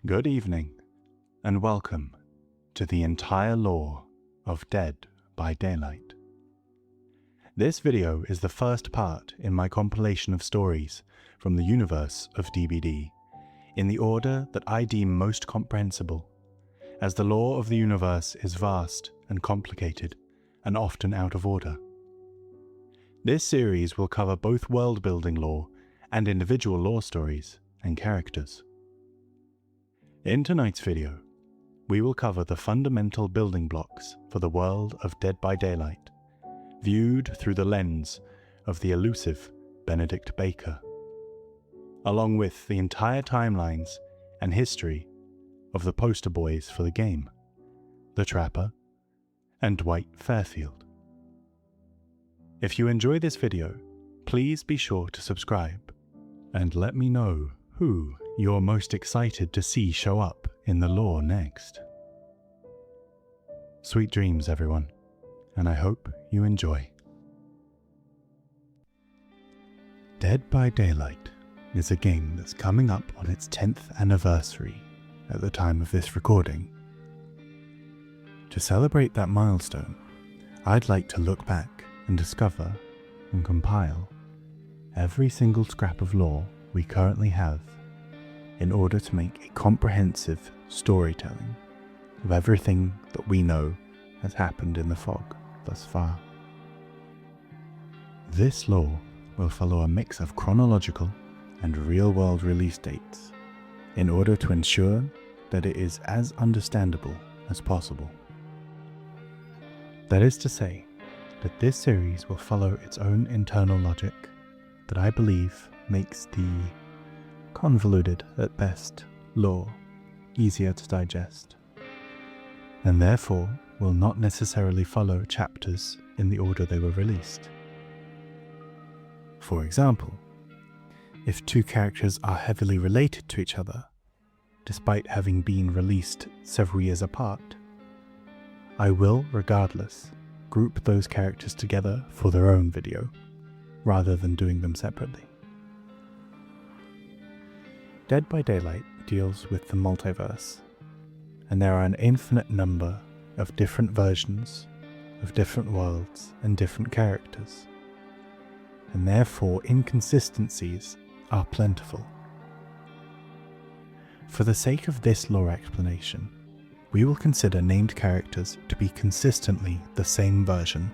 Good evening, and welcome to the entire lore of Dead by Daylight. This video is the first part in my compilation of stories from the universe of DBD, in the order that I deem most comprehensible, as the lore of the universe is vast and complicated and often out of order. This series will cover both world-building lore and individual lore stories and characters. In tonight's video, we will cover the fundamental building blocks for the world of Dead by Daylight, viewed through the lens of the elusive Benedict Baker, along with the entire timelines and history of the poster boys for the game, the Trapper, and Dwight Fairfield. If you enjoy this video, please be sure to subscribe, and let me know who you're most excited to see show up in the lore next. Sweet dreams, everyone, and I hope you enjoy. Dead by Daylight is a game that's coming up on its 10th anniversary at the time of this recording. To celebrate that milestone, I'd like to look back and discover and compile every single scrap of lore we currently have in order to make a comprehensive storytelling of everything that we know has happened in the fog thus far. This lore will follow a mix of chronological and real-world release dates in order to ensure that it is as understandable as possible. That is to say, that this series will follow its own internal logic that I believe makes the convoluted at best lore easier to digest, and therefore will not necessarily follow chapters in the order they were released. For example, if two characters are heavily related to each other, despite having been released several years apart, I will, regardless, group those characters together for their own video, rather than doing them separately. Dead by Daylight deals with the multiverse, and there are an infinite number of different versions of different worlds and different characters, and therefore inconsistencies are plentiful. For the sake of this lore explanation, we will consider named characters to be consistently the same version,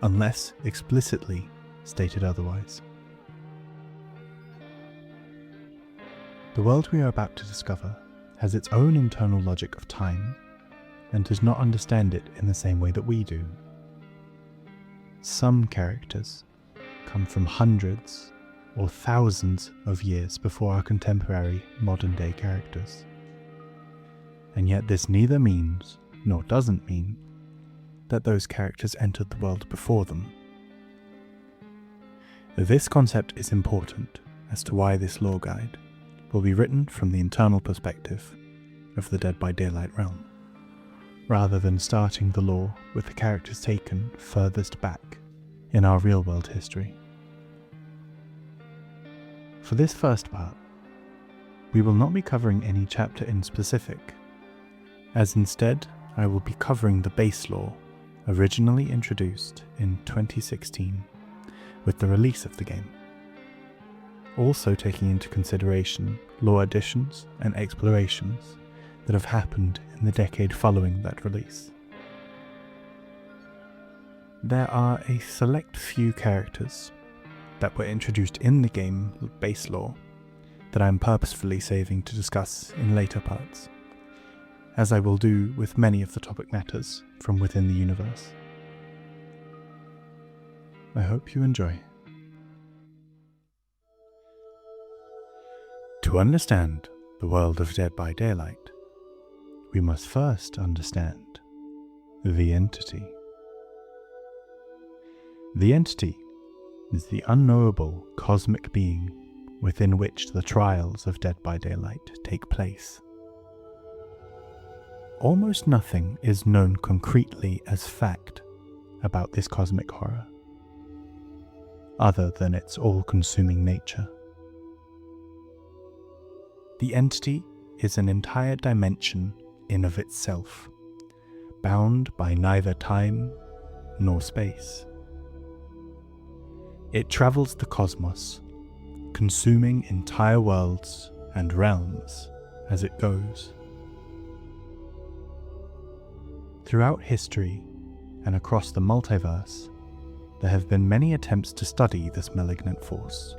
unless explicitly stated otherwise. The world we are about to discover has its own internal logic of time, and does not understand it in the same way that we do. Some characters come from hundreds or thousands of years before our contemporary modern-day characters. And yet this neither means, nor doesn't mean, that those characters entered the world before them. This concept is important as to why this lore guide will be written from the internal perspective of the Dead by Daylight realm, rather than starting the lore with the characters taken furthest back in our real-world history. For this first part, we will not be covering any chapter in specific, as instead I will be covering the base lore originally introduced in 2016 with the release of the game, also taking into consideration lore additions and explorations that have happened in the decade following that release. There are a select few characters that were introduced in the game base lore that I am purposefully saving to discuss in later parts, as I will do with many of the topic matters from within the universe. I hope you enjoy. To understand the world of Dead by Daylight, we must first understand the entity. The entity is the unknowable cosmic being within which the trials of Dead by Daylight take place. Almost nothing is known concretely as fact about this cosmic horror, other than its all-consuming nature. The entity is an entire dimension in of itself, bound by neither time nor space. It travels the cosmos, consuming entire worlds and realms as it goes. Throughout history and across the multiverse, there have been many attempts to study this malignant force,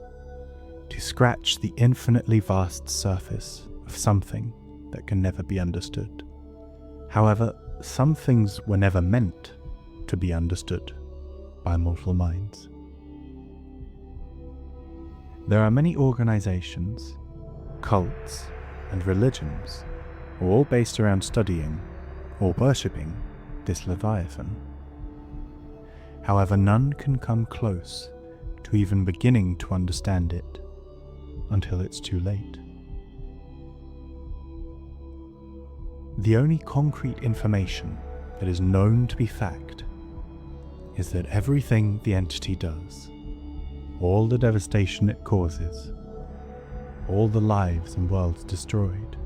to scratch the infinitely vast surface of something that can never be understood. However, some things were never meant to be understood by mortal minds. There are many organizations, cults, and religions, all based around studying or worshipping this Leviathan. However, none can come close to even beginning to understand it until it's too late. The only concrete information that is known to be fact is that everything the entity does, all the devastation it causes, all the lives and worlds destroyed,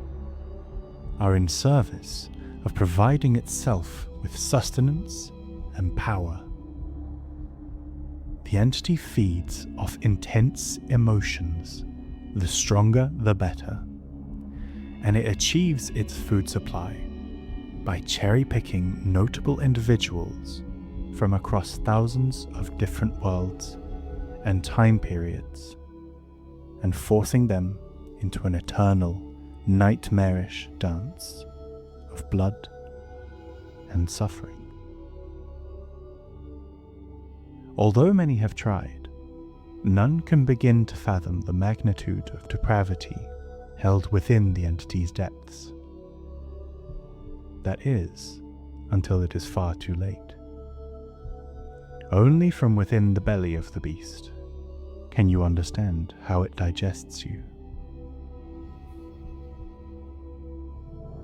are in service of providing itself with sustenance and power. The entity feeds off intense emotions, the stronger the better, and it achieves its food supply by cherry-picking notable individuals from across thousands of different worlds and time periods, and forcing them into an eternal, nightmarish dance of blood and suffering. Although many have tried, none can begin to fathom the magnitude of depravity held within the entity's depths. That is, until it is far too late. Only from within the belly of the beast can you understand how it digests you.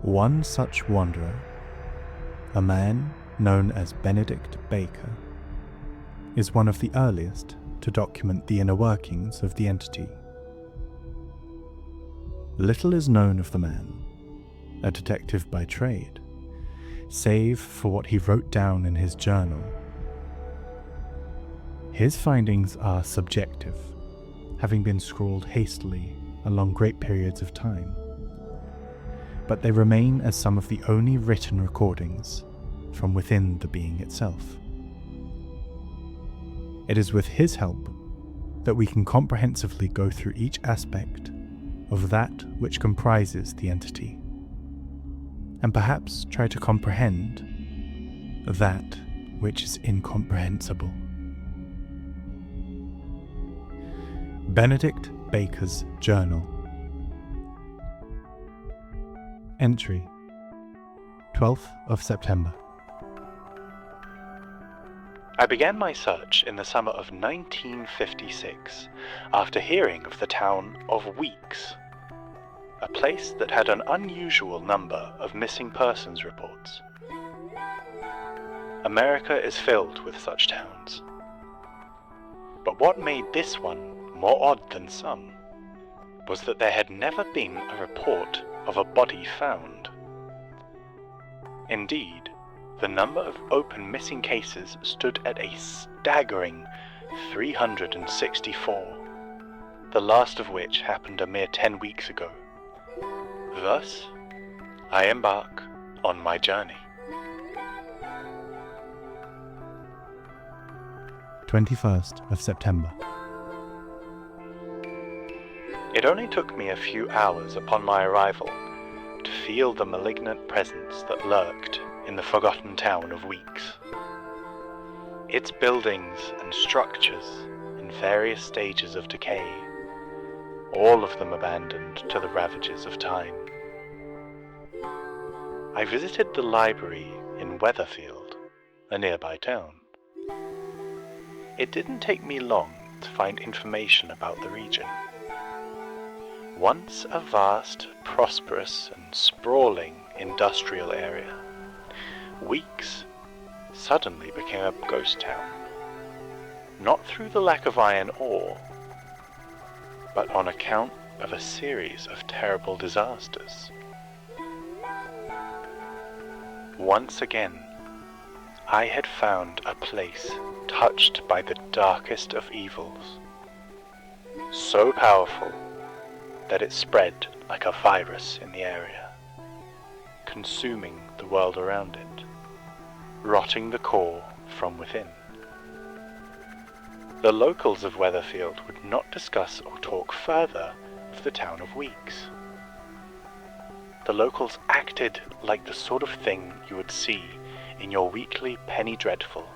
One such wanderer, a man known as Benedict Baker, is one of the earliest to document the inner workings of the entity. Little is known of the man, a detective by trade, save for what he wrote down in his journal. His findings are subjective, having been scrawled hastily along great periods of time, but they remain as some of the only written recordings from within the being itself. It is with his help that we can comprehensively go through each aspect of that which comprises the entity, and perhaps try to comprehend that which is incomprehensible. Benedict Baker's Journal. Entry, 12th of September. I began my search in the summer of 1956 after hearing of the town of Weeks, a place that had an unusual number of missing persons reports. America is filled with such towns. But what made this one more odd than some was that there had never been a report of a body found. Indeed, the number of open missing cases stood at a staggering 364, the last of which happened a mere 10 weeks ago. Thus, I embark on my journey. 21st of September. It only took me a few hours upon my arrival to feel the malignant presence that lurked in the forgotten town of Weeks. Its buildings and structures in various stages of decay, all of them abandoned to the ravages of time. I visited the library in Weatherfield, a nearby town. It didn't take me long to find information about the region. Once a vast, prosperous and sprawling industrial area, Weeks suddenly became a ghost town. Not through the lack of iron ore, but on account of a series of terrible disasters. Once again, I had found a place touched by the darkest of evils, so powerful that it spread like a virus in the area, consuming the world around it, rotting the core from within. The locals of Weatherfield would not discuss or talk further of the town of Weeks. The locals acted like the sort of thing you would see in your weekly penny dreadful,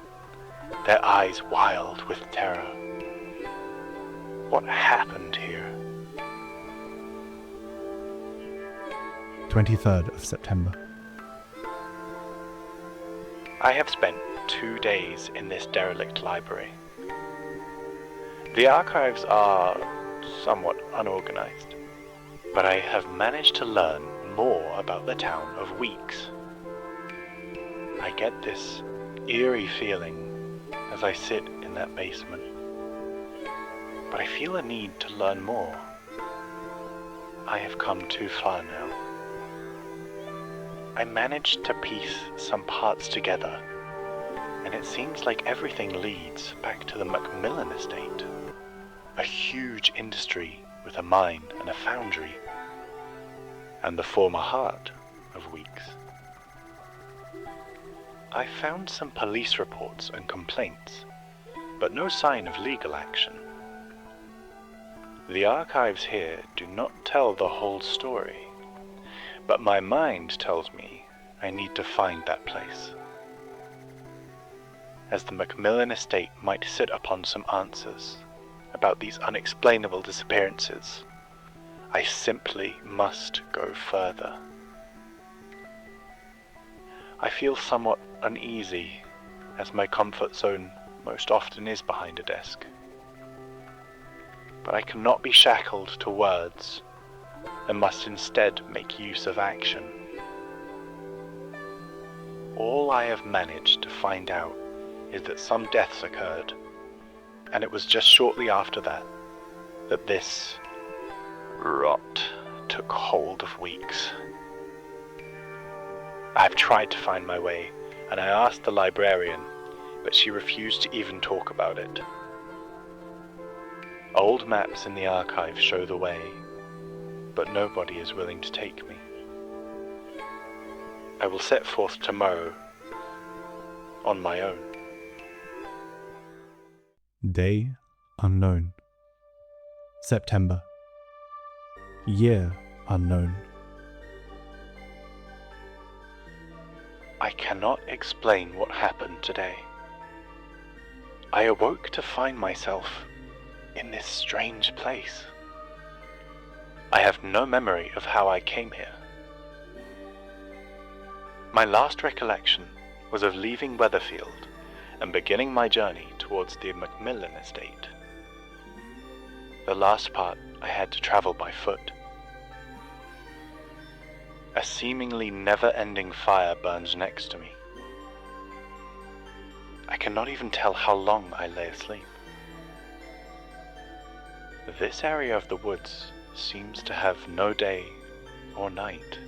their eyes wild with terror. What happened here? 23rd of September. I have spent 2 days in this derelict library. The archives are somewhat unorganized, but I have managed to learn more about the town of Weeks. I get this eerie feeling as I sit in that basement, but I feel a need to learn more. I have come too far now. I managed to piece some parts together, and it seems like everything leads back to the Macmillan estate, a huge industry with a mine and a foundry, and the former heart of Weeks. I found some police reports and complaints, but no sign of legal action. The archives here do not tell the whole story, but my mind tells me I need to find that place, as the Macmillan estate might sit upon some answers about these unexplainable disappearances. I simply must go further. I feel somewhat uneasy, as my comfort zone most often is behind a desk. But I cannot be shackled to words, and must instead make use of action. All I have managed to find out is that some deaths occurred, and it was just shortly after that this rot took hold of Weeks. I've tried to find my way, and I asked the librarian, but she refused to even talk about it. Old maps in the archive show the way, but nobody is willing to take me. I will set forth tomorrow on my own. Day unknown. September. Year unknown. I cannot explain what happened today. I awoke to find myself in this strange place. I have no memory of how I came here. My last recollection was of leaving Weatherfield and beginning my journey towards the Macmillan estate. The last part I had to travel by foot. A seemingly never-ending fire burns next to me. I cannot even tell how long I lay asleep. This area of the woods seems to have no day or night,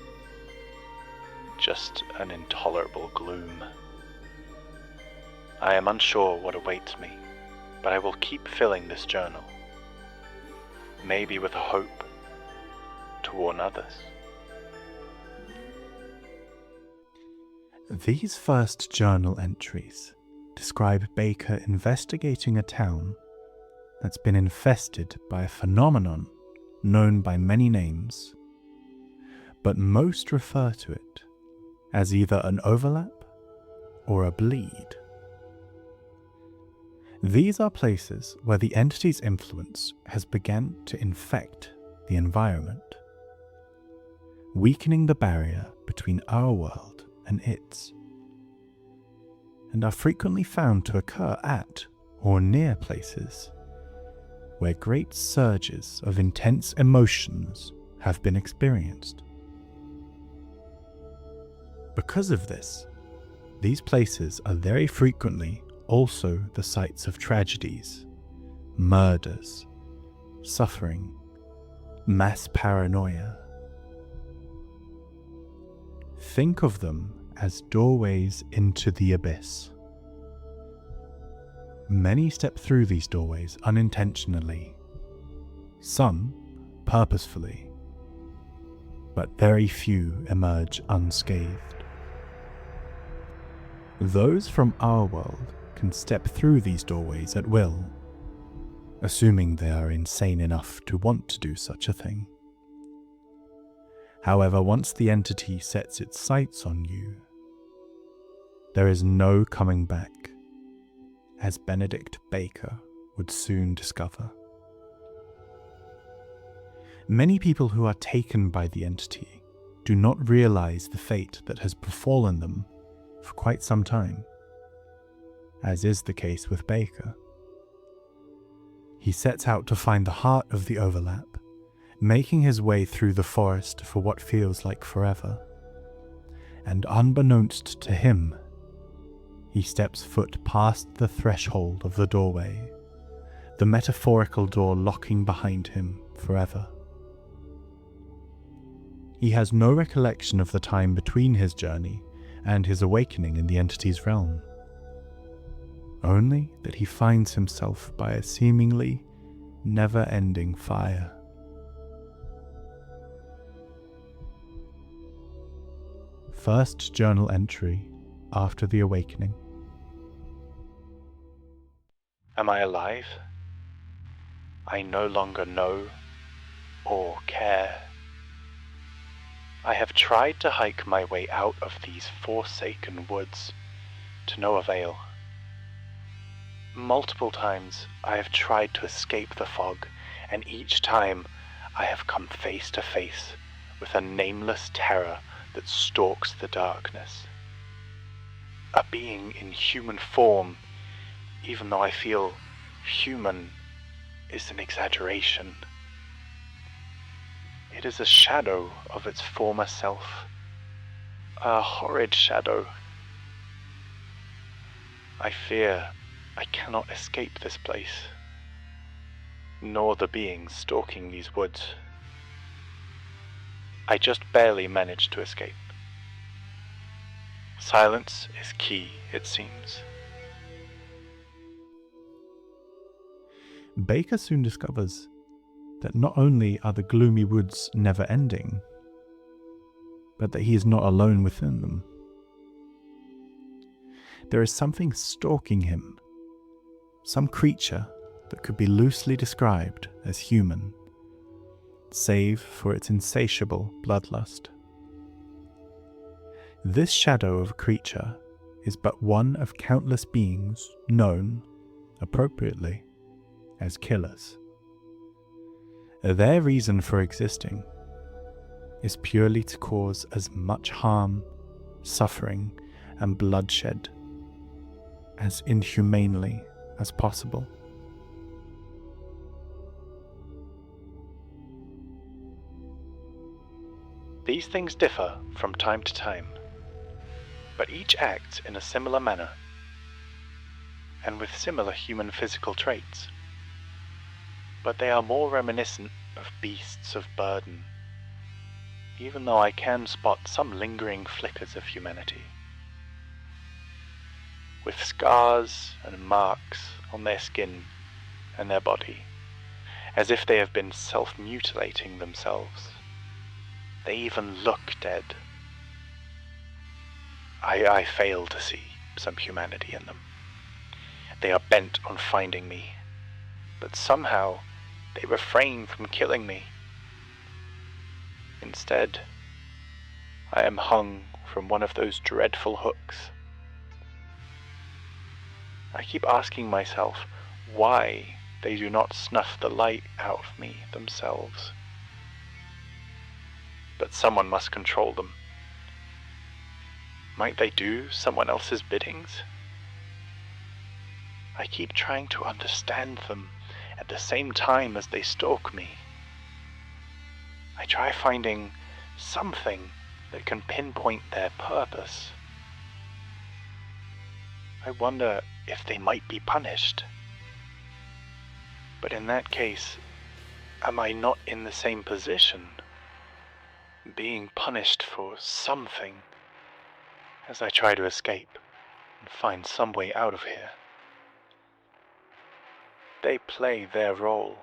just an intolerable gloom. I am unsure what awaits me, but I will keep filling this journal, maybe with a hope to warn others. These first journal entries describe Baker investigating a town that's been infested by a phenomenon known by many names, but most refer to it as either an overlap or a bleed. These are places where the entity's influence has begun to infect the environment, weakening the barrier between our world and its, and are frequently found to occur at or near places where great surges of intense emotions have been experienced. Because of this, these places are very frequently also the sites of tragedies, murders, suffering, mass paranoia. Think of them as doorways into the abyss. Many step through these doorways unintentionally, some purposefully, but very few emerge unscathed. Those from our world can step through these doorways at will, assuming they are insane enough to want to do such a thing. However, once the entity sets its sights on you, there is no coming back, as Benedict Baker would soon discover. Many people who are taken by the entity do not realize the fate that has befallen them for quite some time, as is the case with Baker. He sets out to find the heart of the overlap, making his way through the forest for what feels like forever. And unbeknownst to him, he steps foot past the threshold of the doorway, the metaphorical door locking behind him forever. He has no recollection of the time between his journey and his awakening in the entity's realm, only that he finds himself by a seemingly never-ending fire. First journal entry after the awakening. Am I alive? I no longer know or care. I have tried to hike my way out of these forsaken woods, to no avail. Multiple times I have tried to escape the fog, and each time I have come face to face with a nameless terror that stalks the darkness. A being in human form, even though I feel human is an exaggeration. It is a shadow of its former self, a horrid shadow. I fear I cannot escape this place, nor the beings stalking these woods. I just barely managed to escape. Silence is key, it seems. Baker soon discovers that not only are the gloomy woods never ending, but that he is not alone within them. There is something stalking him, some creature that could be loosely described as human, save for its insatiable bloodlust. This shadow of a creature is but one of countless beings known, appropriately, as killers. Their reason for existing is purely to cause as much harm, suffering, and bloodshed as inhumanely as possible. These things differ from time to time, but each acts in a similar manner, and with similar human physical traits. But they are more reminiscent of beasts of burden, even though I can spot some lingering flickers of humanity. With scars and marks on their skin and their body, as if they have been self-mutilating themselves. They even look dead. I fail to see some humanity in them. They are bent on finding me, but somehow they refrain from killing me. Instead, I am hung from one of those dreadful hooks. I keep asking myself why they do not snuff the light out of me themselves. But someone must control them. Might they do someone else's biddings? I keep trying to understand them at the same time as they stalk me. I try finding something that can pinpoint their purpose. I wonder if they might be punished. But in that case, Am I not in the same position, being punished for something, as I try to escape and find some way out of here? They play their role,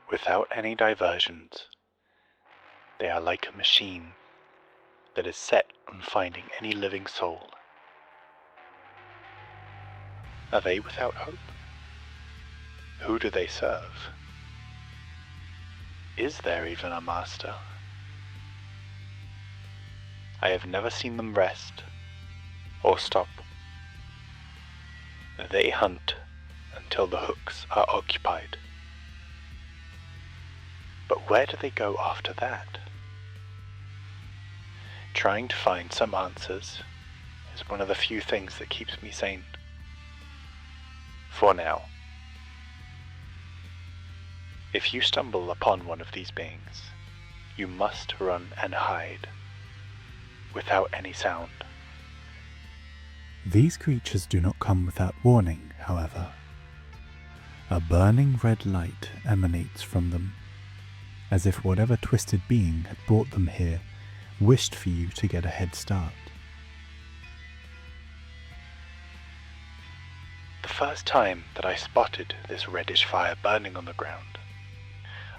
without any diversions. They are like a machine that is set on finding any living soul. Are they without hope? Who do they serve? Is there even a master? I have never seen them rest or stop. They hunt until the hooks are occupied. But where do they go after that? Trying to find some answers is one of the few things that keeps me sane. For now. If you stumble upon one of these beings, you must run and hide, without any sound. These creatures do not come without warning, however. A burning red light emanates from them, as if whatever twisted being had brought them here wished for you to get a head start. The first time that I spotted this reddish fire burning on the ground,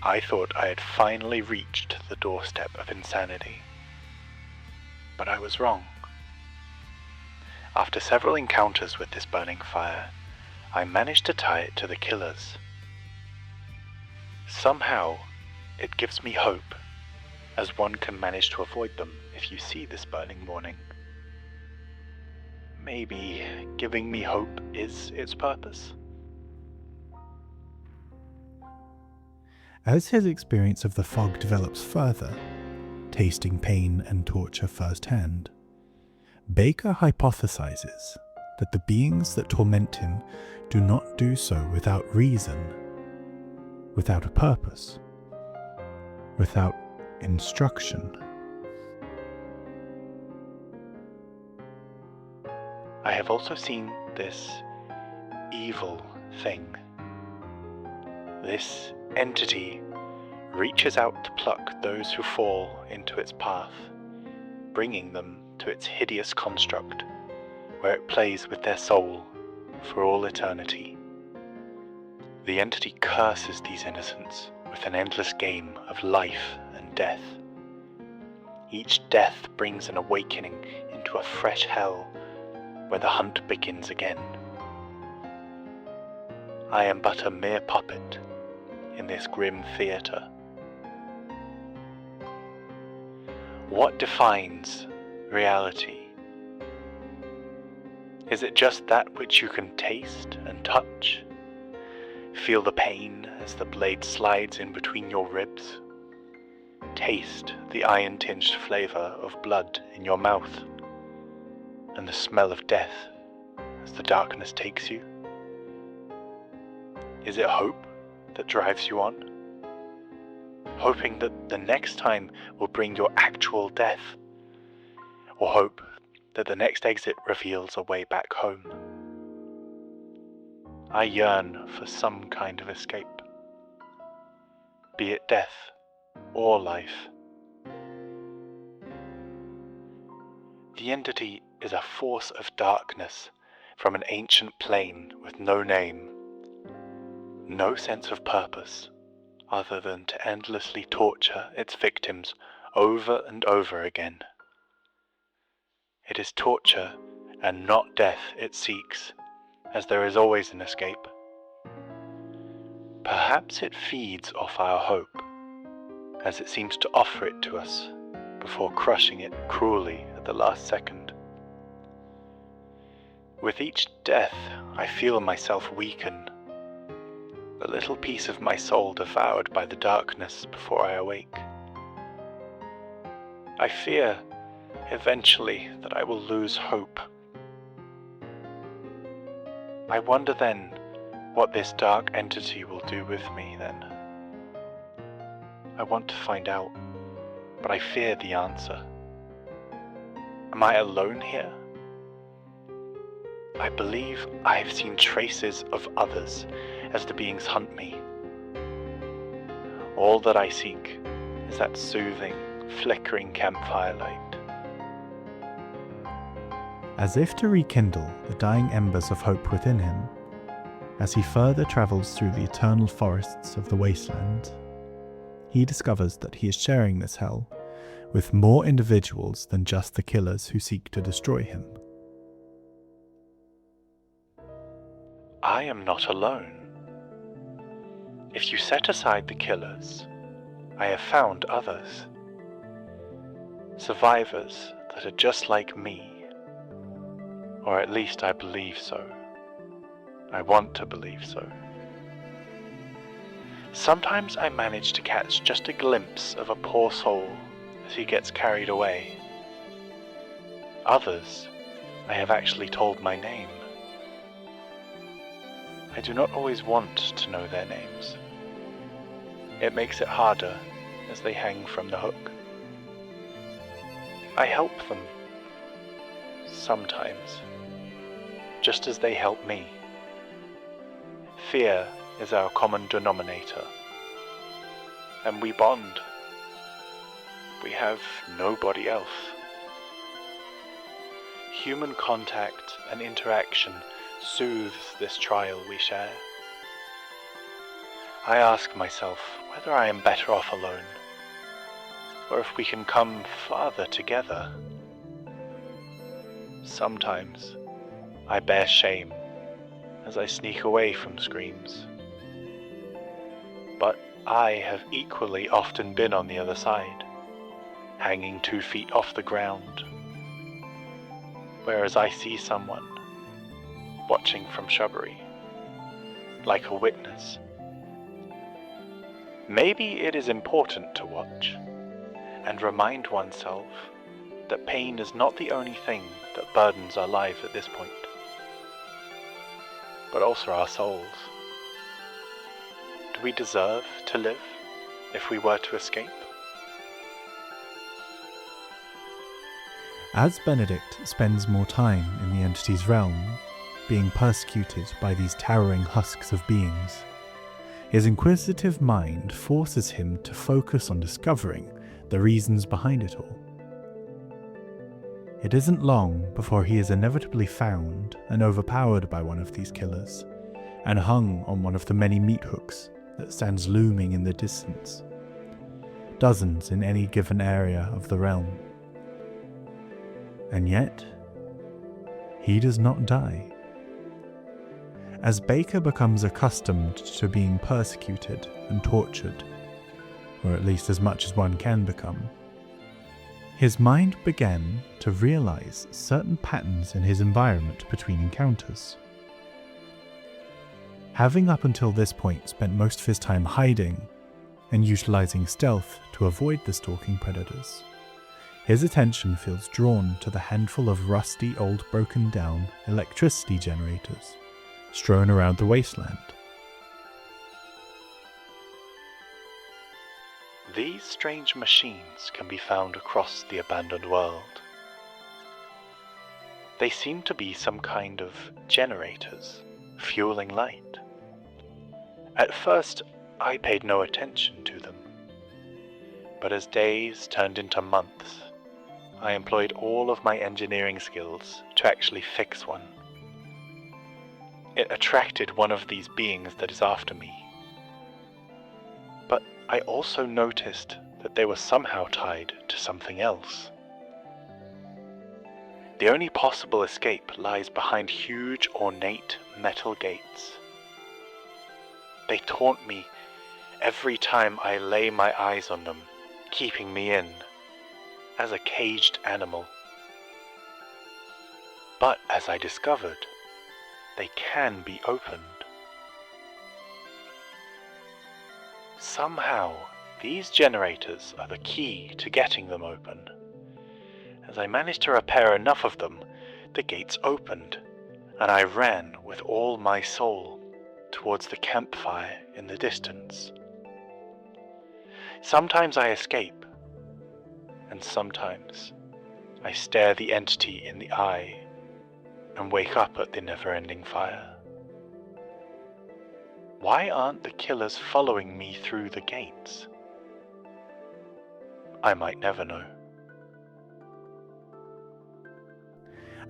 I thought I had finally reached the doorstep of insanity. But I was wrong. After several encounters with this burning fire, I managed to tie it to the killers. Somehow, it gives me hope, as one can manage to avoid them if you see this burning warning. Maybe giving me hope is its purpose. As his experience of the fog develops further, tasting pain and torture firsthand, Baker hypothesizes that the beings that torment him do not do so without reason, without a purpose, without instruction. I have also seen this evil thing. This entity reaches out to pluck those who fall into its path, bringing them to its hideous construct, where it plays with their soul for all eternity. The entity curses these innocents with an endless game of life and death. Each death brings an awakening into a fresh hell, where the hunt begins again. I am but a mere puppet in this grim theatre. What defines reality? Is it just that which you can taste and touch? Feel the pain as the blade slides in between your ribs? Taste the iron-tinged flavour of blood in your mouth, and the smell of death as the darkness takes you? Is it hope that drives you on? Hoping that the next time will bring your actual death? Or hope that the next exit reveals a way back home? I yearn for some kind of escape, be it death or life. The entity is a force of darkness from an ancient plane with no name, no sense of purpose other than to endlessly torture its victims over and over again. It is torture and not death it seeks, as there is always an escape. Perhaps it feeds off our hope, as it seems to offer it to us before crushing it cruelly at the last second. With each death, I feel myself weaken, a little piece of my soul devoured by the darkness before I awake. I fear, eventually, that I will lose hope. I wonder then what this dark entity will do with me then. I want to find out, but I fear the answer. Am I alone here? I believe I have seen traces of others as the beings hunt me, All that I seek is that soothing, flickering campfire light. As if to rekindle the dying embers of hope within him, as he further travels through the eternal forests of the wasteland, he discovers that he is sharing this hell with more individuals than just the killers who seek to destroy him. I am not alone. If you set aside the killers, I have found others. Survivors that are just like me. Or at least I believe so. I want to believe so. Sometimes I manage to catch just a glimpse of a poor soul as he gets carried away. Others, I have actually told my name. I do not always want to know their names. It makes it harder as they hang from the hook. I help them. Sometimes. Just as they help me. Fear is our common denominator. And we bond. We have nobody else. Human contact and interaction soothes this trial we share. I ask myself whether I am better off alone, or if we can come farther together. Sometimes I bear shame as I sneak away from screams. But I have equally often been on the other side, hanging 2 feet off the ground, whereas I see someone watching from shrubbery, like a witness. Maybe it is important to watch and remind oneself that pain is not the only thing that burdens our lives at this point, but also our souls. Do we deserve to live if we were to escape? As Benedict spends more time in the entity's realm, being persecuted by these towering husks of beings, his inquisitive mind forces him to focus on discovering the reasons behind it all. It isn't long before he is inevitably found and overpowered by one of these killers, and hung on one of the many meat hooks that stands looming in the distance, dozens in any given area of the realm. And yet, he does not die. As Baker becomes accustomed to being persecuted and tortured, or at least as much as one can become, his mind began to realize certain patterns in his environment between encounters. Having up until this point spent most of his time hiding and utilizing stealth to avoid the stalking predators, his attention feels drawn to the handful of rusty old broken down electricity generators strewn around the wasteland. These strange machines can be found across the abandoned world. They seem to be some kind of generators, fueling light. At first, I paid no attention to them, but as days turned into months, I employed all of my engineering skills to actually fix one. It attracted one of these beings that is after me. But I also noticed that they were somehow tied to something else. The only possible escape lies behind huge ornate metal gates. They taunt me every time I lay my eyes on them, keeping me in, as a caged animal. But as I discovered, they can be opened. Somehow, these generators are the key to getting them open. As I managed to repair enough of them, the gates opened, and I ran with all my soul towards the campfire in the distance. Sometimes I escape, and sometimes I stare the entity in the eye and wake up at the never-ending fire. Why aren't the killers following me through the gates? I might never know.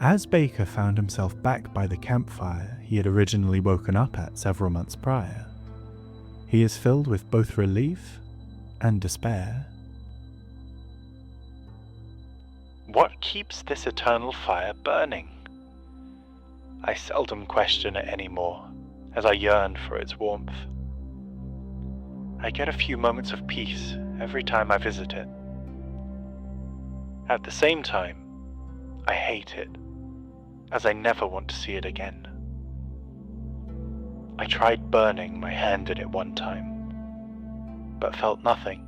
As Baker found himself back by the campfire he had originally woken up at several months prior, he is filled with both relief and despair. What keeps this eternal fire burning? I seldom question it anymore, as I yearn for its warmth. I get a few moments of peace every time I visit it. At the same time, I hate it, as I never want to see it again. I tried burning my hand in it one time, but felt nothing.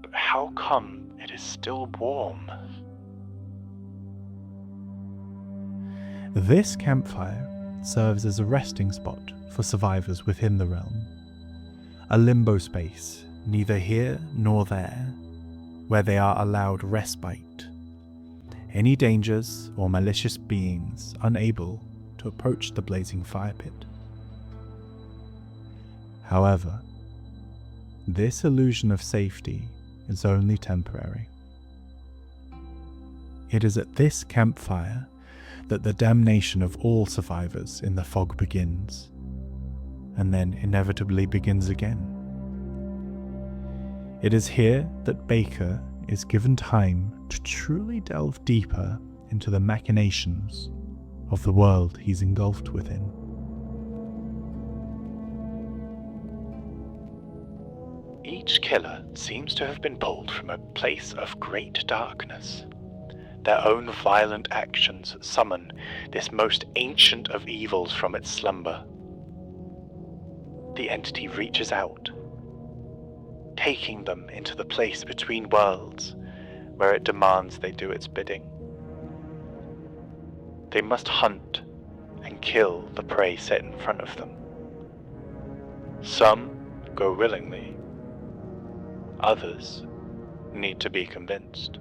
But how come it is still warm? This campfire serves as a resting spot for survivors within the realm, a limbo space neither here nor there, where they are allowed respite. Any dangers or malicious beings unable to approach the blazing fire pit. However, this illusion of safety is only temporary. It is at this campfire that the damnation of all survivors in the fog begins, and then inevitably begins again. It is here that Baker is given time to truly delve deeper into the machinations of the world he's engulfed within. Each killer seems to have been pulled from a place of great darkness. Their own violent actions summon this most ancient of evils from its slumber. The entity reaches out, taking them into the place between worlds where it demands they do its bidding. They must hunt and kill the prey set in front of them. Some go willingly, others need to be convinced.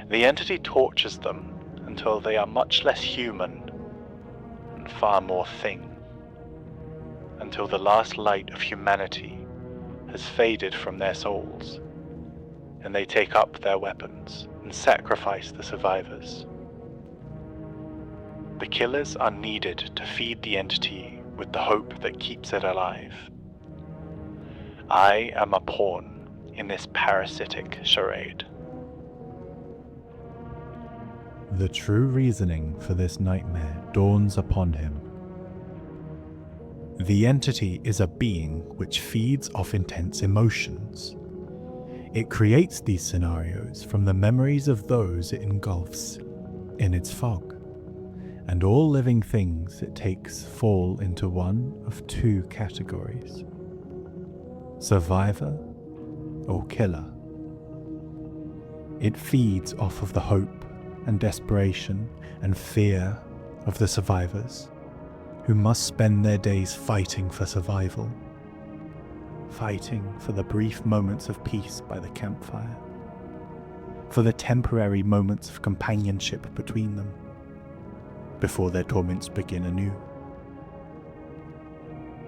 The entity tortures them until they are much less human and far more thing, until the last light of humanity has faded from their souls, and they take up their weapons and sacrifice the survivors. The killers are needed to feed the entity with the hope that keeps it alive. I am a pawn in this parasitic charade. The true reasoning for this nightmare dawns upon him. The entity is a being which feeds off intense emotions. It creates these scenarios from the memories of those it engulfs in its fog, and all living things it takes fall into one of two categories: survivor or killer. It feeds off of the hope and desperation and fear of the survivors, who must spend their days fighting for survival, fighting for the brief moments of peace by the campfire, for the temporary moments of companionship between them, before their torments begin anew.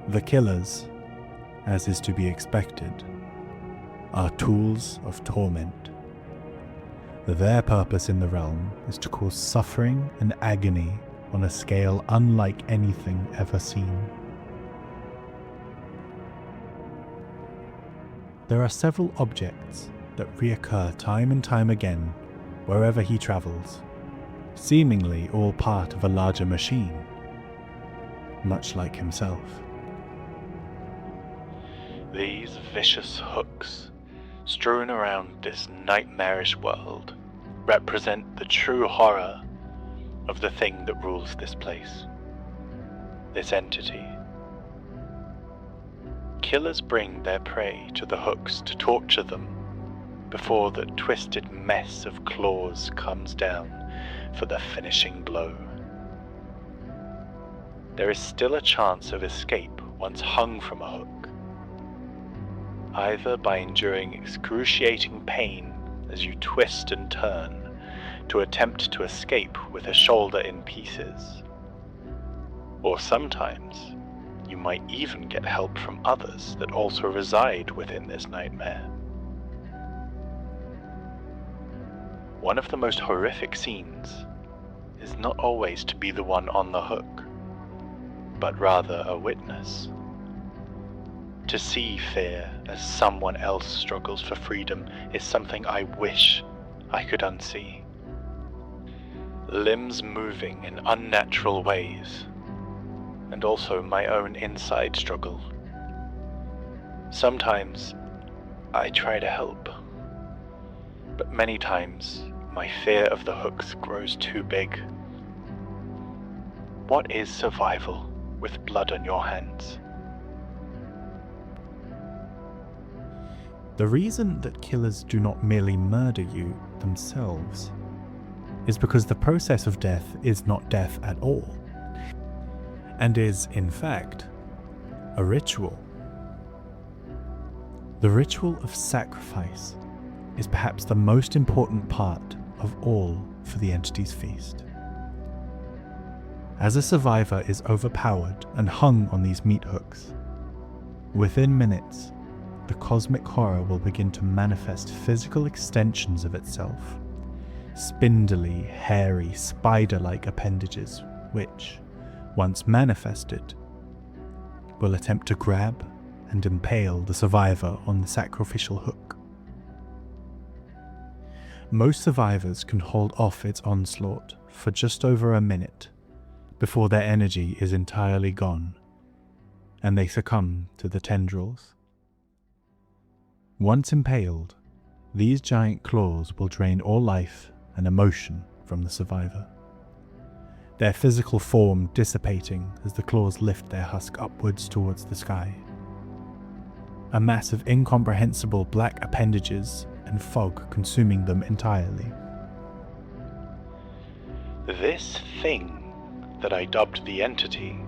The killers, as is to be expected, are tools of torment. Their purpose in the realm is to cause suffering and agony on a scale unlike anything ever seen. There are several objects that reoccur time and time again wherever he travels, seemingly all part of a larger machine, much like himself. These vicious hooks strewn around this nightmarish world represent the true horror of the thing that rules this place, this entity. Killers bring their prey to the hooks to torture them before the twisted mess of claws comes down for the finishing blow. There is still a chance of escape once hung from a hook, either by enduring excruciating pain as you twist and turn to attempt to escape with a shoulder in pieces, Or sometimes, you might even get help from others that also reside within this nightmare. One of the most horrific scenes is not always to be the one on the hook, but rather a witness. To see fear as someone else struggles for freedom is something I wish I could unsee. Limbs moving in unnatural ways, and also my own inside struggle. Sometimes I try to help, but many times my fear of the hooks grows too big. What is survival with blood on your hands? The reason that killers do not merely murder you themselves is because the process of death is not death at all, and is, in fact, a ritual. The ritual of sacrifice is perhaps the most important part of all for the entity's feast. As a survivor is overpowered and hung on these meat hooks, within minutes, the cosmic horror will begin to manifest physical extensions of itself, spindly, hairy, spider-like appendages which, once manifested, will attempt to grab and impale the survivor on the sacrificial hook. Most survivors can hold off its onslaught for just over a minute before their energy is entirely gone, and they succumb to the tendrils. Once impaled, these giant claws will drain all life and emotion from the survivor, their physical form dissipating as the claws lift their husk upwards towards the sky. A mass of incomprehensible black appendages and fog consuming them entirely. This thing that I dubbed the entity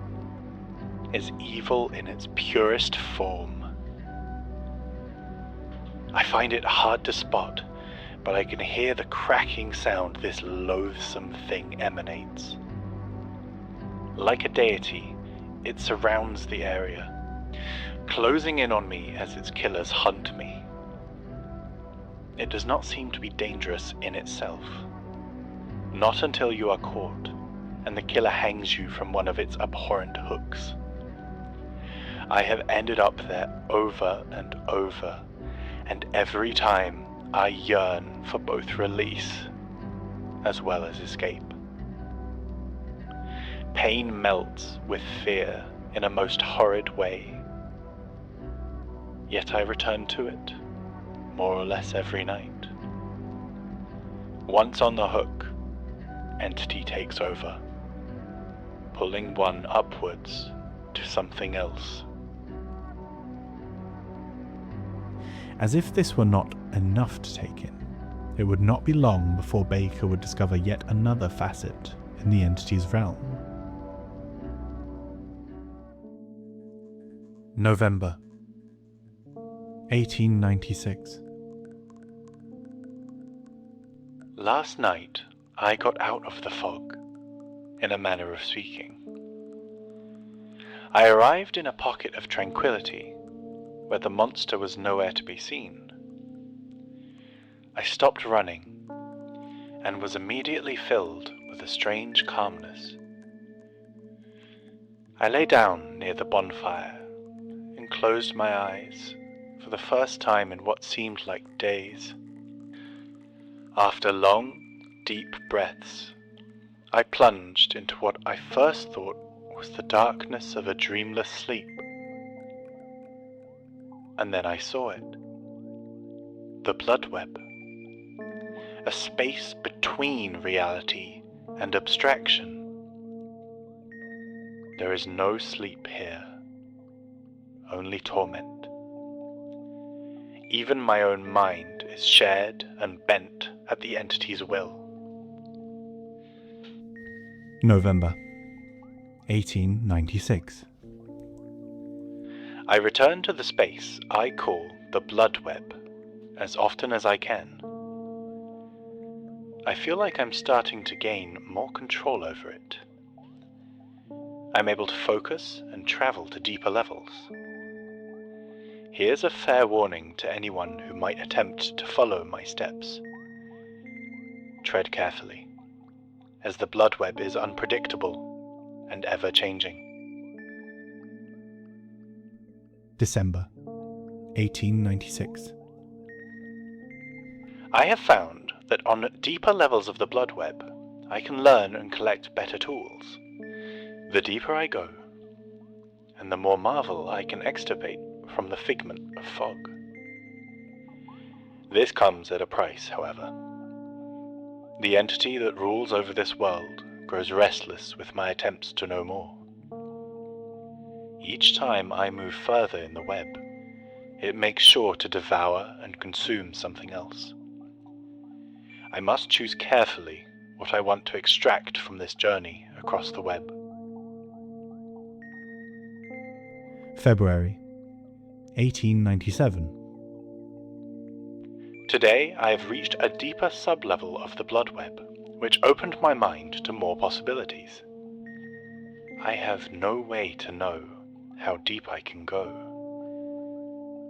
is evil in its purest form. I find it hard to spot, but I can hear the cracking sound this loathsome thing emanates. Like a deity, it surrounds the area, closing in on me as its killers hunt me. It does not seem to be dangerous in itself, not until you are caught and the killer hangs you from one of its abhorrent hooks. I have ended up there over and over, and every time I yearn for both release as well as escape. Pain melts with fear in a most horrid way, yet I return to it more or less every night. Once on the hook, entity takes over, pulling one upwards to something else. As if this were not enough to take in, it would not be long before Baker would discover yet another facet in the entity's realm. November 1896. Last night I got out of the fog, in a manner of speaking. I arrived in a pocket of tranquility, where the monster was nowhere to be seen. I stopped running, and was immediately filled with a strange calmness. I lay down near the bonfire, and closed my eyes for the first time in what seemed like days. After long, deep breaths, I plunged into what I first thought was the darkness of a dreamless sleep. And then I saw it. The blood web. A space between reality and abstraction. There is no sleep here, only torment. Even my own mind is shared and bent at the entity's will. November 1896. I return to the space I call the blood web as often as I can. I feel like I'm starting to gain more control over it. I'm able to focus and travel to deeper levels. Here's a fair warning to anyone who might attempt to follow my steps. Tread carefully, as the blood web is unpredictable and ever-changing. December 1896. I have found that on deeper levels of the blood web, I can learn and collect better tools. The deeper I go, and the more marvel I can extirpate from the figment of fog. This comes at a price, however. The entity that rules over this world grows restless with my attempts to know more. Each time I move further in the web, it makes sure to devour and consume something else. I must choose carefully what I want to extract from this journey across the web. February 1897. Today I have reached a deeper sub-level of the blood web, which opened my mind to more possibilities. I have no way to know how deep I can go,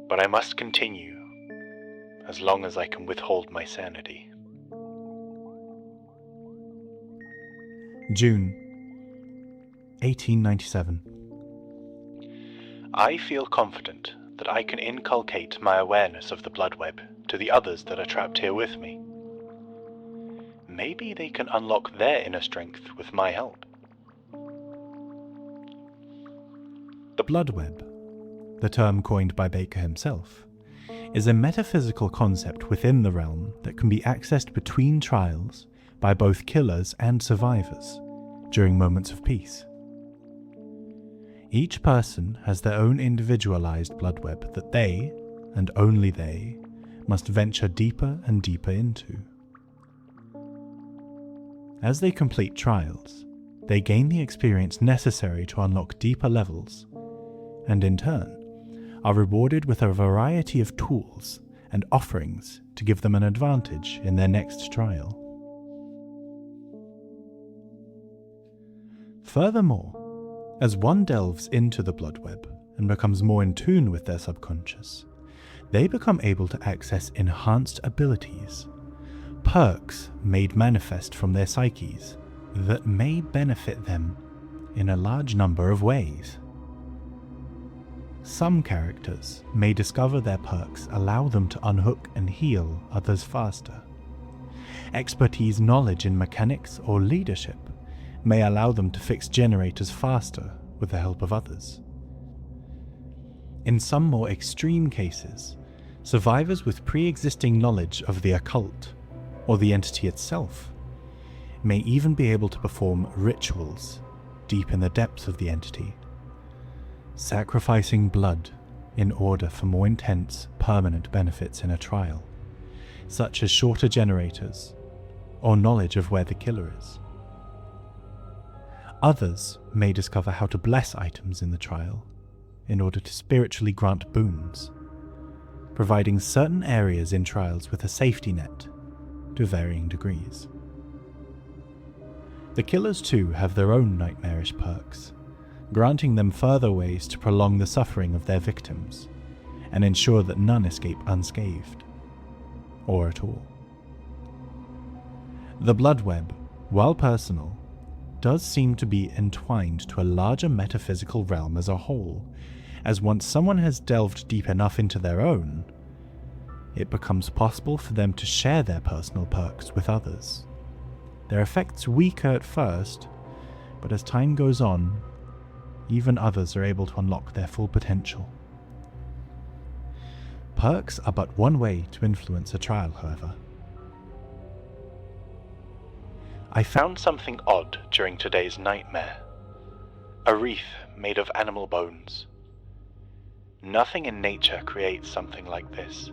but I must continue as long as I can withhold my sanity. June 1897. I feel confident that I can inculcate my awareness of the blood web to the others that are trapped here with me. Maybe they can unlock their inner strength with my help. The blood web, the term coined by Baker himself, is a metaphysical concept within the realm that can be accessed between trials by both killers and survivors during moments of peace. Each person has their own individualized blood web that they, and only they, must venture deeper and deeper into. As they complete trials, they gain the experience necessary to unlock deeper levels, and in turn, are rewarded with a variety of tools and offerings to give them an advantage in their next trial. Furthermore, as one delves into the blood web and becomes more in tune with their subconscious, they become able to access enhanced abilities, perks made manifest from their psyches that may benefit them in a large number of ways. Some characters may discover their perks allow them to unhook and heal others faster. Expertise knowledge in mechanics or leadership may allow them to fix generators faster with the help of others. In some more extreme cases, survivors with pre-existing knowledge of the occult, or the entity itself, may even be able to perform rituals deep in the depths of the entity, sacrificing blood in order for more intense, permanent benefits in a trial, such as shorter generators, or knowledge of where the killer is. Others may discover how to bless items in the trial in order to spiritually grant boons, providing certain areas in trials with a safety net to varying degrees. The killers too have their own nightmarish perks, granting them further ways to prolong the suffering of their victims and ensure that none escape unscathed, or at all. The blood web, while personal, does seem to be entwined to a larger metaphysical realm as a whole, as once someone has delved deep enough into their own, it becomes possible for them to share their personal perks with others. Their effects weaker at first, but as time goes on, even others are able to unlock their full potential. Perks are but one way to influence a trial, however. I found something odd during today's nightmare. A wreath made of animal bones. Nothing in nature creates something like this.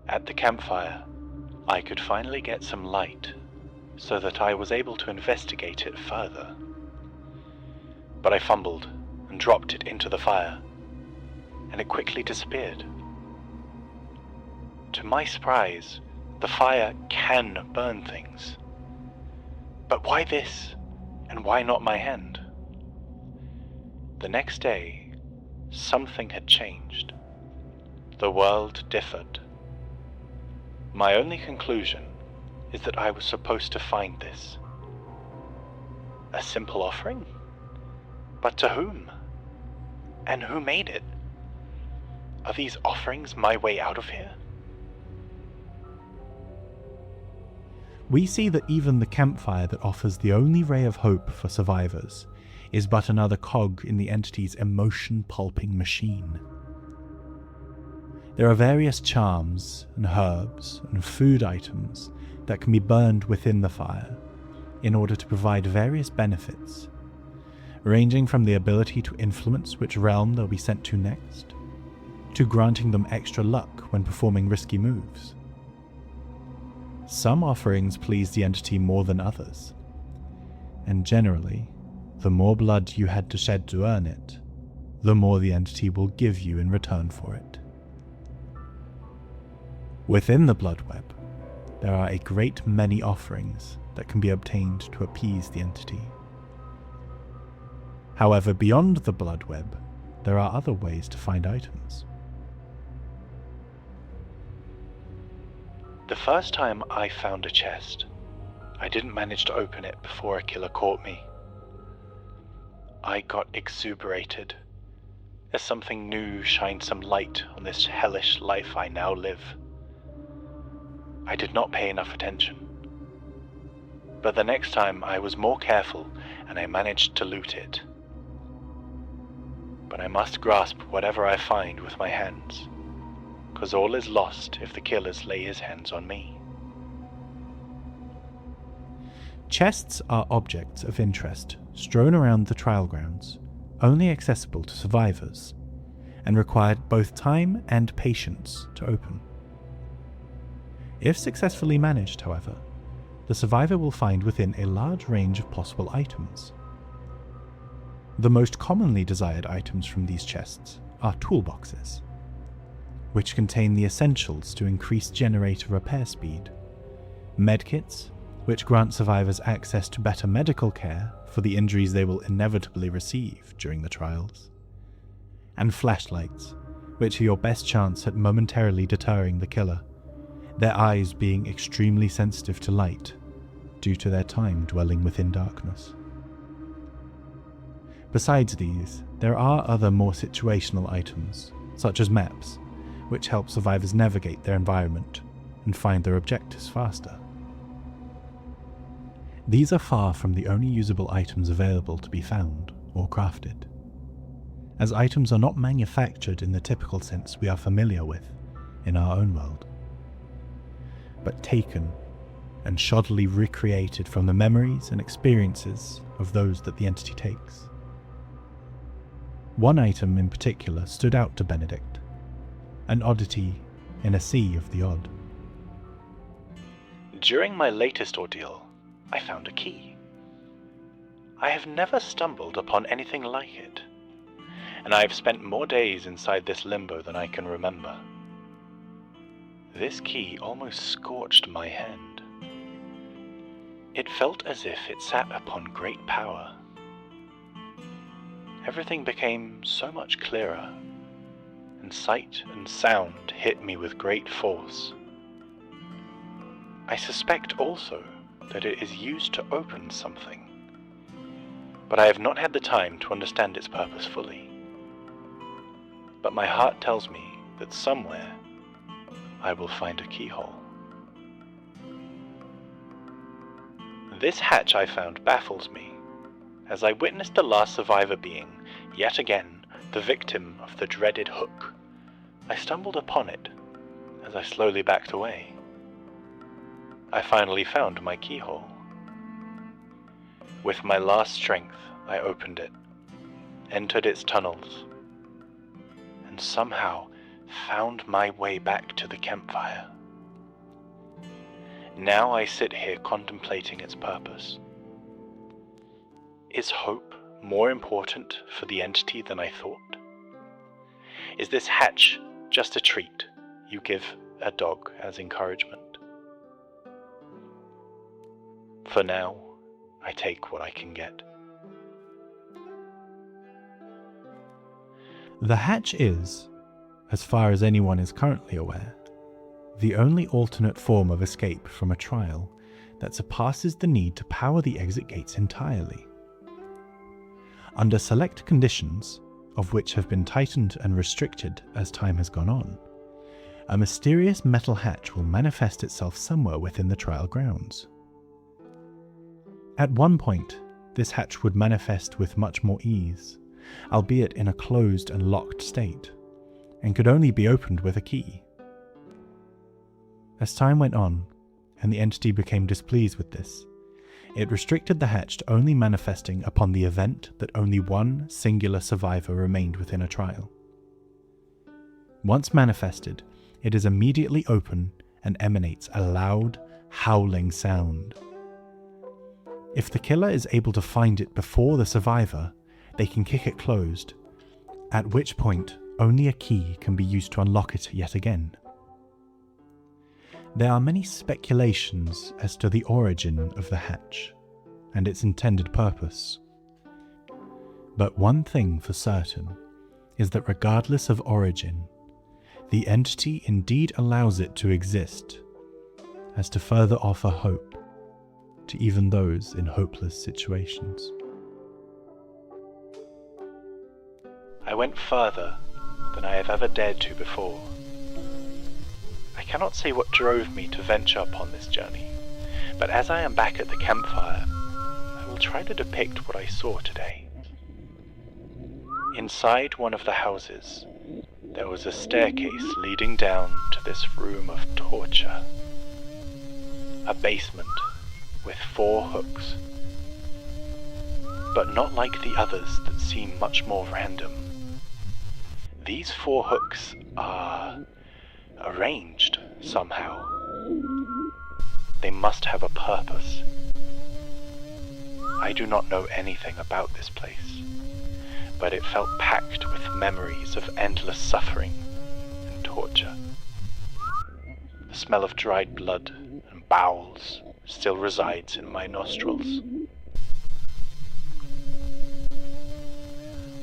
At the campfire, I could finally get some light so that I was able to investigate it further. But I fumbled and dropped it into the fire, and it quickly disappeared. To my surprise, the fire can burn things. But why this, and why not my hand? The next day, something had changed. The world differed. My only conclusion is that I was supposed to find this. A simple offering? But to whom? And who made it? Are these offerings my way out of here? We see that even the campfire that offers the only ray of hope for survivors is but another cog in the entity's emotion-pulping machine. There are various charms and herbs and food items that can be burned within the fire in order to provide various benefits, ranging from the ability to influence which realm they'll be sent to next, to granting them extra luck when performing risky moves. Some offerings please the entity more than others, and generally, the more blood you had to shed to earn it, the more the entity will give you in return for it. Within the blood web, there are a great many offerings that can be obtained to appease the entity. However, beyond the blood web, there are other ways to find items. The first time I found a chest, I didn't manage to open it before a killer caught me. I got exuberated as something new shined some light on this hellish life I now live. I did not pay enough attention. But the next time I was more careful and I managed to loot it. But I must grasp whatever I find with my hands, 'cause all is lost if the killers lay his hands on me. Chests are objects of interest strewn around the trial grounds, only accessible to survivors, and required both time and patience to open. If successfully managed, however, the survivor will find within a large range of possible items. The most commonly desired items from these chests are toolboxes, which contain the essentials to increase generator repair speed, medkits, which grant survivors access to better medical care for the injuries they will inevitably receive during the trials, and flashlights, which are your best chance at momentarily deterring the killer, their eyes being extremely sensitive to light due to their time dwelling within darkness. Besides these, there are other more situational items, such as maps, which help survivors navigate their environment and find their objectives faster. These are far from the only usable items available to be found or crafted, as items are not manufactured in the typical sense we are familiar with in our own world, but taken and shoddily recreated from the memories and experiences of those that the entity takes. One item in particular stood out to Benedict, an oddity in a sea of the odd. During my latest ordeal, I found a key. I have never stumbled upon anything like it, and I have spent more days inside this limbo than I can remember. This key almost scorched my hand. It felt as if it sat upon great power. Everything became so much clearer, and sight and sound hit me with great force. I suspect also that it is used to open something, but I have not had the time to understand its purpose fully. But my heart tells me that somewhere I will find a keyhole. This hatch I found baffles me, as I witnessed the last survivor being, yet again, the victim of the dreaded hook. I stumbled upon it as I slowly backed away. I finally found my keyhole. With my last strength, I opened it, entered its tunnels, and somehow found my way back to the campfire. Now I sit here contemplating its purpose. Is hope more important for the entity than I thought? Is this hatch just a treat you give a dog as encouragement? For now, I take what I can get. The hatch is, as far as anyone is currently aware, the only alternate form of escape from a trial that surpasses the need to power the exit gates entirely. Under select conditions, of which have been tightened and restricted as time has gone on, a mysterious metal hatch will manifest itself somewhere within the trial grounds. At one point, this hatch would manifest with much more ease, albeit in a closed and locked state, and could only be opened with a key. As time went on, and the entity became displeased with this, it restricted the hatch to only manifesting upon the event that only one singular survivor remained within a trial. Once manifested, it is immediately open and emanates a loud, howling sound. If the killer is able to find it before the survivor, they can kick it closed, at which point only a key can be used to unlock it yet again. There are many speculations as to the origin of the hatch and its intended purpose. But one thing for certain is that regardless of origin, the entity indeed allows it to exist, as to further offer hope to even those in hopeless situations. I went further than I have ever dared to before. I cannot say what drove me to venture upon this journey, but as I am back at the campfire, I will try to depict what I saw today. Inside one of the houses, there was a staircase leading down to this room of torture. A basement with 4 hooks, but not like the others that seem much more random. These 4 hooks are arranged somehow. They must have a purpose. I do not know anything about this place, but it felt packed with memories of endless suffering and torture. The smell of dried blood and bowels still resides in my nostrils.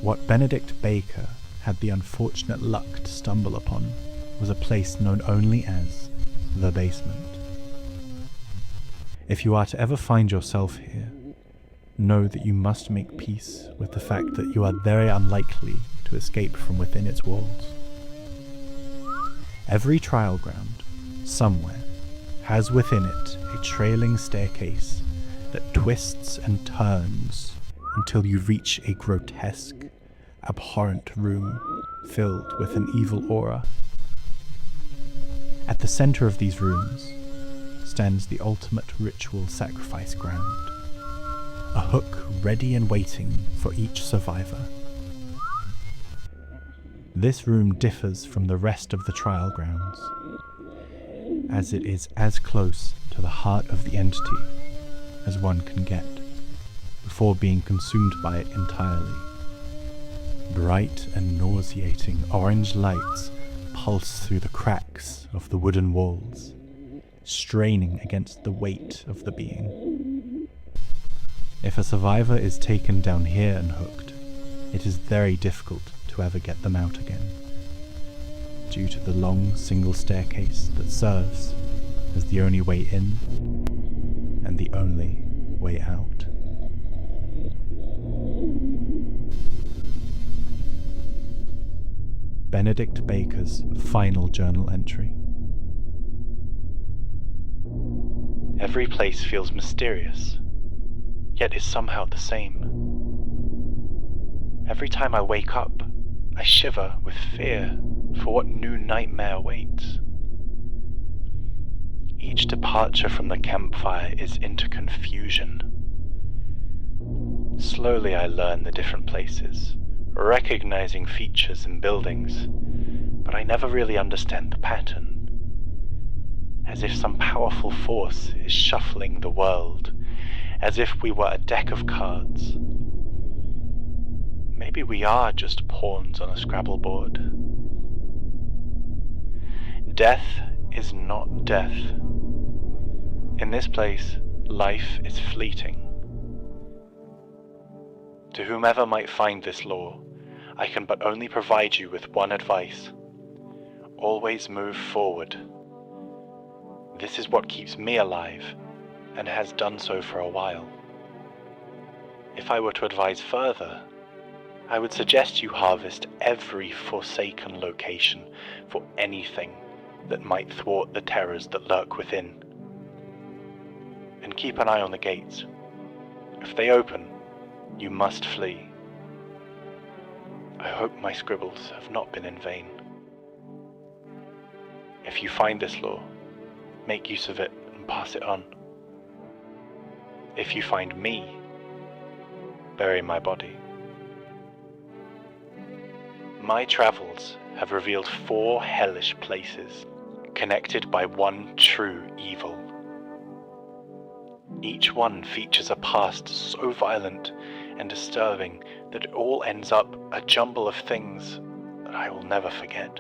What Benedict Baker had the unfortunate luck to stumble upon was a place known only as the basement. If you are to ever find yourself here, know that you must make peace with the fact that you are very unlikely to escape from within its walls. Every trial ground, somewhere, has within it a trailing staircase that twists and turns until you reach a grotesque, abhorrent room filled with an evil aura. At the center of these rooms stands the ultimate ritual sacrifice ground, a hook ready and waiting for each survivor. This room differs from the rest of the trial grounds, as it is as close to the heart of the entity as one can get, before being consumed by it entirely. Bright and nauseating orange lights pulse through the cracks of the wooden walls, straining against the weight of the being. If a survivor is taken down here and hooked, it is very difficult to ever get them out again, due to the long single staircase that serves as the only way in and the only way out. Benedict Baker's final journal entry. Every place feels mysterious, yet is somehow the same. Every time I wake up, I shiver with fear for what new nightmare awaits. Each departure from the campfire is into confusion. Slowly I learn the different places, recognizing features and buildings, but I never really understand the pattern. As if some powerful force is shuffling the world, as if we were a deck of cards. Maybe we are just pawns on a Scrabble board. Death is not death. In this place, life is fleeting. To whomever might find this lore, I can but only provide you with one advice. Always move forward. This is what keeps me alive, and has done so for a while. If I were to advise further, I would suggest you harvest every forsaken location for anything that might thwart the terrors that lurk within. And keep an eye on the gates. If they open, you must flee. I hope my scribbles have not been in vain. If you find this lore, make use of it and pass it on. If you find me, bury my body. My travels have revealed 4 hellish places, connected by one true evil. Each one features a past so violent and disturbing that it all ends up a jumble of things that I will never forget.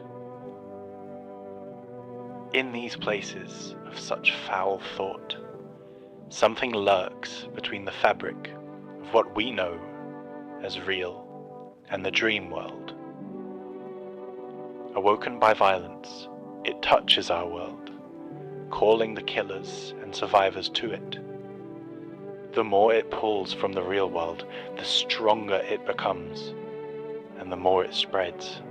In these places of such foul thought, something lurks between the fabric of what we know as real and the dream world. Awoken by violence, it touches our world, calling the killers and survivors to it. The more it pulls from the real world, the stronger it becomes, and the more it spreads.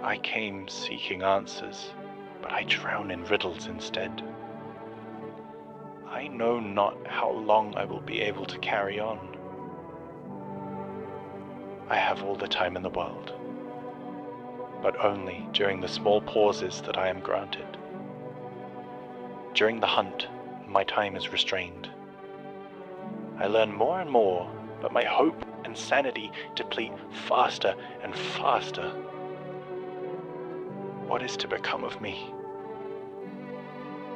I came seeking answers, but I drown in riddles instead. I know not how long I will be able to carry on. I have all the time in the world, but only during the small pauses that I am granted. During the hunt, my time is restrained. I learn more and more, but my hope and sanity deplete faster and faster. What is to become of me?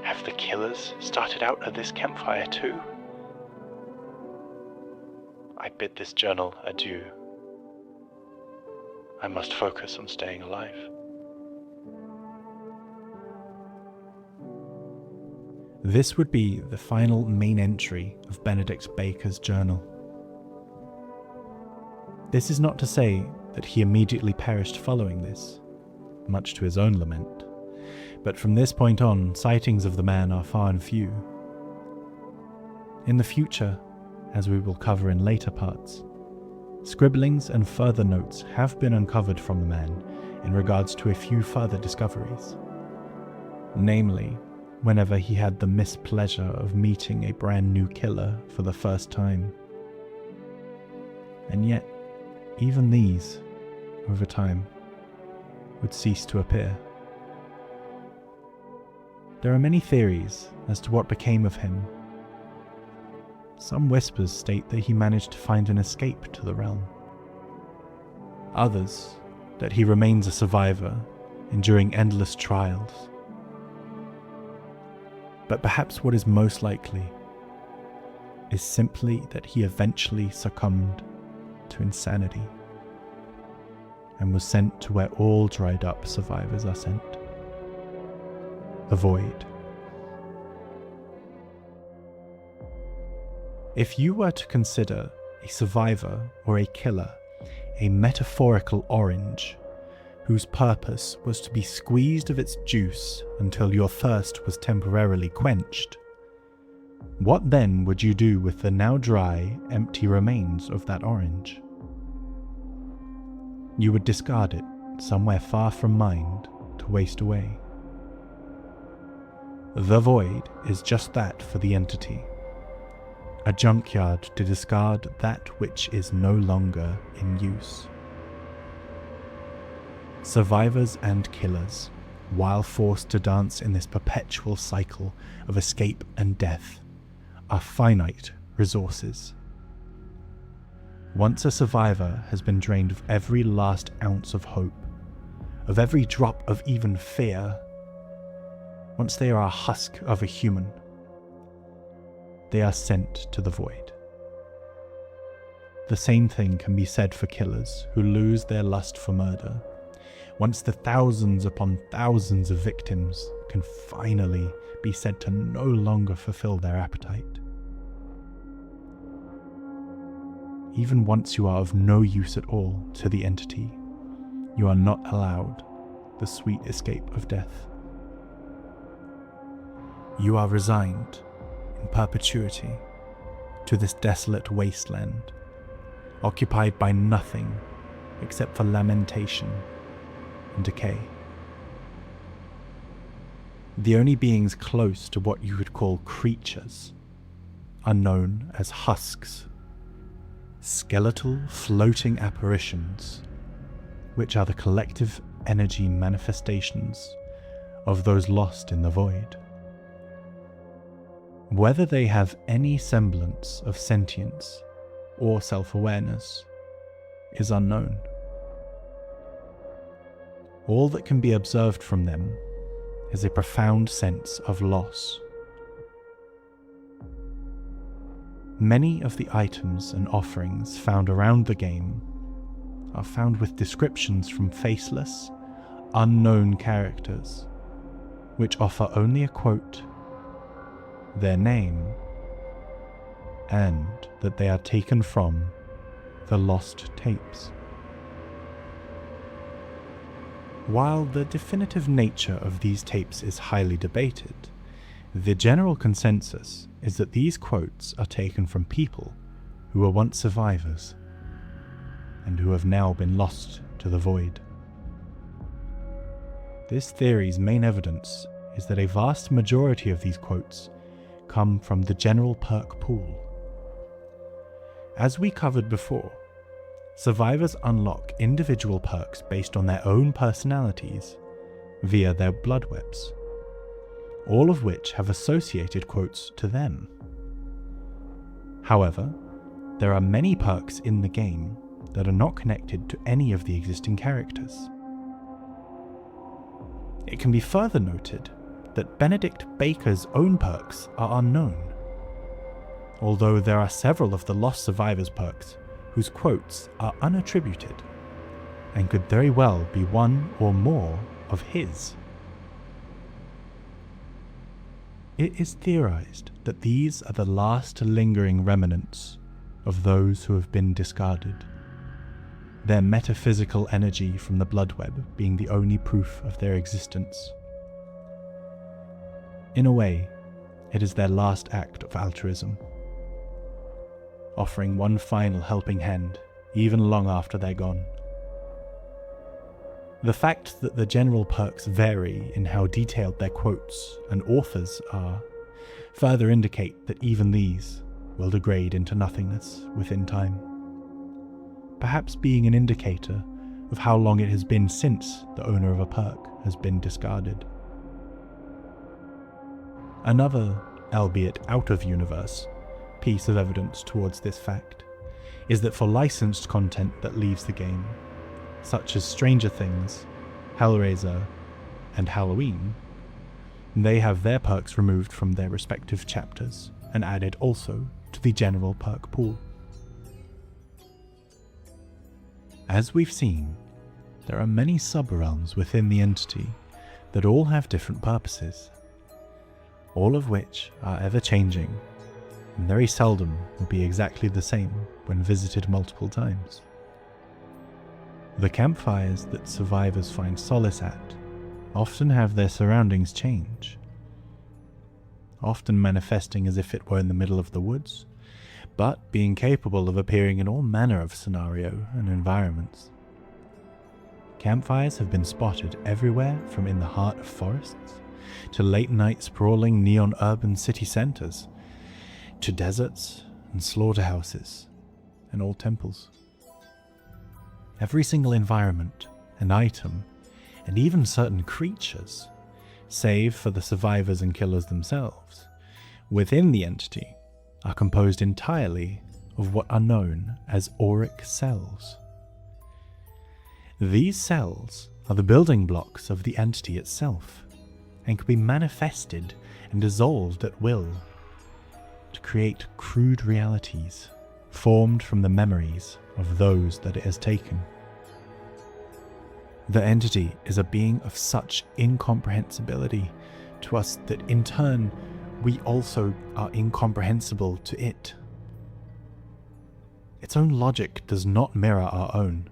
Have the killers started out at this campfire too? I bid this journal adieu. I must focus on staying alive. This would be the final main entry of Benedict Baker's journal. This is not to say that he immediately perished following this, much to his own lament, but from this point on, sightings of the man are far and few. In the future, as we will cover in later parts, scribblings and further notes have been uncovered from the man in regards to a few further discoveries, namely, whenever he had the mispleasure of meeting a brand new killer for the first time. And yet, even these, over time, would cease to appear. There are many theories as to what became of him. Some whispers state that he managed to find an escape to the realm. Others, that he remains a survivor, enduring endless trials. But perhaps what is most likely is simply that he eventually succumbed to insanity and was sent to where all dried up survivors are sent. The void. If you were to consider a survivor or a killer a metaphorical orange, whose purpose was to be squeezed of its juice until your thirst was temporarily quenched, what then would you do with the now dry, empty remains of that orange? You would discard it somewhere far from mind to waste away. The void is just that for the entity, a junkyard to discard that which is no longer in use. Survivors and killers, while forced to dance in this perpetual cycle of escape and death, are finite resources. Once a survivor has been drained of every last ounce of hope, of every drop of even fear, once they are a husk of a human, they are sent to the void. The same thing can be said for killers who lose their lust for murder, once the thousands upon thousands of victims can finally be said to no longer fulfill their appetite. even once you are of no use at all to the entity, you are not allowed the sweet escape of death. You are resigned in perpetuity to this desolate wasteland, occupied by nothing except for lamentation and decay. The only beings close to what you could call creatures are known as husks, skeletal floating apparitions, which are the collective energy manifestations of those lost in the void. Whether they have any semblance of sentience or self-awareness is unknown. All that can be observed from them is a profound sense of loss. Many of the items and offerings found around the game are found with descriptions from faceless, unknown characters, which offer only a quote, their name, and that they are taken from the lost tapes. While the definitive nature of these tapes is highly debated, the general consensus is that these quotes are taken from people who were once survivors and who have now been lost to the void. This theory's main evidence is that a vast majority of these quotes come from the general perk pool. As we covered before, survivors unlock individual perks based on their own personalities via their blood webs, all of which have associated quotes to them. However, there are many perks in the game that are not connected to any of the existing characters. It can be further noted that Benedict Baker's own perks are unknown, although there are several of the Lost Survivors perks whose quotes are unattributed and could very well be one or more of his. It is theorized that these are the last lingering remnants of those who have been discarded, their metaphysical energy from the blood web being the only proof of their existence. In a way, it is their last act of altruism, offering one final helping hand even long after they're gone. The fact that the general perks vary in how detailed their quotes and authors are further indicate that even these will degrade into nothingness within time, perhaps being an indicator of how long it has been since the owner of a perk has been discarded. Another, albeit out-of-universe, piece of evidence towards this fact is that for licensed content that leaves the game, such as Stranger Things, Hellraiser, and Halloween, they have their perks removed from their respective chapters and added also to the general perk pool. As we've seen, there are many sub-realms within the entity that all have different purposes, all of which are ever-changing and very seldom will be exactly the same when visited multiple times. The campfires that survivors find solace at often have their surroundings change, often manifesting as if it were in the middle of the woods, but being capable of appearing in all manner of scenario and environments. Campfires have been spotted everywhere from in the heart of forests, to late-night sprawling neon urban city centers, to deserts and slaughterhouses and old temples. Every single environment and item, and even certain creatures, save for the survivors and killers themselves, within the entity are composed entirely of what are known as auric cells. These cells are the building blocks of the entity itself, and can be manifested and dissolved at will to create crude realities formed from the memories of those that it has taken. The entity is a being of such incomprehensibility to us that in turn we also are incomprehensible to it. its own logic does not mirror our own,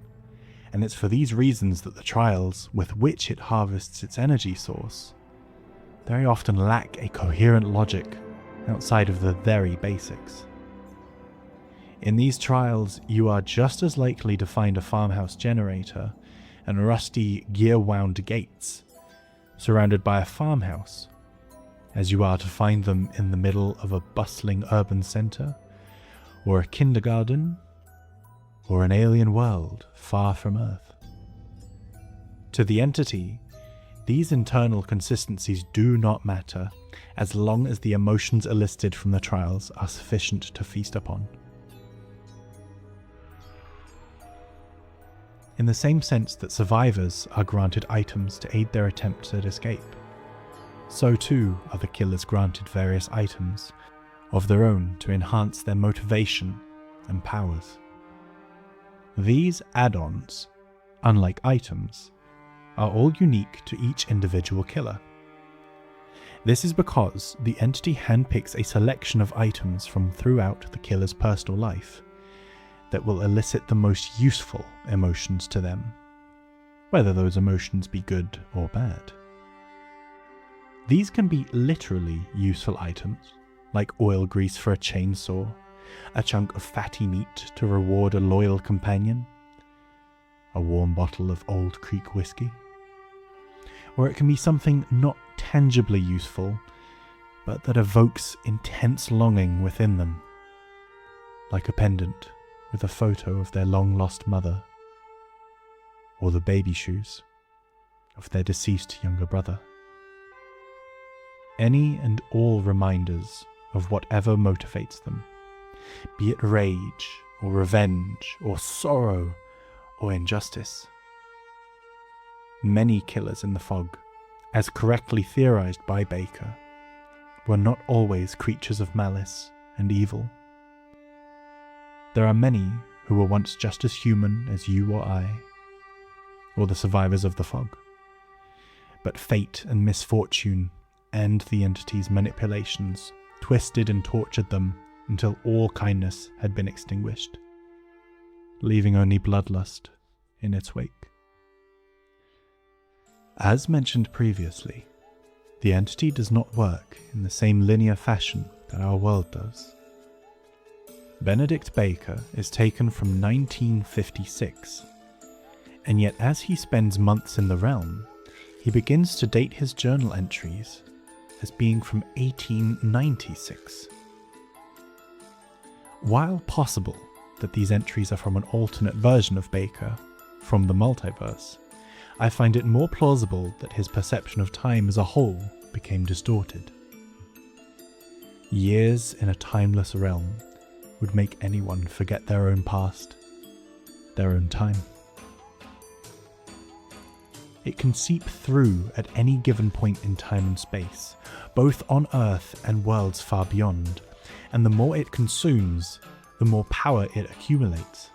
and it's for these reasons that the trials with which it harvests its energy source very often lack a coherent logic outside of the very basics. In these trials, you are just as likely to find a farmhouse generator and rusty gear-wound gates surrounded by a farmhouse as you are to find them in the middle of a bustling urban centre, or a kindergarten, or an alien world far from Earth. To the entity, these internal consistencies do not matter as long as the emotions elicited from the trials are sufficient to feast upon. In the same sense that survivors are granted items to aid their attempts at escape, so too are the killers granted various items of their own to enhance their motivation and powers. These add-ons, unlike items, are all unique to each individual killer. This is because the entity handpicks a selection of items from throughout the killer's personal life that will elicit the most useful emotions to them, whether those emotions be good or bad. These can be literally useful items, like oil grease for a chainsaw, a chunk of fatty meat to reward a loyal companion, a warm bottle of Old Creek whiskey. Or it can be something not tangibly useful, but that evokes intense longing within them, like a pendant with a photo of their long-lost mother, or the baby shoes of their deceased younger brother. Any and all reminders of whatever motivates them, be it rage, or revenge, or sorrow, or injustice. Many killers in the fog, as correctly theorized by Baker, were not always creatures of malice and evil. There are many who were once just as human as you or I, or the survivors of the fog. But fate and misfortune and the entity's manipulations twisted and tortured them until all kindness had been extinguished, leaving only bloodlust in its wake. As mentioned previously, the entity does not work in the same linear fashion that our world does. Benedict Baker is taken from 1956, and yet as he spends months in the realm, he begins to date his journal entries as being from 1896. While possible that these entries are from an alternate version of Baker, from the multiverse, I find it more plausible that his perception of time as a whole became distorted. Years in a timeless realm would make anyone forget their own past, their own time. It can seep through at any given point in time and space, both on Earth and worlds far beyond, and the more it consumes, the more power it accumulates,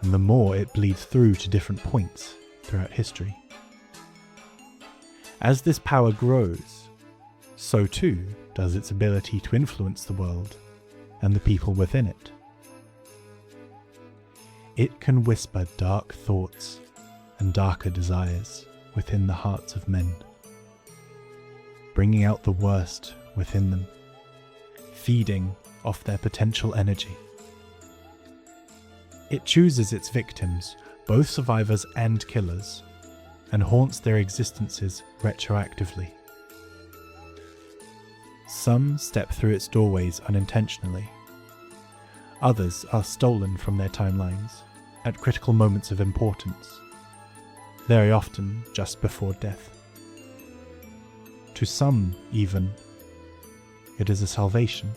and the more it bleeds through to different points throughout history. As this power grows, so too does its ability to influence the world and the people within it. It can whisper dark thoughts and darker desires within the hearts of men, bringing out the worst within them, feeding off their potential energy. It chooses its victims, both survivors and killers, and haunts their existences retroactively. Some step through its doorways unintentionally. Others are stolen from their timelines at critical moments of importance, very often just before death. To some, even, it is a salvation.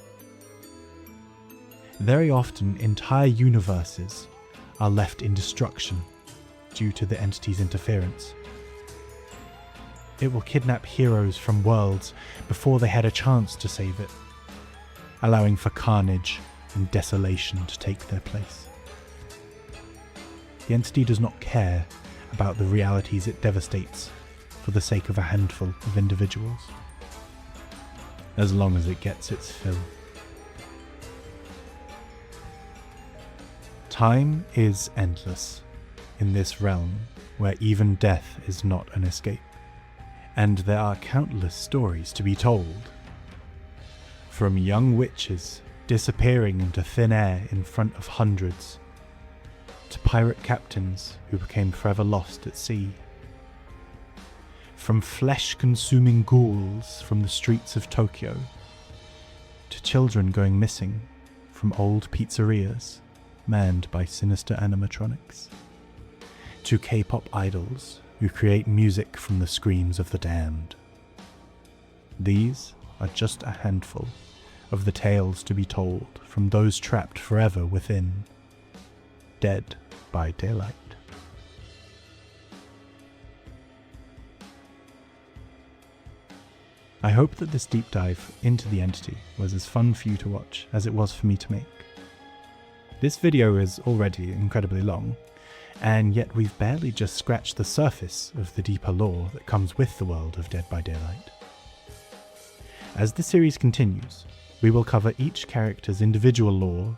Very often, entire universes are left in destruction due to the entity's interference. It will kidnap heroes from worlds before they had a chance to save it, allowing for carnage and desolation to take their place. The entity does not care about the realities it devastates for the sake of a handful of individuals, as long as it gets its fill. Time is endless in this realm where even death is not an escape, and there are countless stories to be told. From young witches disappearing into thin air in front of hundreds, to pirate captains who became forever lost at sea. From flesh-consuming ghouls from the streets of Tokyo, to children going missing from old pizzerias manned by sinister animatronics, to K-pop idols who create music from the screams of the damned. These are just a handful of the tales to be told from those trapped forever within Dead by Daylight. I hope that this deep dive into the entity was as fun for you to watch as it was for me to make. This video is already incredibly long, and yet we've barely just scratched the surface of the deeper lore that comes with the world of Dead by Daylight. As the series continues, we will cover each character's individual lore,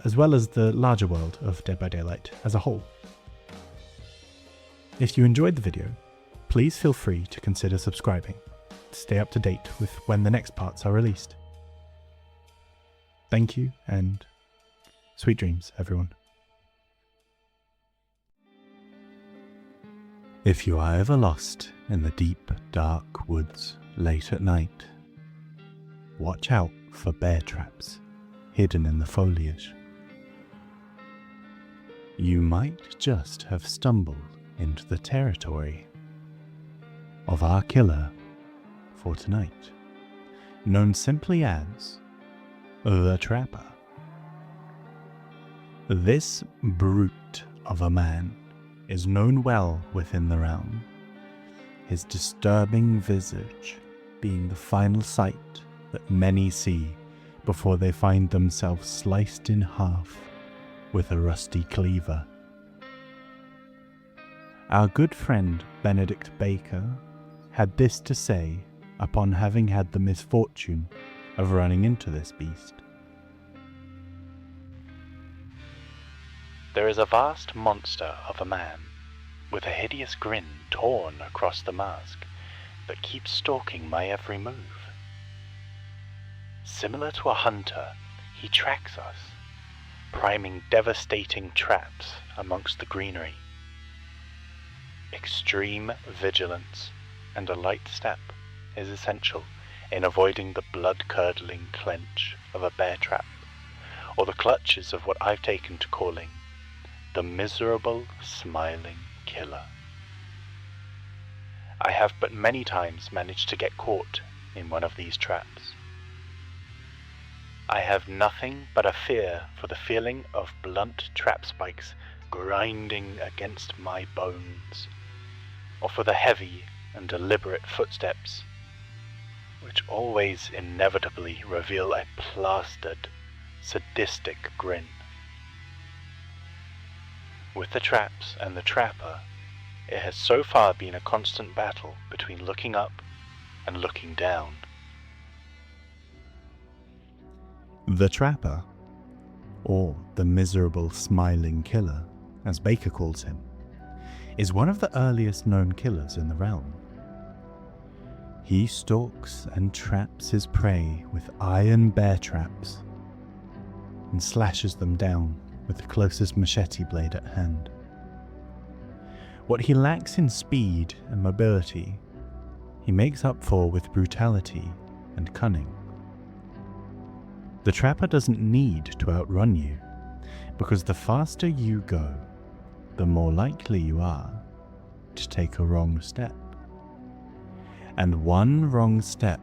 as well as the larger world of Dead by Daylight as a whole. If you enjoyed the video, please feel free to consider subscribing to stay up to date with when the next parts are released. Thank you, and sweet dreams, everyone. If you are ever lost in the deep, dark woods late at night, watch out for bear traps hidden in the foliage. You might just have stumbled into the territory of our killer for tonight, known simply as the Trapper. This brute of a man is known well within the realm, his disturbing visage being the final sight that many see before they find themselves sliced in half with a rusty cleaver. Our good friend Benedict Baker had this to say upon having had the misfortune of running into this beast. There is a vast monster of a man, with a hideous grin torn across the mask, that keeps stalking my every move. Similar to a hunter, he tracks us, priming devastating traps amongst the greenery. Extreme vigilance and a light step is essential in avoiding the blood-curdling clench of a bear trap, or the clutches of what I've taken to calling the miserable, smiling killer. I have but many times managed to get caught in one of these traps. I have nothing but a fear for the feeling of blunt trap spikes grinding against my bones, or for the heavy and deliberate footsteps, which always inevitably reveal a plastered, sadistic grin. With the traps and the trapper, it has so far been a constant battle between looking up and looking down. The Trapper, or the miserable smiling killer, as Baker calls him, is one of the earliest known killers in the realm. He stalks and traps his prey with iron bear traps and slashes them down with the closest machete blade at hand. What he lacks in speed and mobility, he makes up for with brutality and cunning. The Trapper doesn't need to outrun you, because the faster you go, the more likely you are to take a wrong step. And one wrong step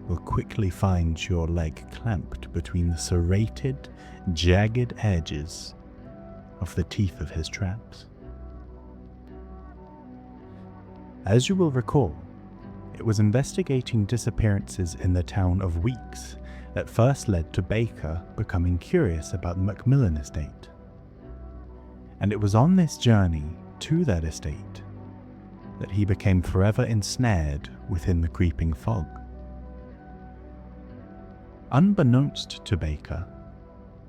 will quickly find your leg clamped between the serrated, jagged edges of the teeth of his traps. As you will recall, it was investigating disappearances in the town of Weeks that first led to Baker becoming curious about the Macmillan estate. And it was on this journey to that estate that he became forever ensnared within the creeping fog. Unbeknownst to Baker,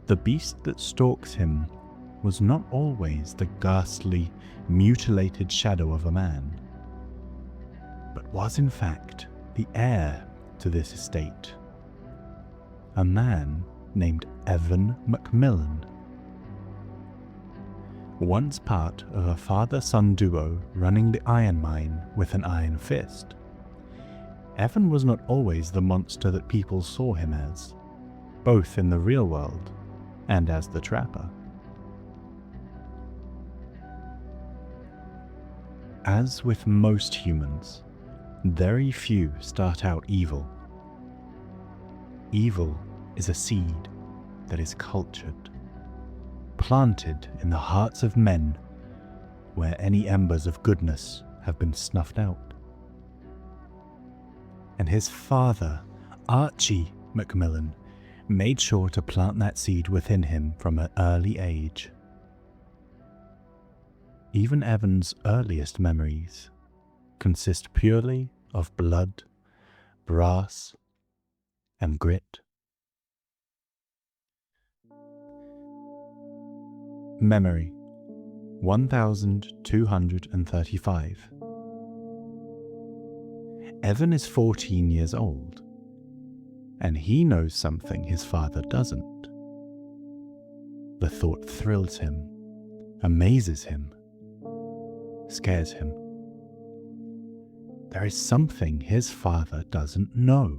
the beast that stalks him was not always the ghastly, mutilated shadow of a man, but was in fact the heir to this estate, a man named Evan Macmillan. Once part of a father-son duo running the iron mine with an iron fist, Evan was not always the monster that people saw him as, both in the real world and as the trapper. As with most humans, very few start out evil. Evil is a seed that is cultured, planted in the hearts of men where any embers of goodness have been snuffed out. And his father, Archie Macmillan, made sure to plant that seed within him from an early age. Even Evan's earliest memories consist purely of blood, brass, and grit. Memory 1235. Evan is 14 years old, and he knows something his father doesn't. The thought thrills him, amazes him, scares him. There is something his father doesn't know.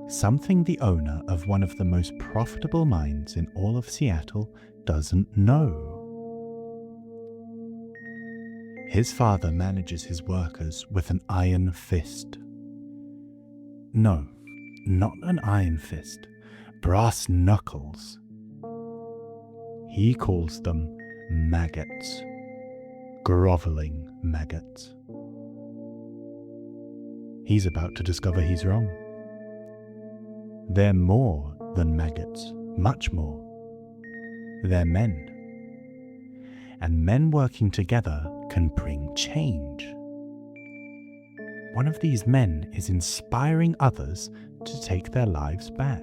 Something the owner of one of the most profitable mines in all of Seattle doesn't know. His father manages his workers with an iron fist. No, not an iron fist, brass knuckles. He calls them maggots, groveling maggots. He's about to discover he's wrong. They're more than maggots, much more. They're men. And men working together can bring change. One of these men is inspiring others to take their lives back.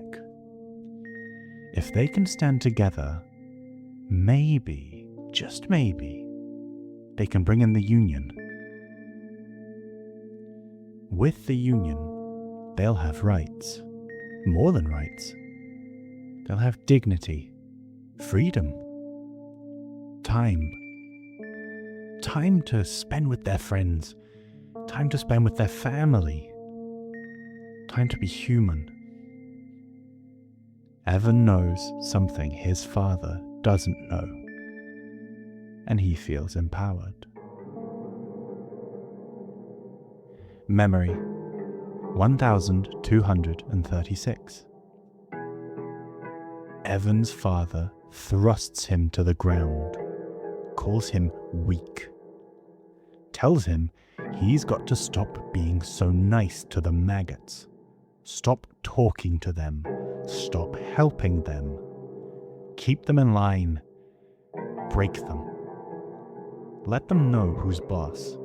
If they can stand together, maybe, just maybe, they can bring in the union. With the union, they'll have rights. More than rights. They'll have dignity, freedom, time. Time to spend with their friends. Time to spend with their family. Time to be human. Evan knows something his father doesn't know, and he feels empowered. Memory 1236. Evan's father thrusts him to the ground, calls him weak, tells him he's got to stop being so nice to the maggots, stop talking to them, stop helping them, keep them in line, break them. Let them know who's boss.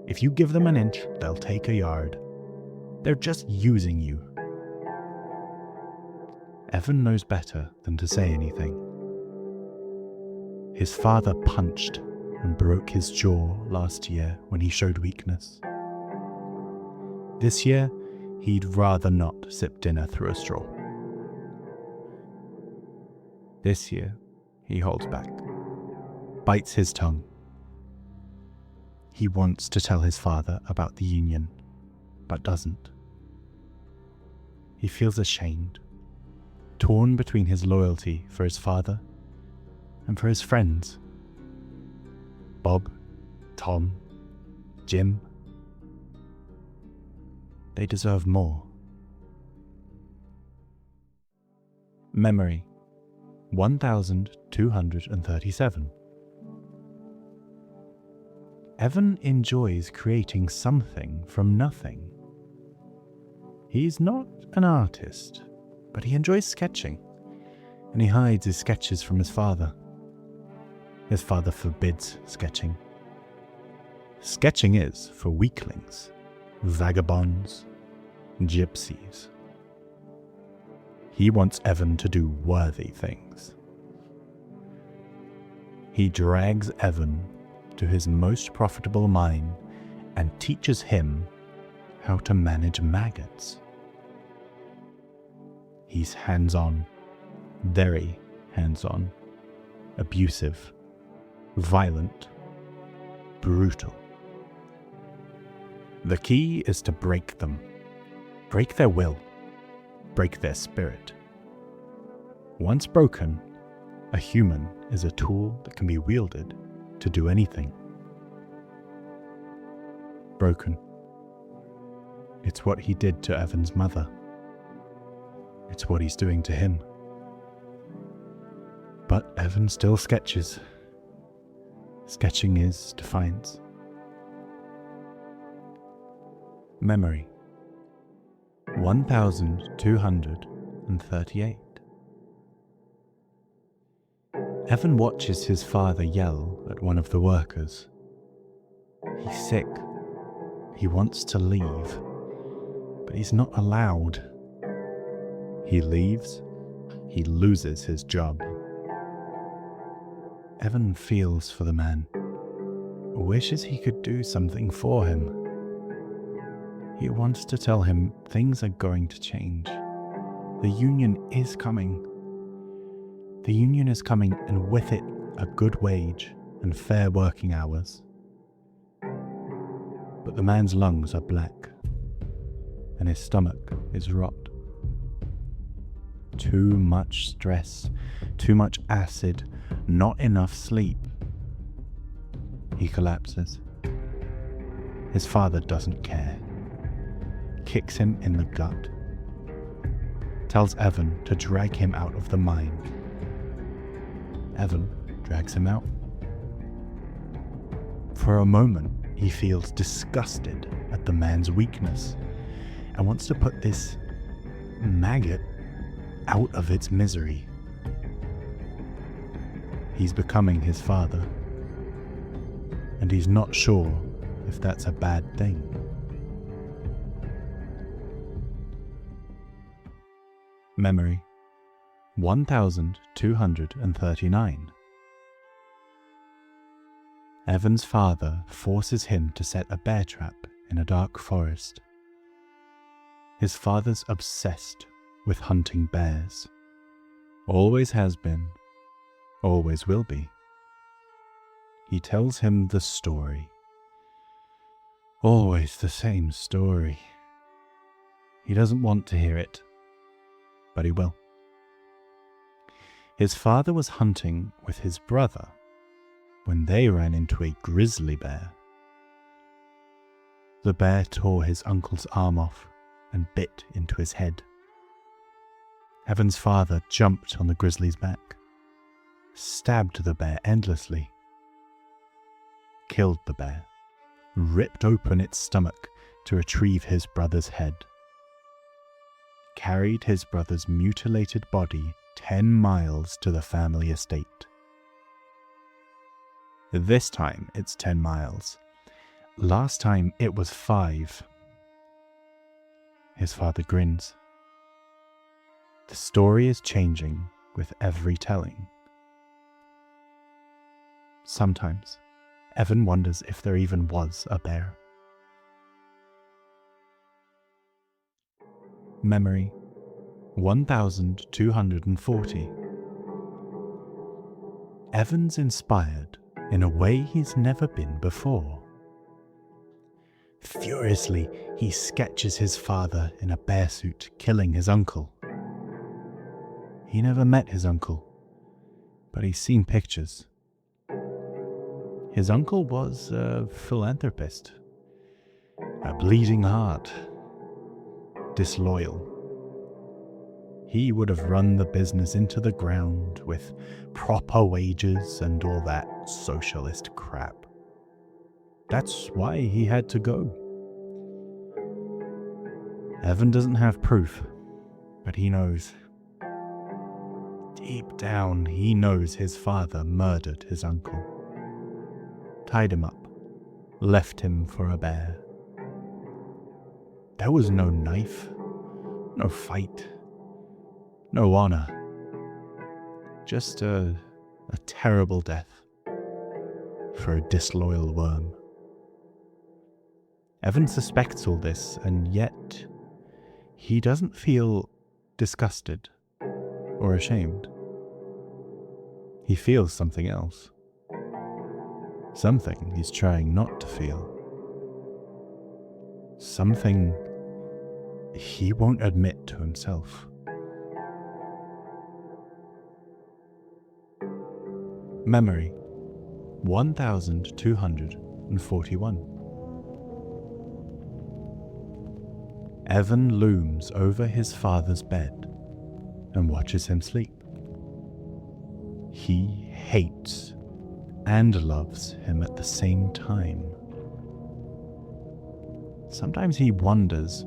If you give them an inch, they'll take a yard. They're just using you. Evan knows better than to say anything. His father punched and broke his jaw last year when he showed weakness. This year, he'd rather not sip dinner through a straw. This year, he holds back, bites his tongue. He wants to tell his father about the union, but doesn't. He feels ashamed, torn between his loyalty for his father and for his friends. Bob, Tom, Jim. They deserve more. Memory 1237. Evan enjoys creating something from nothing. He's not an artist, but he enjoys sketching, and he hides his sketches from his father. His father forbids sketching. Sketching is for weaklings, vagabonds, gypsies. He wants Evan to do worthy things. He drags Evan to his most profitable mine and teaches him how to manage maggots. He's hands-on, very hands-on, abusive, violent, brutal. The key is to break them, break their will, break their spirit. Once broken, a human is a tool that can be wielded to do anything. Broken. It's what he did to Evan's mother. It's what he's doing to him. But Evan still sketches. Sketching is defiance. Memory 1238. Evan watches his father yell at one of the workers. He's sick. He wants to leave, but he's not allowed. He leaves, he loses his job. Evan feels for the man, wishes he could do something for him. He wants to tell him things are going to change. The union is coming. The union is coming, and with it, a good wage and fair working hours. But the man's lungs are black, and his stomach is rot. Too much stress, too much acid, not enough sleep. He collapses. His father doesn't care. Kicks him in the gut. Tells Evan to drag him out of the mine. Evan drags him out. For a moment, he feels disgusted at the man's weakness and wants to put this maggot out of its misery. He's becoming his father, and he's not sure if that's a bad thing. Memory 1239. Evan's father forces him to set a bear trap in a dark forest. His father's obsessed with hunting bears. Always has been, always will be. He tells him the story. Always the same story. He doesn't want to hear it, but he will. His father was hunting with his brother when they ran into a grizzly bear. The bear tore his uncle's arm off and bit into his head. Evan's father jumped on the grizzly's back, stabbed the bear endlessly, killed the bear, ripped open its stomach to retrieve his brother's head, carried his brother's mutilated body 10 miles to the family estate. This time it's 10 miles. Last time it was 5. His father grins. The story is changing with every telling. Sometimes Evan wonders if there even was a bear. Memory 1240. Evan's inspired in a way he's never been before. Furiously, he sketches his father in a bear suit killing his uncle. He never met his uncle, but he's seen pictures. His uncle was a philanthropist, a bleeding heart, disloyal. He would have run the business into the ground with proper wages and all that socialist crap. That's why he had to go. Evan doesn't have proof, but he knows. Deep down, he knows his father murdered his uncle. Tied him up, left him for a bear. There was no knife, no fight, no honor. Just a terrible death. for a disloyal worm. Evan suspects all this, and yet he doesn't feel disgusted or ashamed. He feels something else. Something he's trying not to feel. Something he won't admit to himself. Memory 1241. Evan looms over his father's bed and watches him sleep. He hates and loves him at the same time. Sometimes he wonders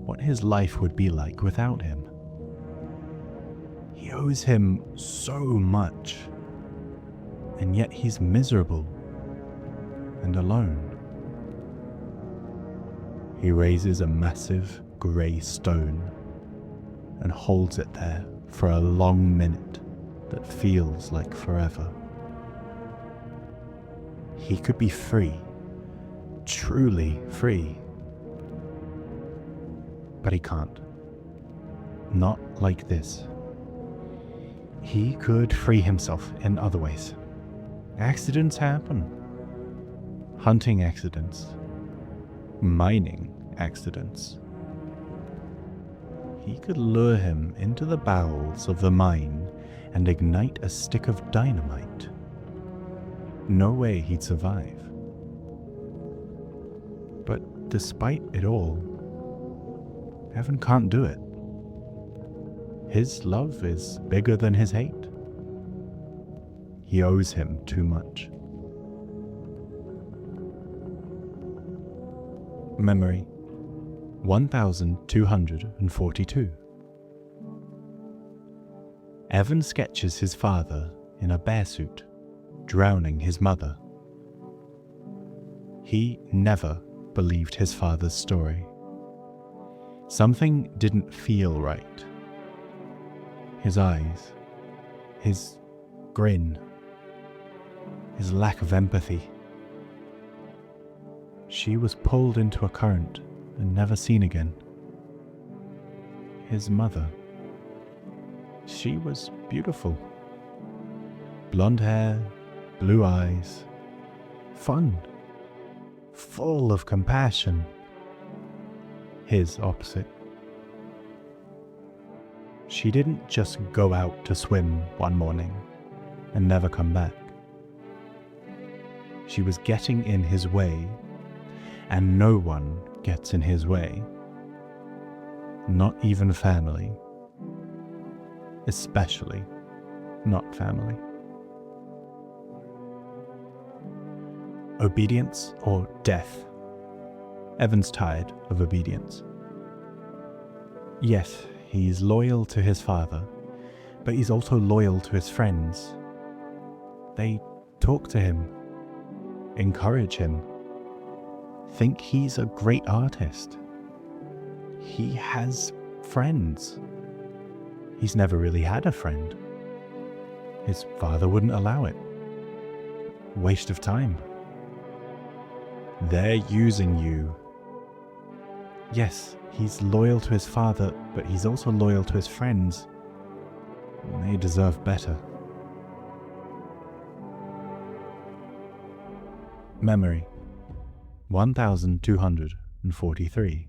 what his life would be like without him. He owes him so much, and yet he's miserable and alone. He raises a massive grey stone and holds it there for a long minute that feels like forever. He could be free, truly free. But he can't. Not like this. He could free himself in other ways. Accidents happen. Hunting accidents. Mining accidents. He could lure him into the bowels of the mine and ignite a stick of dynamite. No way he'd survive. But despite it all, Evan can't do it. His love is bigger than his hate. He owes him too much. Memory 1242. Evan sketches his father in a bear suit, drowning his mother. He never believed his father's story. Something didn't feel right. His eyes, his grin, his lack of empathy. She was pulled into a current and never seen again. His mother, she was beautiful. Blonde hair, blue eyes, fun, full of compassion. His opposite. She didn't just go out to swim one morning and never come back. She was getting in his way, and no one gets in his way. Not even family. Especially not family. Obedience or death? Evan's tired of obedience. Yes, he's loyal to his father, but he's also loyal to his friends. They talk to him, encourage him, think he's a great artist. He has friends. He's never really had a friend. His father wouldn't allow it. Waste of time. They're using you. Yes, he's loyal to his father, but he's also loyal to his friends. They deserve better. Memory 1243.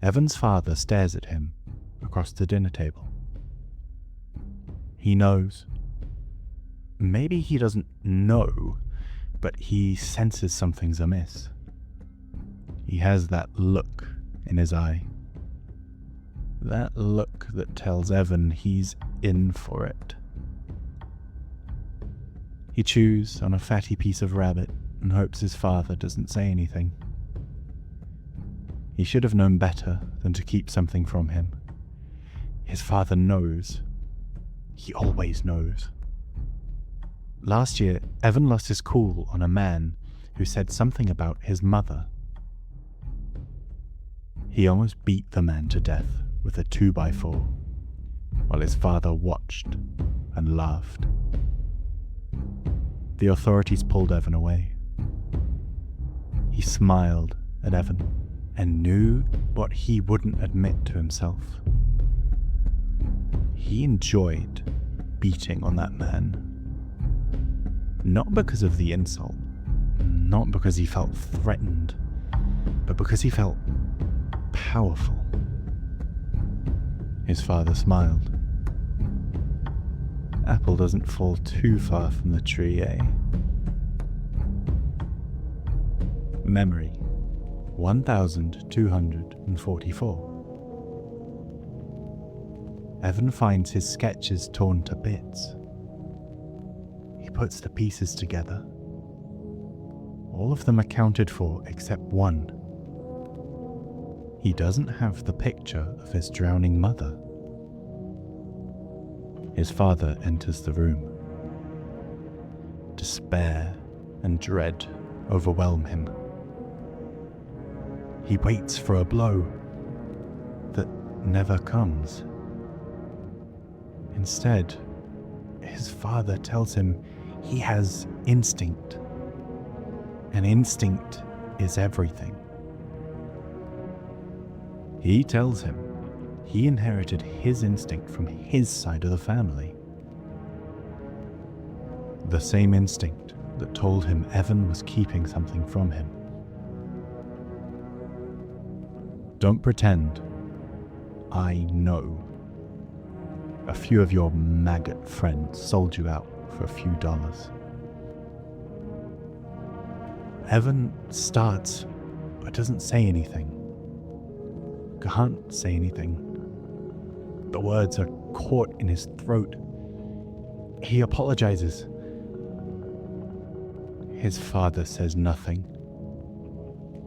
Evan's father stares at him across the dinner table. He knows. Maybe he doesn't know, but he senses something's amiss. He has that look in his eye. That look that tells Evan he's in for it. He chews on a fatty piece of rabbit and hopes his father doesn't say anything. He should have known better than to keep something from him. His father knows. He always knows. Last year, Evan lost his cool on a man who said something about his mother. He almost beat the man to death with a 2x4, while his father watched and laughed. The authorities pulled Evan away. He smiled at Evan and knew what he wouldn't admit to himself. He enjoyed beating on that man. Not because of the insult, not because he felt threatened, but because he felt powerful. His father smiled. Apple doesn't fall too far from the tree, eh? Memory 1244. Evan finds his sketches torn to bits. He puts the pieces together. All of them accounted for except one. He doesn't have the picture of his drowning mother. His father enters the room. Despair and dread overwhelm him. He waits for a blow that never comes. Instead, his father tells him he has instinct, and instinct is everything. He tells him he inherited his instinct from his side of the family. The same instinct that told him Evan was keeping something from him. Don't pretend. I know. A few of your maggot friends sold you out for a few dollars. Evan starts, but doesn't say anything. Can't say anything. The words are caught in his throat. He apologizes. His father says nothing.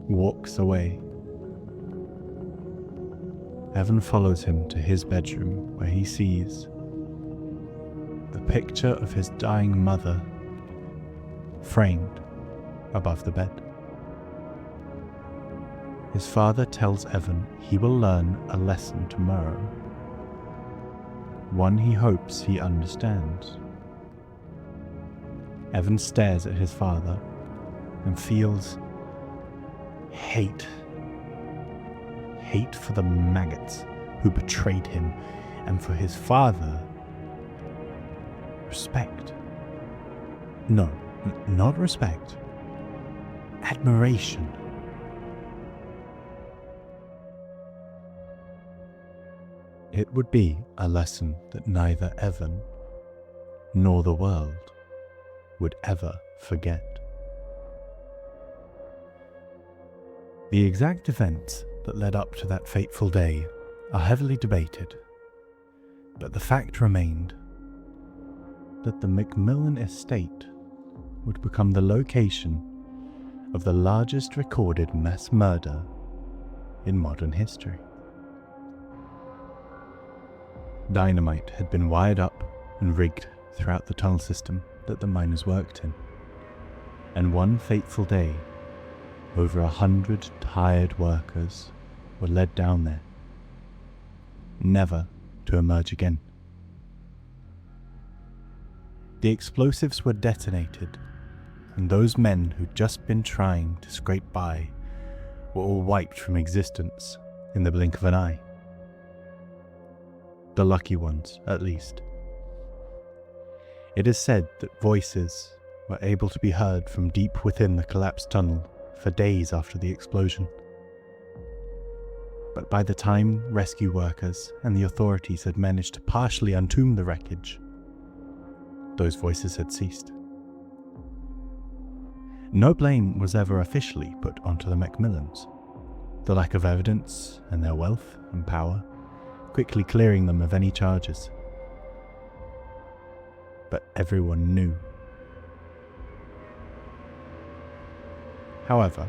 Walks away. Evan follows him to his bedroom, where he sees the picture of his dying mother framed above the bed. His father tells Evan he will learn a lesson tomorrow, one he hopes he understands. Evan stares at his father and feels hate. Hate for the maggots who betrayed him, and for his father, respect. No, not respect. Admiration. It would be a lesson that neither Evan nor the world would ever forget. The exact events that led up to that fateful day are heavily debated, but the fact remained that the Macmillan estate would become the location of the largest recorded mass murder in modern history. Dynamite had been wired up and rigged throughout the tunnel system that the miners worked in, and one fateful day, over 100 tired workers were led down there, never to emerge again. The explosives were detonated, and those men who'd just been trying to scrape by were all wiped from existence in the blink of an eye. The lucky ones, at least. It is said that voices were able to be heard from deep within the collapsed tunnel for days after the explosion. But by the time rescue workers and the authorities had managed to partially entomb the wreckage, those voices had ceased. No blame was ever officially put onto the Macmillans, the lack of evidence and their wealth and power quickly clearing them of any charges. But everyone knew. However,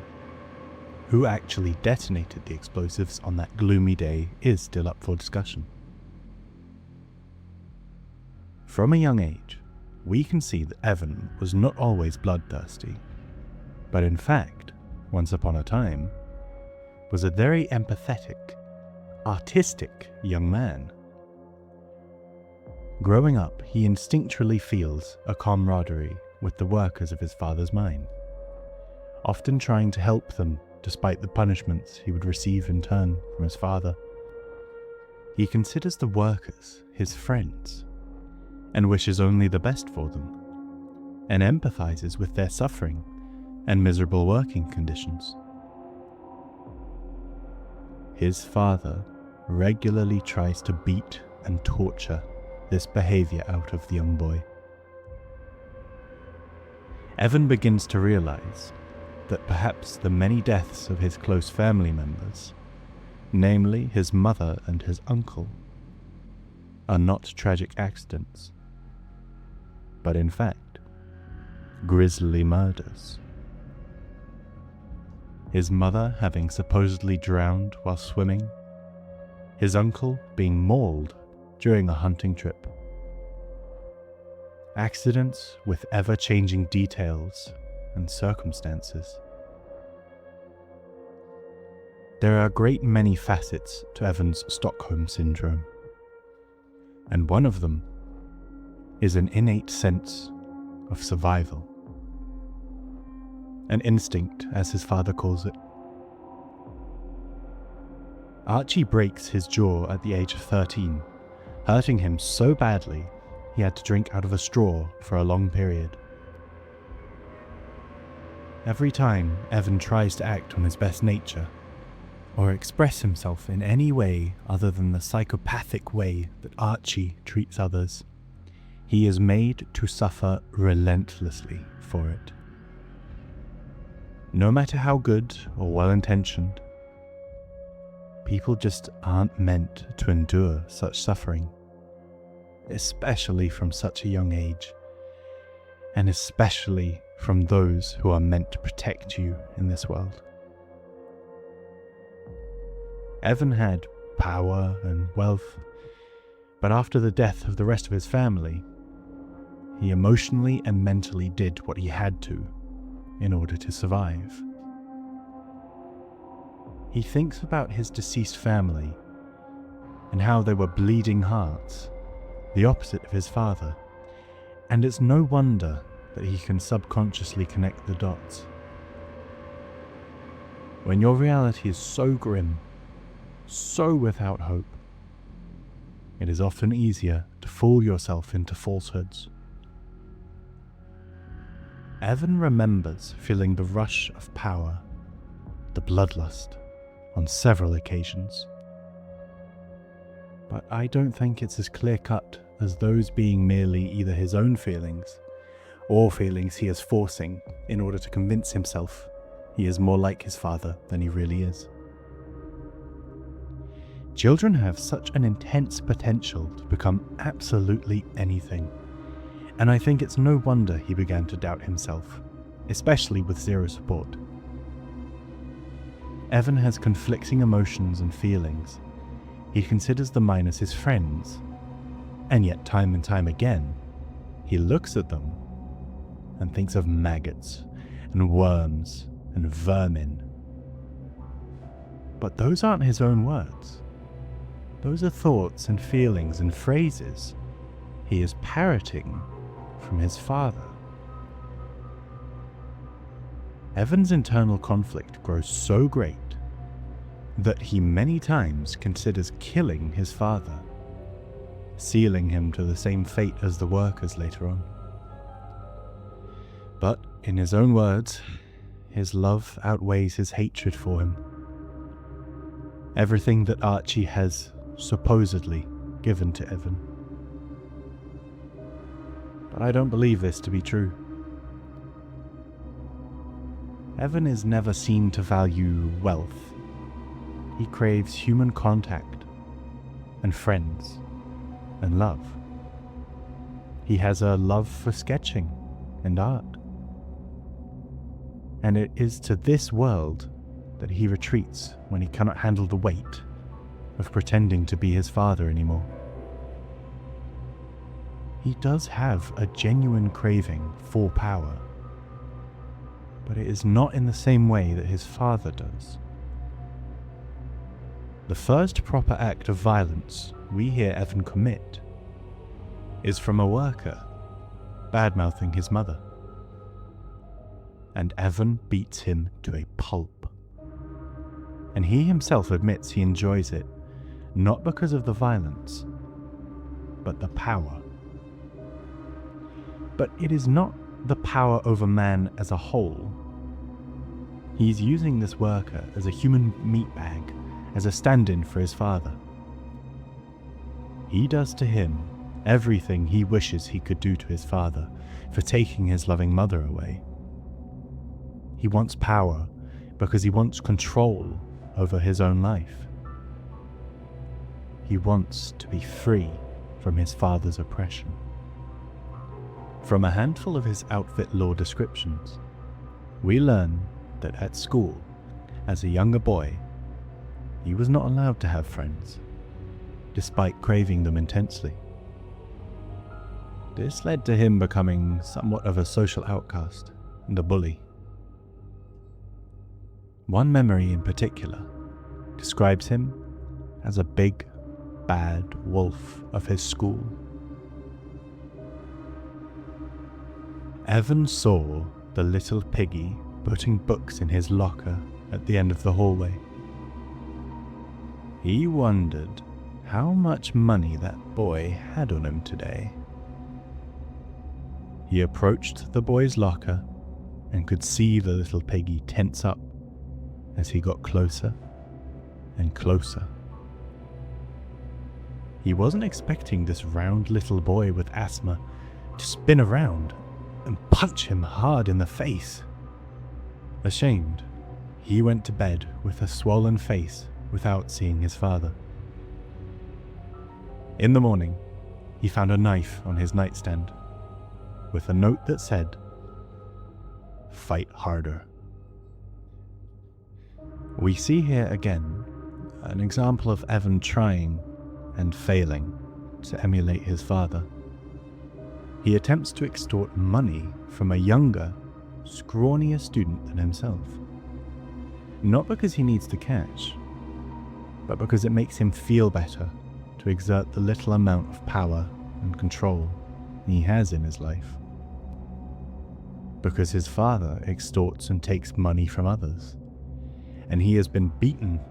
who actually detonated the explosives on that gloomy day is still up for discussion. From a young age, we can see that Evan was not always bloodthirsty, but in fact, once upon a time, was a very empathetic, artistic young man. Growing up, he instinctually feels a camaraderie with the workers of his father's mine, often trying to help them despite the punishments he would receive in turn from his father. He considers the workers his friends and wishes only the best for them, and empathizes with their suffering and miserable working conditions. His father regularly tries to beat and torture this behavior out of the young boy. Evan begins to realize that perhaps the many deaths of his close family members, namely his mother and his uncle, are not tragic accidents, but in fact, grisly murders. His mother having supposedly drowned while swimming, his uncle being mauled during a hunting trip. Accidents with ever-changing details and circumstances. There are a great many facets to Evan's Stockholm Syndrome, and one of them is an innate sense of survival. An instinct, as his father calls it. Archie breaks his jaw at the age of 13, hurting him so badly he had to drink out of a straw for a long period. Every time Evan tries to act on his best nature, or express himself in any way other than the psychopathic way that Archie treats others, he is made to suffer relentlessly for it. No matter how good or well-intentioned, people just aren't meant to endure such suffering, especially from such a young age, and especially from those who are meant to protect you in this world. Evan had power and wealth, but after the death of the rest of his family, he emotionally and mentally did what he had to in order to survive. He thinks about his deceased family and how they were bleeding hearts, the opposite of his father, and it's no wonder that he can subconsciously connect the dots. When your reality is so grim, so without hope, it is often easier to fool yourself into falsehoods. Evan remembers feeling the rush of power, the bloodlust, on several occasions. But I don't think it's as clear-cut as those being merely either his own feelings or feelings he is forcing in order to convince himself he is more like his father than he really is. Children have such an intense potential to become absolutely anything, and I think it's no wonder he began to doubt himself, especially with zero support. Evan has conflicting emotions and feelings. He considers the miners his friends, and yet time and time again, he looks at them and thinks of maggots and worms and vermin. But those aren't his own words. Those are thoughts and feelings and phrases he is parroting from his father. Evan's internal conflict grows so great that he many times considers killing his father, sealing him to the same fate as the workers later on. But, in his own words, his love outweighs his hatred for him. Everything that Archie has supposedly given to Evan. But I don't believe this to be true. Evan is never seen to value wealth. He craves human contact and friends and love. He has a love for sketching and art. And it is to this world that he retreats when he cannot handle the weight of pretending to be his father anymore. He does have a genuine craving for power, but it is not in the same way that his father does. The first proper act of violence we hear Evan commit is from a worker bad-mouthing his mother. And Evan beats him to a pulp. And he himself admits he enjoys it, not because of the violence, but the power. But it is not the power over man as a whole. He's using this worker as a human meat bag, as a stand-in for his father. He does to him everything he wishes he could do to his father for taking his loving mother away. He wants power because he wants control over his own life. He wants to be free from his father's oppression. From a handful of his outfit lore descriptions, we learn that at school, as a younger boy, he was not allowed to have friends, despite craving them intensely. This led to him becoming somewhat of a social outcast and a bully. One memory in particular describes him as a big, bad wolf of his school. Evan saw the little piggy putting books in his locker at the end of the hallway. He wondered how much money that boy had on him today. He approached the boy's locker and could see the little piggy tense up as he got closer and closer. He wasn't expecting this round little boy with asthma to spin around and punch him hard in the face. Ashamed, he went to bed with a swollen face without seeing his father. In the morning, he found a knife on his nightstand with a note that said, "Fight harder." We see here again an example of Evan trying and failing to emulate his father. He attempts to extort money from a younger, scrawnier student than himself. Not because he needs the cash, but because it makes him feel better to exert the little amount of power and control he has in his life. Because his father extorts and takes money from others, and he has been beaten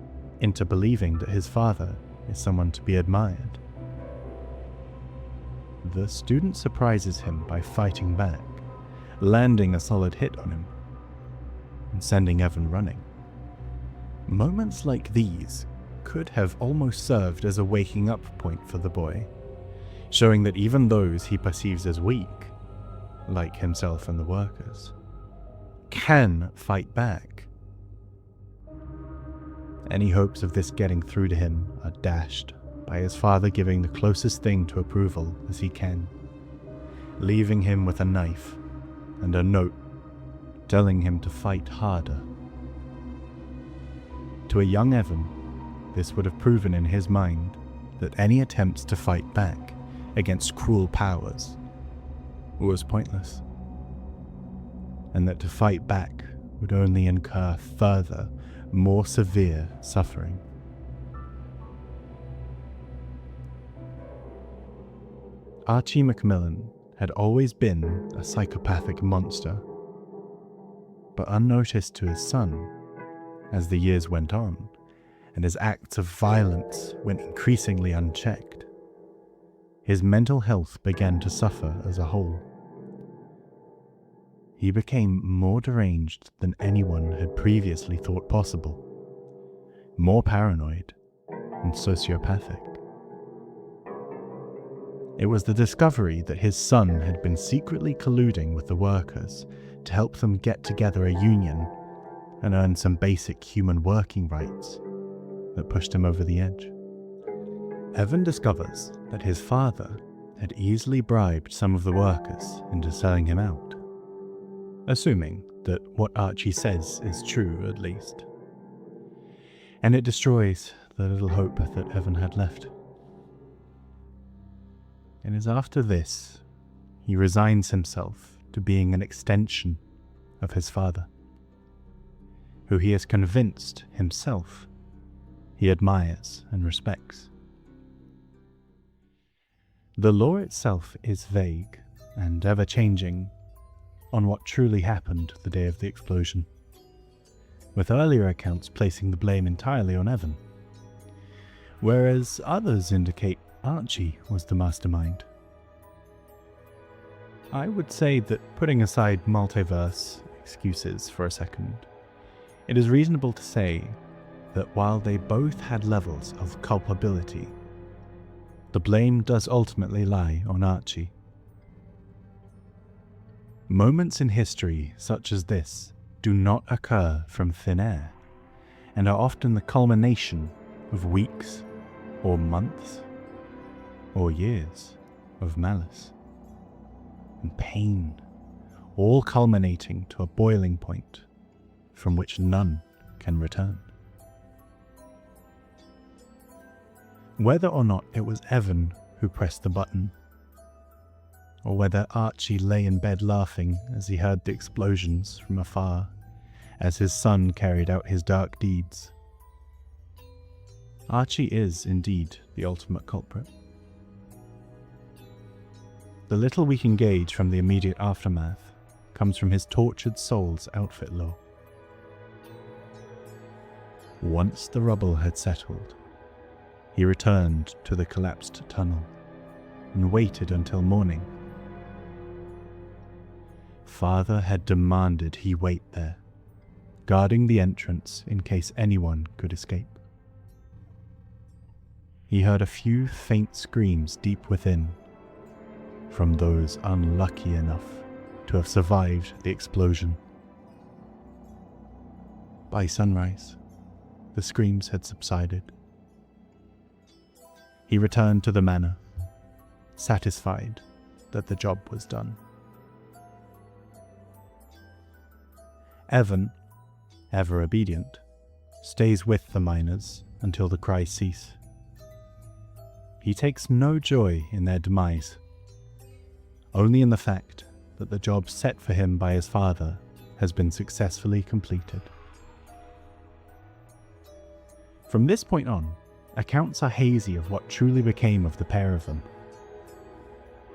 into believing that his father is someone to be admired. The student surprises him by fighting back, landing a solid hit on him, and sending Evan running. Moments like these could have almost served as a waking up point for the boy, showing that even those he perceives as weak, like himself and the workers, can fight back. Any hopes of this getting through to him are dashed by his father giving the closest thing to approval as he can, leaving him with a knife and a note telling him to fight harder. To a young Evan, this would have proven in his mind that any attempts to fight back against cruel powers was pointless, and that to fight back would only incur further, more severe suffering. Archie Macmillan had always been a psychopathic monster, but unnoticed to his son as the years went on and his acts of violence went increasingly unchecked. His mental health began to suffer as a whole. He became more deranged than anyone had previously thought possible, more paranoid and sociopathic. It was the discovery that his son had been secretly colluding with the workers to help them get together a union and earn some basic human working rights that pushed him over the edge. Evan discovers that his father had easily bribed some of the workers into selling him out, assuming that what Archie says is true at least. And it destroys the little hope that Evan had left. It is after this he resigns himself to being an extension of his father, who he is convinced himself he admires and respects. The lore itself is vague and ever-changing on what truly happened the day of the explosion, with earlier accounts placing the blame entirely on Evan, whereas others indicate Archie was the mastermind. I would say that, putting aside multiverse excuses for a second, it is reasonable to say that while they both had levels of culpability, the blame does ultimately lie on Archie. Moments in history such as this do not occur from thin air, and are often the culmination of weeks or months or years of malice and pain, all culminating to a boiling point from which none can return. Whether or not it was Evan who pressed the button, or whether Archie lay in bed laughing as he heard the explosions from afar as his son carried out his dark deeds, Archie is indeed the ultimate culprit. The little we can gauge from the immediate aftermath comes from his tortured soul's outfit lore. Once the rubble had settled, he returned to the collapsed tunnel and waited until morning. Father had demanded he wait there, guarding the entrance in case anyone could escape. He heard a few faint screams deep within, from those unlucky enough to have survived the explosion. By sunrise, the screams had subsided. He returned to the manor, satisfied that the job was done. Evan, ever obedient, stays with the miners until the cries cease. He takes no joy in their demise, only in the fact that the job set for him by his father has been successfully completed. From this point on, accounts are hazy of what truly became of the pair of them.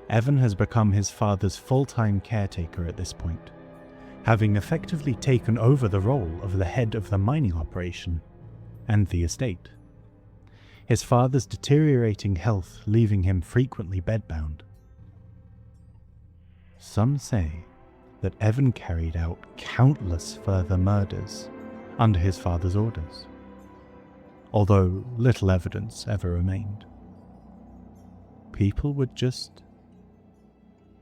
Evan has become his father's full-time caretaker at this point, having effectively taken over the role of the head of the mining operation and the estate, his father's deteriorating health leaving him frequently bedbound. Some say that Evan carried out countless further murders under his father's orders, although little evidence ever remained. People would just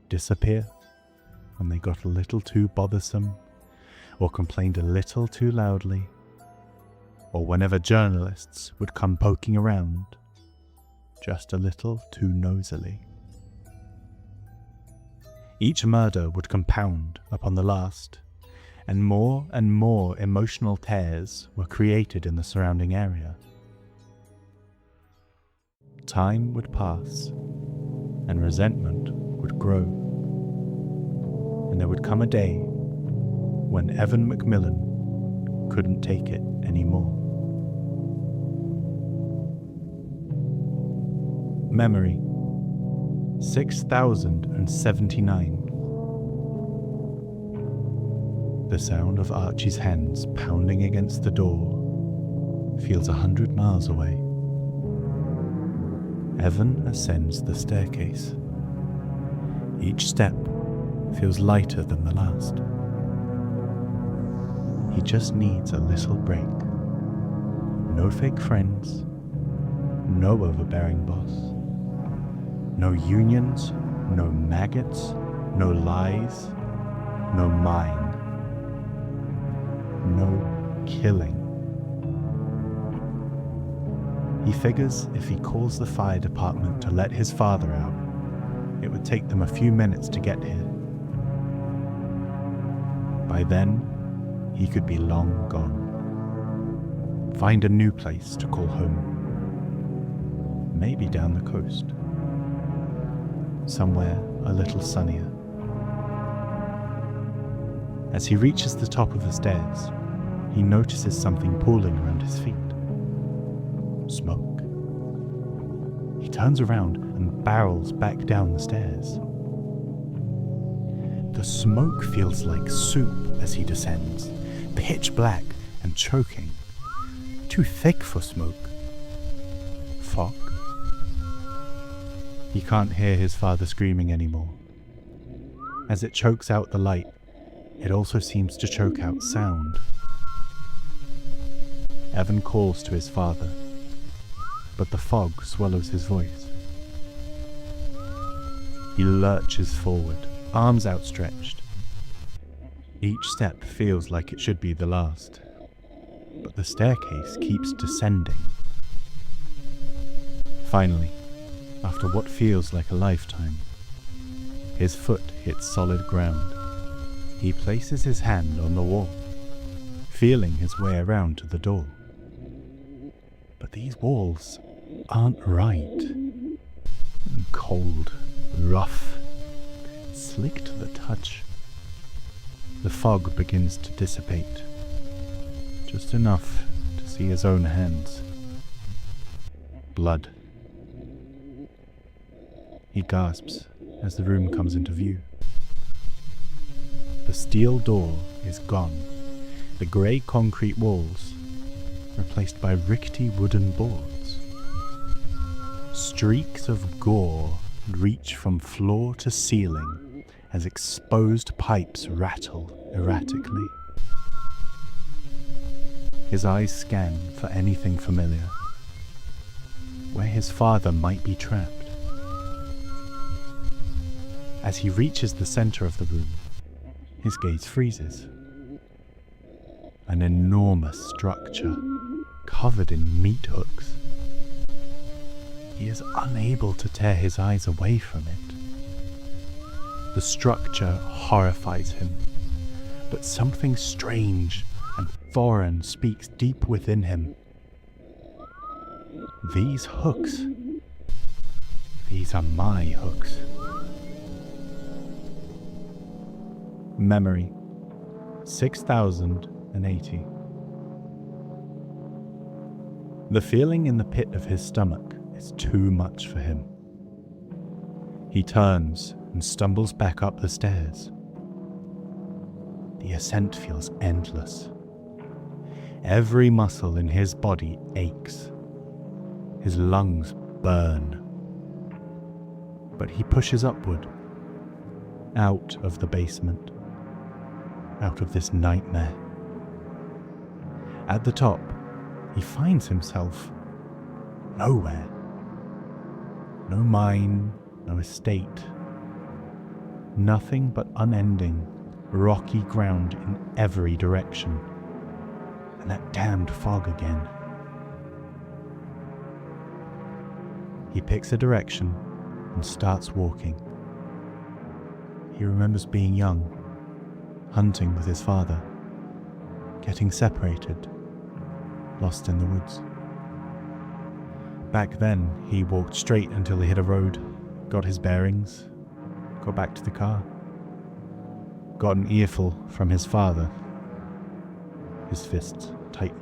disappear when they got a little too bothersome, or complained a little too loudly, or whenever journalists would come poking around just a little too nosily. Each murder would compound upon the last, and more emotional tears were created in the surrounding area. Time would pass, and resentment would grow. And there would come a day when Evan Macmillan couldn't take it anymore. Memory 6079. The sound of Archie's hands pounding against the door feels 100 miles away. Evan ascends the staircase. Each step feels lighter than the last. He just needs a little break. No fake friends, no overbearing boss, no unions, no maggots, no lies, no mine, no killing. He figures if he calls the fire department to let his father out, it would take them a few minutes to get here. By then, he could be long gone. Find a new place to call home. Maybe down the coast. Somewhere a little sunnier. As he reaches the top of the stairs, he notices something pooling around his feet. Smoke. He turns around and barrels back down the stairs. The smoke feels like soup as he descends, pitch black and choking. Too thick for smoke. Fog. He can't hear his father screaming anymore. As it chokes out the light, it also seems to choke out sound. Evan calls to his father, but the fog swallows his voice. He lurches forward, arms outstretched. Each step feels like it should be the last, but the staircase keeps descending. Finally, after what feels like a lifetime, his foot hits solid ground. He places his hand on the wall, feeling his way around to the door. But these walls aren't right. Cold, rough, slick to the touch. The fog begins to dissipate, just enough to see his own hands. Blood. He gasps as the room comes into view. The steel door is gone, the grey concrete walls replaced by rickety wooden boards. Streaks of gore reach from floor to ceiling as exposed pipes rattle erratically. His eyes scan for anything familiar, where his father might be trapped. As he reaches the center of the room, his gaze freezes. An enormous structure covered in meat hooks. He is unable to tear his eyes away from it. The structure horrifies him, but something strange and foreign speaks deep within him. These hooks, these are my hooks. Memory 6080. The feeling in the pit of his stomach is too much for him. He turns and stumbles back up the stairs. The ascent feels endless. Every muscle in his body aches. His lungs burn. But he pushes upward, out of the basement, out of this nightmare. At the top, he finds himself nowhere. No mine, no estate. Nothing but unending, rocky ground in every direction. And that damned fog again. He picks a direction and starts walking. He remembers being young, hunting with his father, getting separated, lost in the woods. Back then, he walked straight until he hit a road, got his bearings, got back to the car. Got an earful from his father. His fists tighten.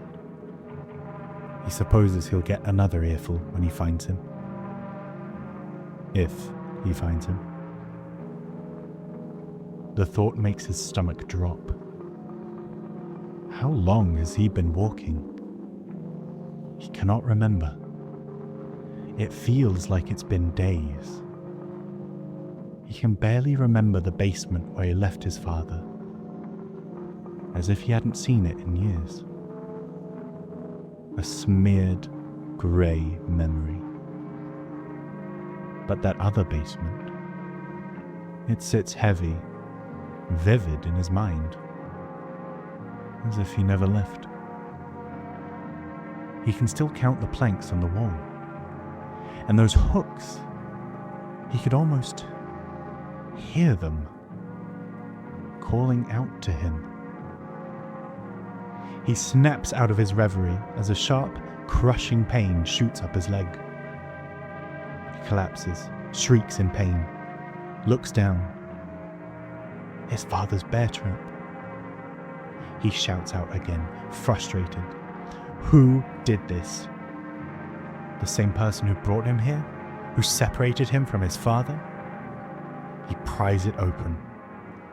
He supposes he'll get another earful when he finds him. If he finds him. The thought makes his stomach drop. How long has he been walking? He cannot remember. It feels like it's been days. He can barely remember the basement where he left his father, as if he hadn't seen it in years. A smeared, grey memory. But that other basement, it sits heavy, vivid in his mind, as if he never left. He can still count the planks on the wall, and those hooks, he could almost hear them calling out to him. He snaps out of his reverie as a sharp, crushing pain shoots up his leg. He collapses, shrieks in pain, looks down. His father's bear trap. He shouts out again, frustrated. Who did this? The same person who brought him here? who separated him from his father? He pries it open,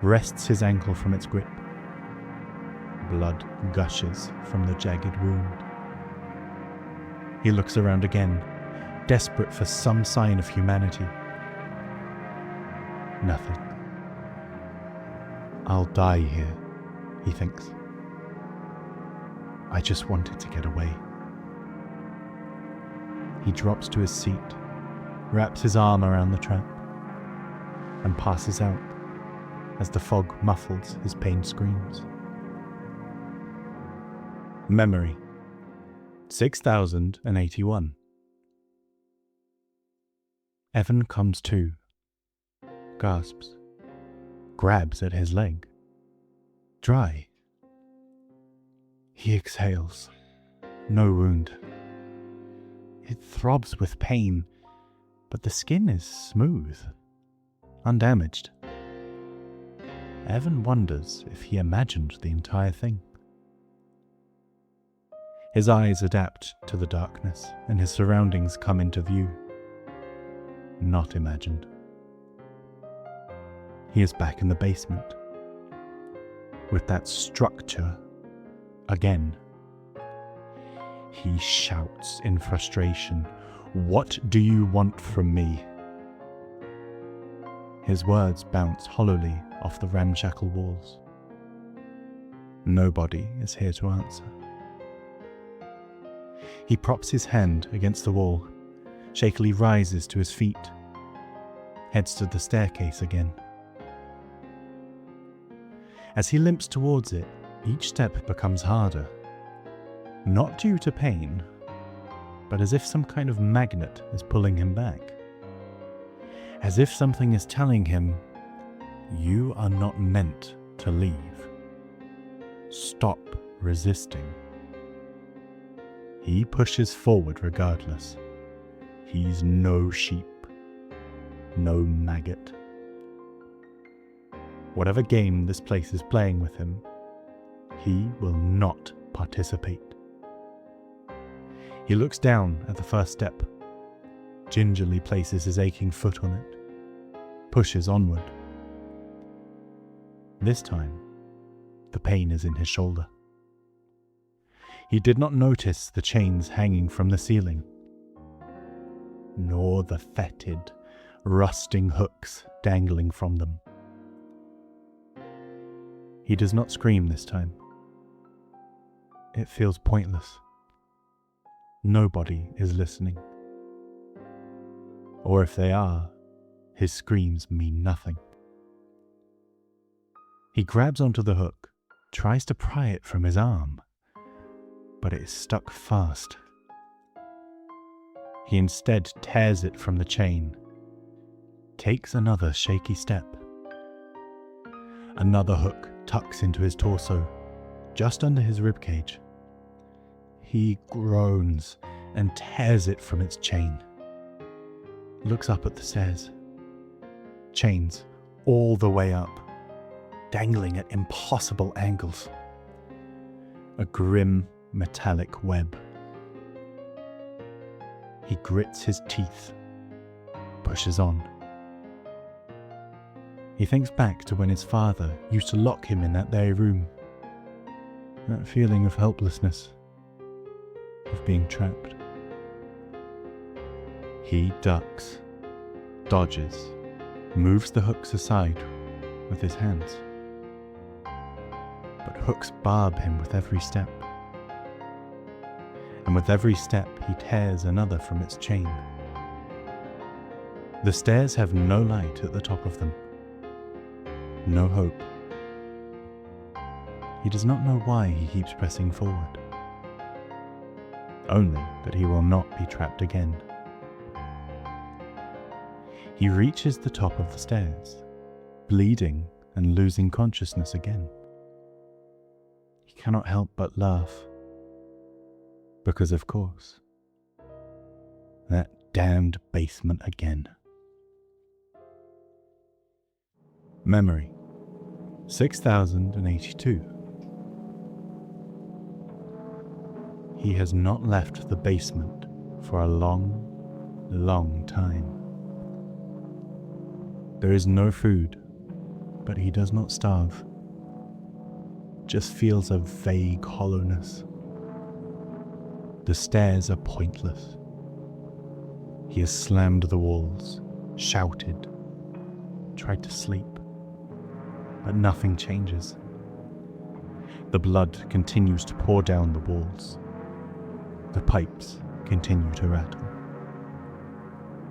wrests his ankle from its grip. Blood gushes from the jagged wound. He looks around again, desperate for some sign of humanity. Nothing. I'll die here, he thinks. I just wanted to get away. He drops to his seat, wraps his arm around the trap, and passes out as the fog muffles his pained screams. Memory 6081. Evan comes to, gasps, grabs at his leg. Dry. He exhales. No wound. It throbs with pain, but the skin is smooth, undamaged. Evan wonders if he imagined the entire thing. His eyes adapt to the darkness, and his surroundings come into view. Not imagined. He is back in the basement, with that structure again. He shouts in frustration, "What do you want from me?" His words bounce hollowly off the ramshackle walls. Nobody is here to answer. He props his hand against the wall, shakily rises to his feet, heads to the staircase again. As he limps towards it, each step becomes harder. Not due to pain, but as if some kind of magnet is pulling him back. As if something is telling him, "You are not meant to leave. Stop resisting." He pushes forward regardless. He's no sheep, no maggot. Whatever game this place is playing with him, he will not participate. He looks down at the first step, gingerly places his aching foot on it, pushes onward. This time, the pain is in his shoulder. He did not notice the chains hanging from the ceiling, nor the fetid, rusting hooks dangling from them. He does not scream this time. It feels pointless. Nobody is listening. Or if they are, his screams mean nothing. He grabs onto the hook, tries to pry it from his arm, but it is stuck fast. He instead tears it from the chain, takes another shaky step. Another hook tucks into his torso, just under his ribcage. He groans and tears it from its chain. Looks up at the stairs. Chains all the way up, dangling at impossible angles. A grim metallic web. He grits his teeth, pushes on. He thinks back to when his father used to lock him in that very room. That feeling of helplessness, of being trapped. He ducks, dodges, moves the hooks aside with his hands. But hooks barb him with every step. And with every step he tears another from its chain. The stairs have no light at the top of them. No hope. He does not know why he keeps pressing forward. Only that he will not be trapped again. He reaches the top of the stairs, bleeding and losing consciousness again. He cannot help but laugh. Because of course, that damned basement again. Memory 6082. He has not left the basement for a long, long time. There is no food, but he does not starve. Just feels a vague hollowness. The stairs are pointless. He has slammed the walls, shouted, tried to sleep, but nothing changes. The blood continues to pour down the walls. The pipes continue to rattle.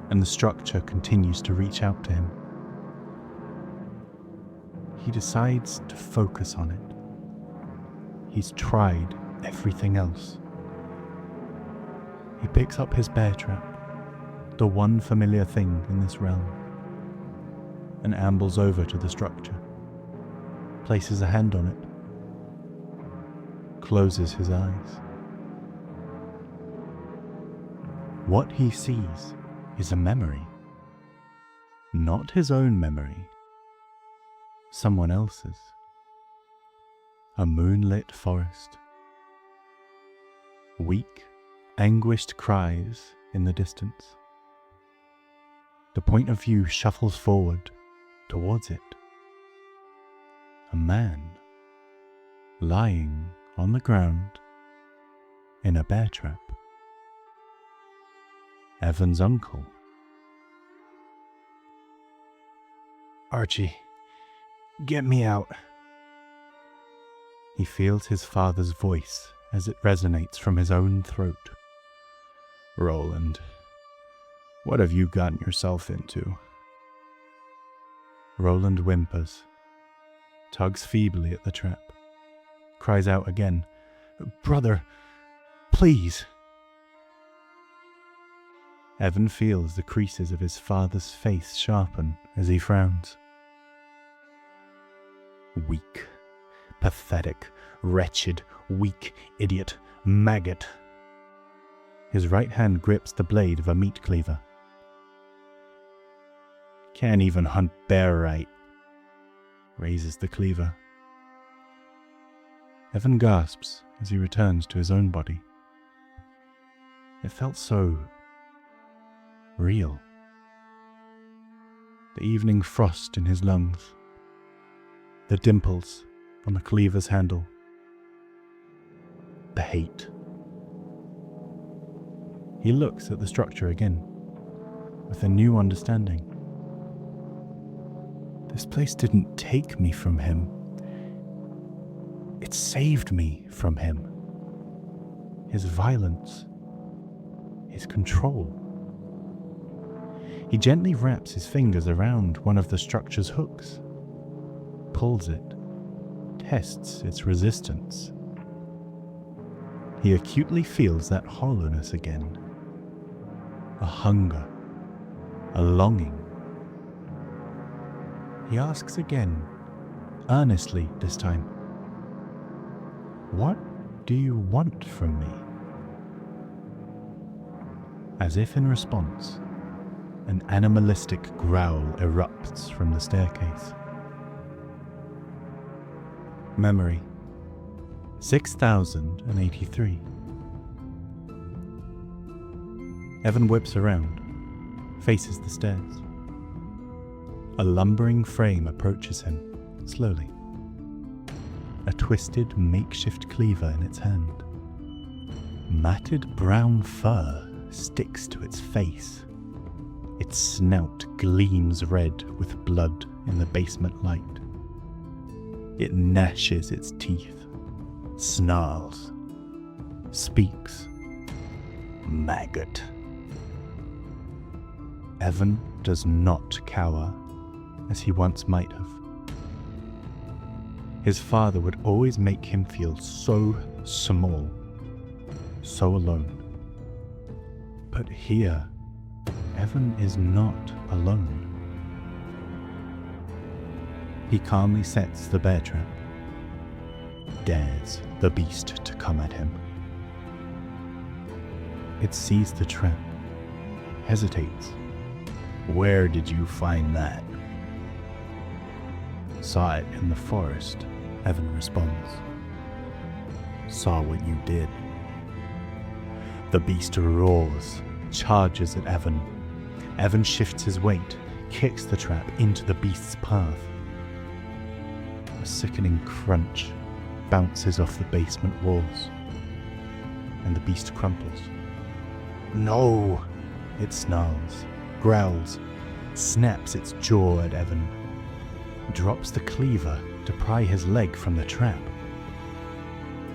And the structure continues to reach out to him. He decides to focus on it. He's tried everything else. He picks up his bear trap, the one familiar thing in this realm, and ambles over to the structure, places a hand on it, closes his eyes. What he sees is a memory. Not his own memory. Someone else's. A moonlit forest. Weak, anguished cries in the distance. The point of view shuffles forward towards it. A man lying on the ground in a bear trap. Evan's uncle. "Archie, get me out." He feels his father's voice as it resonates from his own throat. "Roland, what have you gotten yourself into?" Roland whimpers, tugs feebly at the trap, cries out again, "Brother, please." Evan feels the creases of his father's face sharpen as he frowns. Weak, pathetic, wretched, weak, idiot, maggot. His right hand grips the blade of a meat cleaver. "Can't even hunt bear right," raises the cleaver. Evan gasps as he returns to his own body. It felt so real. The evening frost in his lungs, the dimples on the cleaver's handle, the hate. He looks at the structure again, with a new understanding. This place didn't take me from him. It saved me from him. His violence, his control. He gently wraps his fingers around one of the structure's hooks, pulls it, tests its resistance. He acutely feels that hollowness again. A hunger, a longing. He asks again, earnestly this time, "What do you want from me?" As if in response, an animalistic growl erupts from the staircase. Memory 6083. Evan whips around, faces the stairs. A lumbering frame approaches him, slowly. A twisted makeshift cleaver in its hand. Matted brown fur sticks to its face. Its snout gleams red with blood in the basement light. It gnashes its teeth, snarls, speaks. Maggot. Evan does not cower as he once might have. His father would always make him feel so small, so alone. But here, Evan is not alone. He calmly sets the bear trap, dares the beast to come at him. It sees the trap, hesitates. "Where did you find that?" "Saw it in the forest," Evan responds. "Saw what you did." The beast roars, charges at Evan. Evan shifts his weight, kicks the trap into the beast's path. A sickening crunch bounces off the basement walls, and the beast crumples. No! It snarls, growls, snaps its jaw at Evan, drops the cleaver to pry his leg from the trap.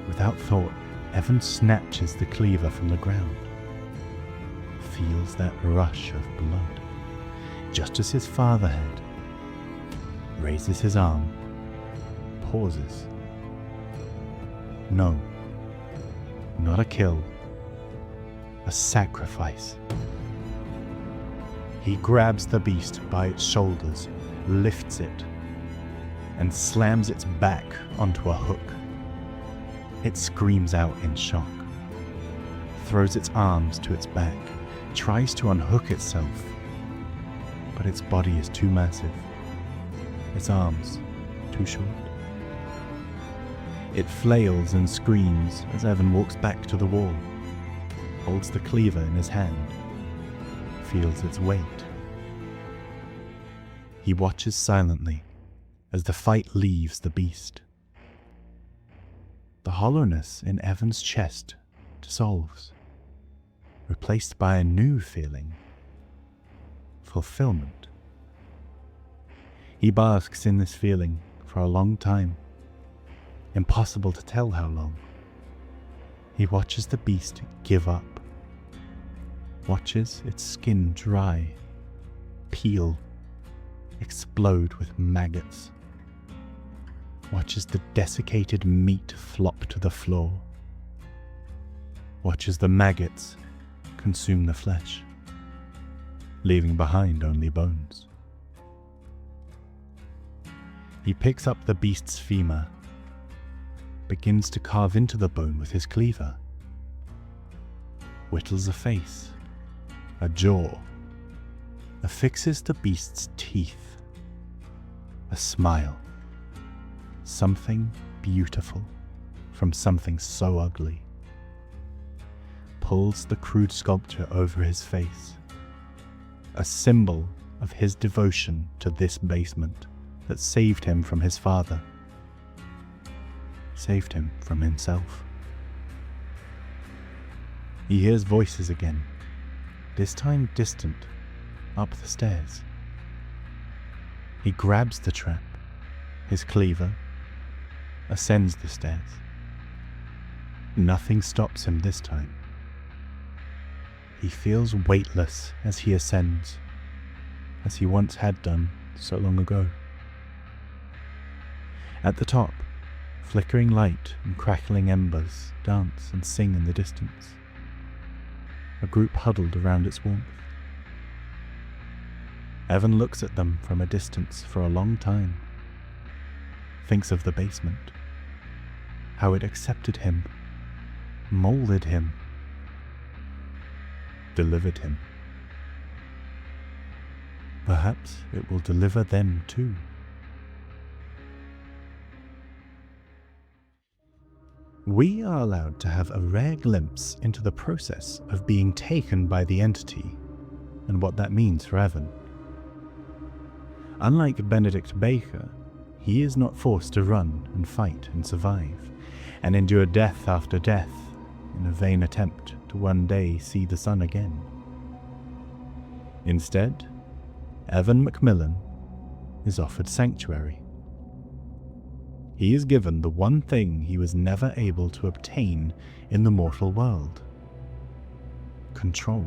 Without thought, Evan snatches the cleaver from the ground, feels that rush of blood, just as his father had, raises his arm, pauses. No, not a kill, a sacrifice. He grabs the beast by its shoulders, lifts it, and slams its back onto a hook. It screams out in shock, throws its arms to its back, tries to unhook itself, but its body is too massive, its arms too short. It flails and screams as Evan walks back to the wall, holds the cleaver in his hand, feels its weight. He watches silently as the fight leaves the beast. The hollowness in Evan's chest dissolves, replaced by a new feeling: fulfillment. He basks in this feeling for a long time, impossible to tell how long. He watches the beast give up, watches its skin dry, peel, explode with maggots, watches the desiccated meat flop to the floor, watches the maggots consume the flesh, leaving behind only bones. He picks up the beast's femur, begins to carve into the bone with his cleaver, whittles a face, a jaw, affixes the beast's teeth, a smile, something beautiful from something so ugly, pulls the crude sculpture over his face, a symbol of his devotion to this basement that saved him from his father, saved him from himself. He hears voices again, this time distant, up the stairs. He grabs the trap, his cleaver, ascends the stairs. Nothing stops him this time. He feels weightless as he ascends, as he once had done so long ago. At the top, flickering light and crackling embers dance and sing in the distance, a group huddled around its warmth. Evan looks at them from a distance for a long time, thinks of the basement, how it accepted him, molded him, delivered him. Perhaps it will deliver them too. We are allowed to have a rare glimpse into the process of being taken by the entity and what that means for Evan. Unlike Benedict Baker, he is not forced to run and fight and survive, and endure death after death in a vain attempt to one day see the sun again. Instead, Evan Macmillan is offered sanctuary. He is given the one thing he was never able to obtain in the mortal world: control.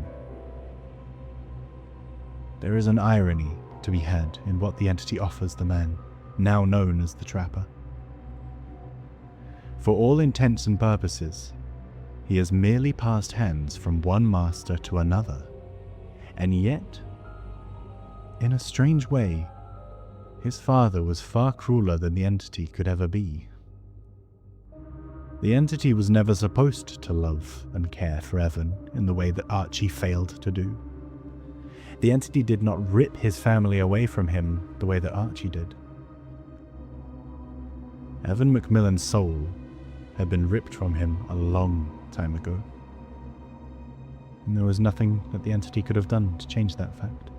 There is an irony to be had in what the entity offers the man, now known as the Trapper. For all intents and purposes, he has merely passed hands from one master to another, and yet, in a strange way, his father was far crueler than the entity could ever be. The entity was never supposed to love and care for Evan in the way that Archie failed to do. The entity did not rip his family away from him the way that Archie did. Evan Macmillan's soul had been ripped from him a long time ago. and there was nothing that the entity could have done to change that fact.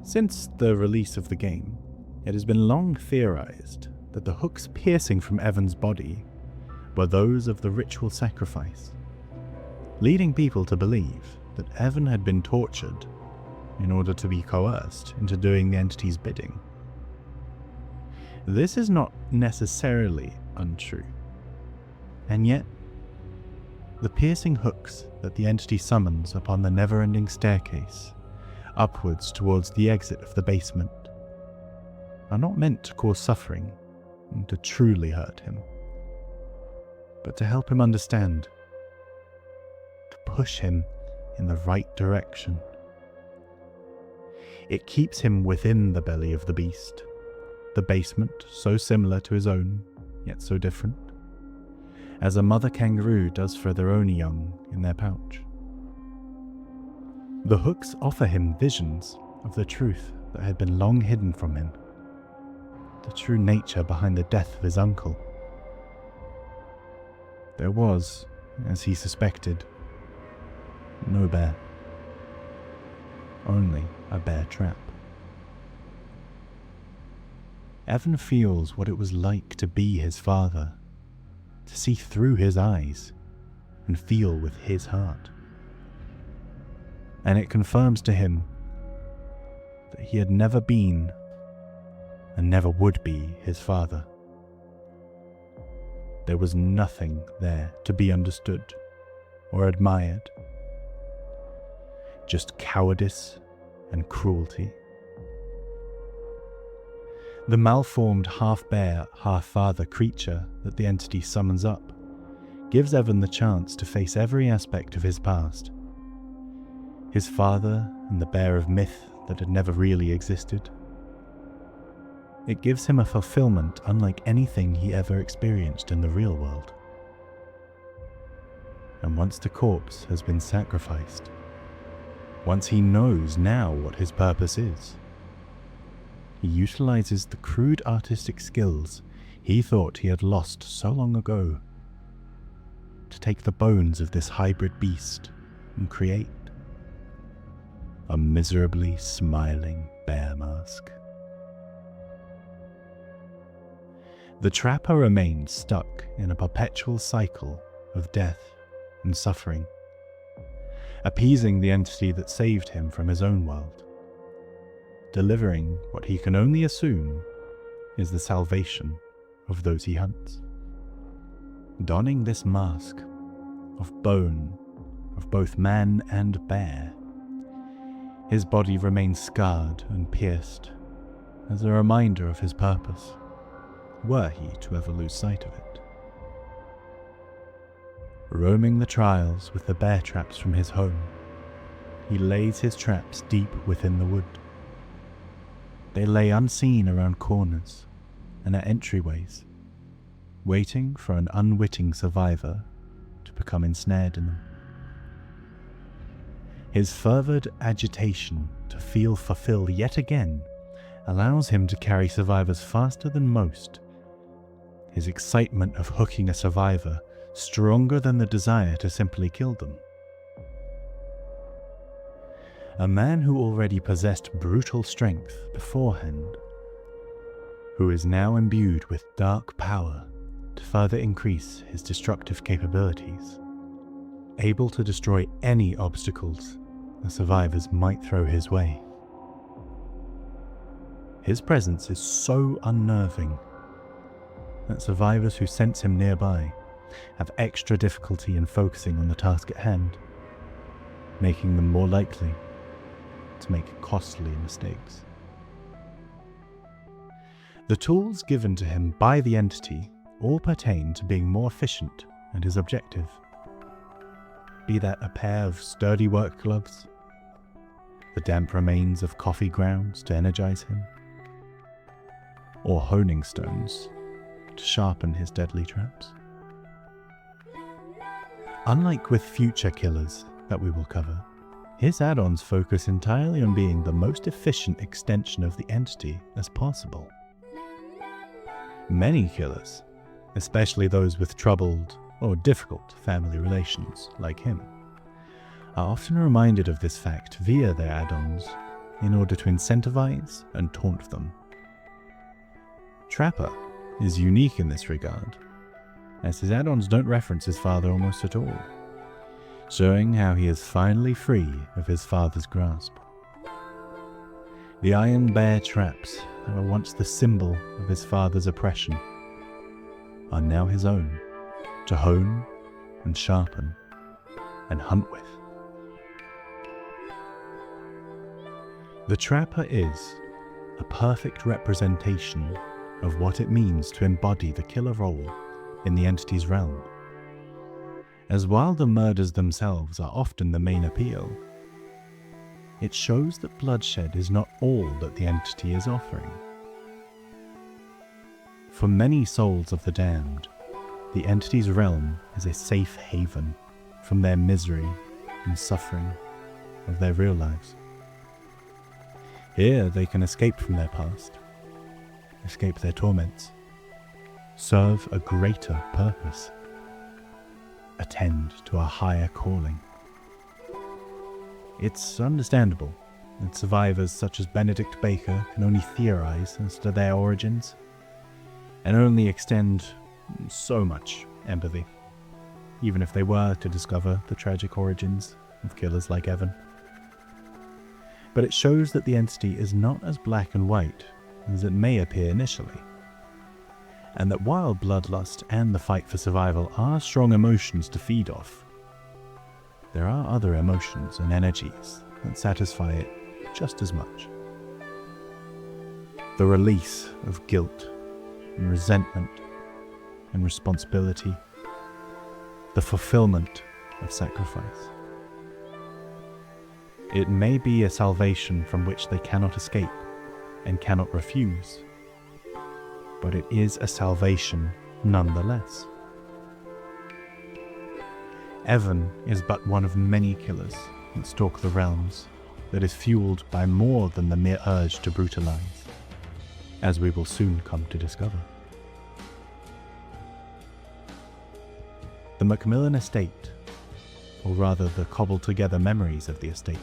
Since the release of the game, it has been long theorized that the hooks piercing from Evan's body were those of the ritual sacrifice, leading people to believe that Evan had been tortured in order to be coerced into doing the entity's bidding. This is not necessarily untrue, and yet the piercing hooks that the entity summons upon the never-ending staircase upwards towards the exit of the basement are not meant to cause suffering and to truly hurt him, but to help him understand, to push him in the right direction. It keeps him within the belly of the beast, the basement so similar to his own, yet so different, as a mother kangaroo does for their own young in their pouch. The hooks offer him visions of the truth that had been long hidden from him, the true nature behind the death of his uncle. There was, as he suspected, no bear. Only a bear trap. Evan feels what it was like to be his father, to see through his eyes and feel with his heart. And it confirms to him that he had never been and never would be his father. There was nothing there to be understood or admired, just cowardice and cruelty. The malformed half-bear, half-father creature that the entity summons up gives Evan the chance to face every aspect of his past. His father and the bear of myth that had never really existed. It gives him a fulfillment unlike anything he ever experienced in the real world. And once the corpse has been sacrificed, once he knows now what his purpose is, he utilizes the crude artistic skills he thought he had lost so long ago to take the bones of this hybrid beast and create a miserably smiling bear mask. The trapper remains stuck in a perpetual cycle of death and suffering, appeasing the entity that saved him from his own world, delivering what he can only assume is the salvation of those he hunts. Donning this mask of bone of both man and bear, his body remains scarred and pierced as a reminder of his purpose, were he to ever lose sight of it. Roaming the trials with the bear traps from his home, he lays his traps deep within the wood. They lay unseen around corners and at entryways, waiting for an unwitting survivor to become ensnared in them. His fervid agitation to feel fulfilled yet again allows him to carry survivors faster than most, his excitement of hooking a survivor stronger than the desire to simply kill them. A man who already possessed brutal strength beforehand, who is now imbued with dark power to further increase his destructive capabilities, able to destroy any obstacles the survivors might throw his way. His presence is so unnerving that survivors who sense him nearby have extra difficulty in focusing on the task at hand, making them more likely to make costly mistakes. The tools given to him by the entity all pertain to being more efficient and his objective. Be that a pair of sturdy work gloves, the damp remains of coffee grounds to energize him, or honing stones to sharpen his deadly traps. Unlike with future killers that we will cover, his add-ons focus entirely on being the most efficient extension of the entity as possible. Many killers, especially those with troubled or difficult family relations like him, are often reminded of this fact via their add-ons in order to incentivize and taunt them. Trapper is unique in this regard, as his add-ons don't reference his father almost at all, showing how he is finally free of his father's grasp. The iron bear traps that were once the symbol of his father's oppression are now his own, to hone and sharpen and hunt with. The trapper is a perfect representation of what it means to embody the killer role in the entity's realm. As while the murders themselves are often the main appeal, it shows that bloodshed is not all that the entity is offering. For many souls of the damned, the entity's realm is a safe haven from their misery and suffering of their real lives. Here they can escape from their past, escape their torments, serve a greater purpose, attend to a higher calling. It's understandable that survivors such as Benedict Baker can only theorize as to their origins, and only extend so much empathy, even if they were to discover the tragic origins of killers like Evan. But it shows that the entity is not as black and white as it may appear initially, and that while bloodlust and the fight for survival are strong emotions to feed off, there are other emotions and energies that satisfy it just as much. The release of guilt and resentment and responsibility, the fulfillment of sacrifice. It may be a salvation from which they cannot escape and cannot refuse, but it is a salvation nonetheless. Evan is but one of many killers that stalk the realms that is fueled by more than the mere urge to brutalize, as we will soon come to discover. The Macmillan estate, or rather the cobbled together memories of the estate,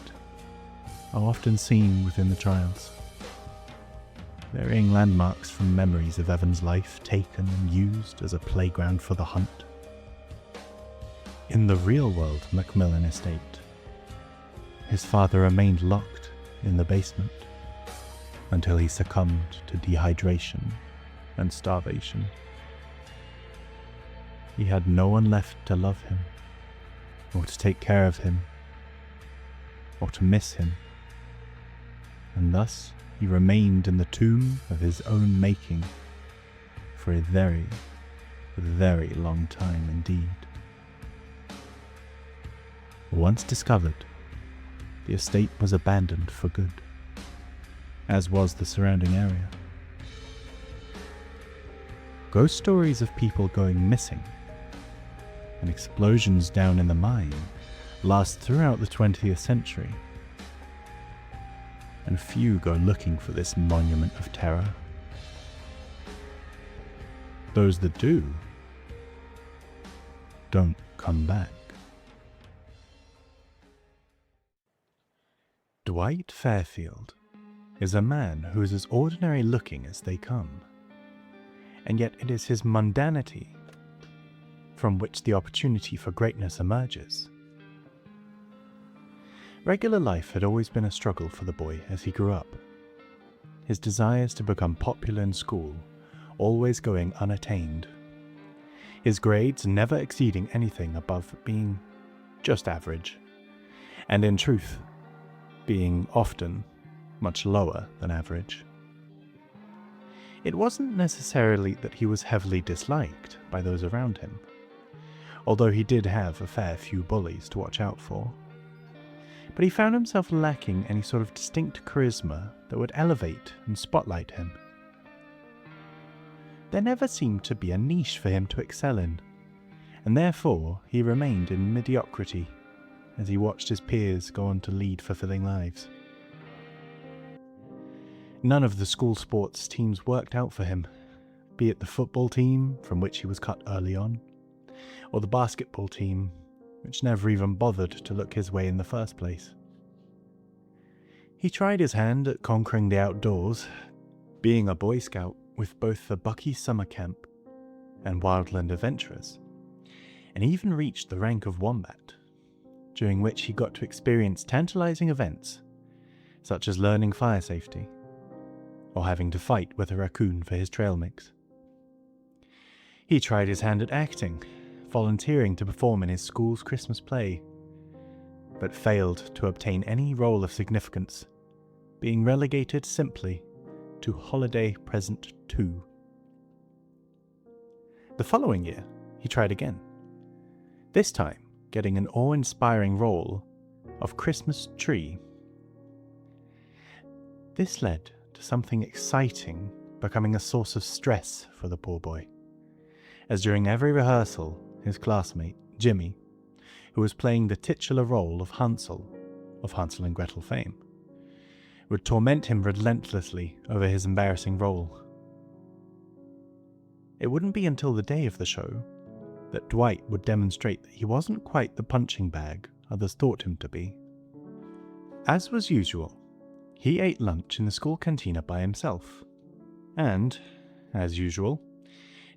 are often seen within the trials, varying landmarks from memories of Evan's life taken and used as a playground for the hunt. In the real-world Macmillan estate, his father remained locked in the basement until he succumbed to dehydration and starvation. He had no one left to love him, or to take care of him, or to miss him, and thus he remained in the tomb of his own making for a very, very long time indeed. Once discovered, the estate was abandoned for good, as was the surrounding area. Ghost stories of people going missing and explosions down in the mine last throughout the 20th century, and few go looking for this monument of terror. Those that do don't come back. Dwight Fairfield is a man who is as ordinary looking as they come, and yet it is his mundanity from which the opportunity for greatness emerges. Regular life had always been a struggle for the boy as he grew up, his desires to become popular in school always going unattained, his grades never exceeding anything above being just average, and in truth, being often much lower than average. It wasn't necessarily that he was heavily disliked by those around him, although he did have a fair few bullies to watch out for. But he found himself lacking any sort of distinct charisma that would elevate and spotlight him. There never seemed to be a niche for him to excel in, and therefore he remained in mediocrity as he watched his peers go on to lead fulfilling lives. None of the school sports teams worked out for him, be it the football team, from which he was cut early on, or the basketball team, which never even bothered to look his way in the first place. He tried his hand at conquering the outdoors, being a Boy Scout with both the Bucky Summer Camp and Wildland Adventurers, and even reached the rank of Wombat, during which he got to experience tantalizing events, such as learning fire safety, or having to fight with a raccoon for his trail mix. He tried his hand at acting, volunteering to perform in his school's Christmas play, but failed to obtain any role of significance, being relegated simply to Holiday Present 2. The following year, he tried again, this time getting an awe-inspiring role of Christmas Tree. This led to something exciting becoming a source of stress for the poor boy, as during every rehearsal, his classmate, Jimmy, who was playing the titular role of Hansel and Gretel fame, would torment him relentlessly over his embarrassing role. It wouldn't be until the day of the show that Dwight would demonstrate that he wasn't quite the punching bag others thought him to be. As was usual, he ate lunch in the school cantina by himself, and, as usual,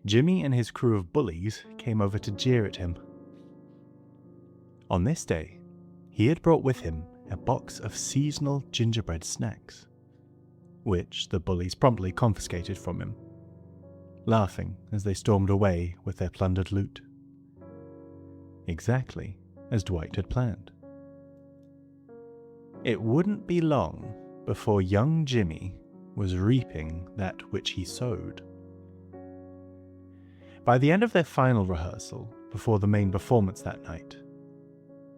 Jimmy and his crew of bullies came over to jeer at him. On this day, he had brought with him a box of seasonal gingerbread snacks, which the bullies promptly confiscated from him, laughing as they stormed away with their plundered loot. Exactly as Dwight had planned. It wouldn't be long before young Jimmy was reaping that which he sowed. By the end of their final rehearsal, before the main performance that night,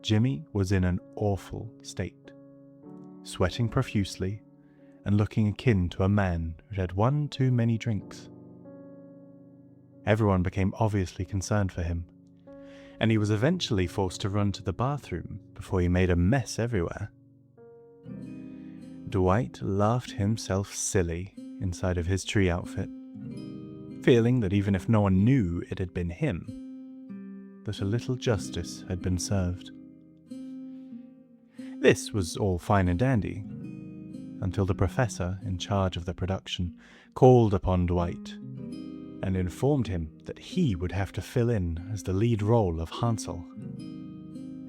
Jimmy was in an awful state, sweating profusely and looking akin to a man who had one too many drinks. Everyone became obviously concerned for him, and he was eventually forced to run to the bathroom before he made a mess everywhere. Dwight laughed himself silly inside of his tree outfit, feeling that even if no one knew it had been him, that a little justice had been served. This was all fine and dandy, until the professor in charge of the production called upon Dwight and informed him that he would have to fill in as the lead role of Hansel,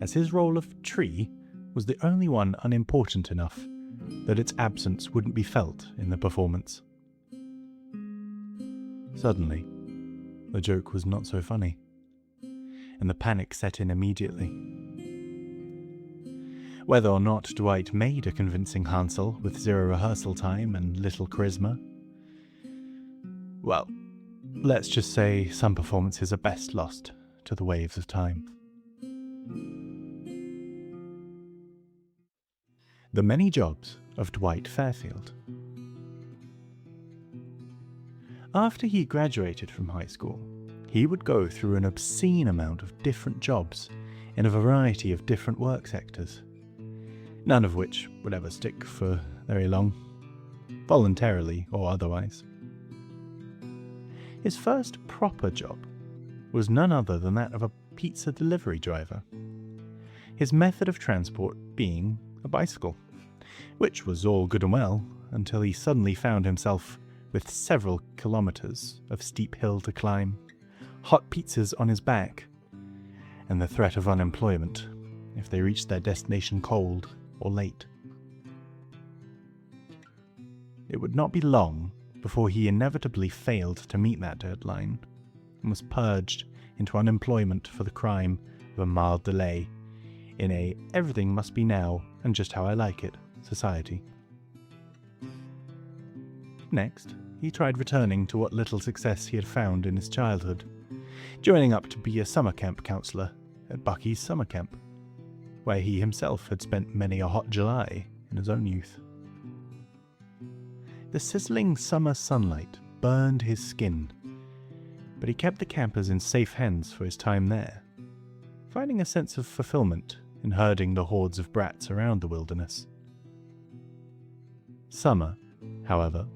as his role of Tree was the only one unimportant enough that its absence wouldn't be felt in the performance. Suddenly, the joke was not so funny, and the panic set in immediately. Whether or not Dwight made a convincing Hansel with zero rehearsal time and little charisma, well, let's just say some performances are best lost to the waves of time. The many jobs of Dwight Fairfield. After he graduated from high school, he would go through an obscene amount of different jobs in a variety of different work sectors, none of which would ever stick for very long, voluntarily or otherwise. His first proper job was none other than that of a pizza delivery driver, his method of transport being a bicycle, which was all good and well until he suddenly found himself with several kilometers of steep hill to climb, hot pizzas on his back, and the threat of unemployment if they reached their destination cold or late. It would not be long before he inevitably failed to meet that deadline and was purged into unemployment for the crime of a mild delay in a everything must be now and just how I like it society. Next, he tried returning to what little success he had found in his childhood, joining up to be a summer camp counselor at Bucky's summer camp, where he himself had spent many a hot July in his own youth. The sizzling summer sunlight burned his skin, but he kept the campers in safe hands for his time there, finding a sense of fulfillment in herding the hordes of brats around the wilderness. Summer, however,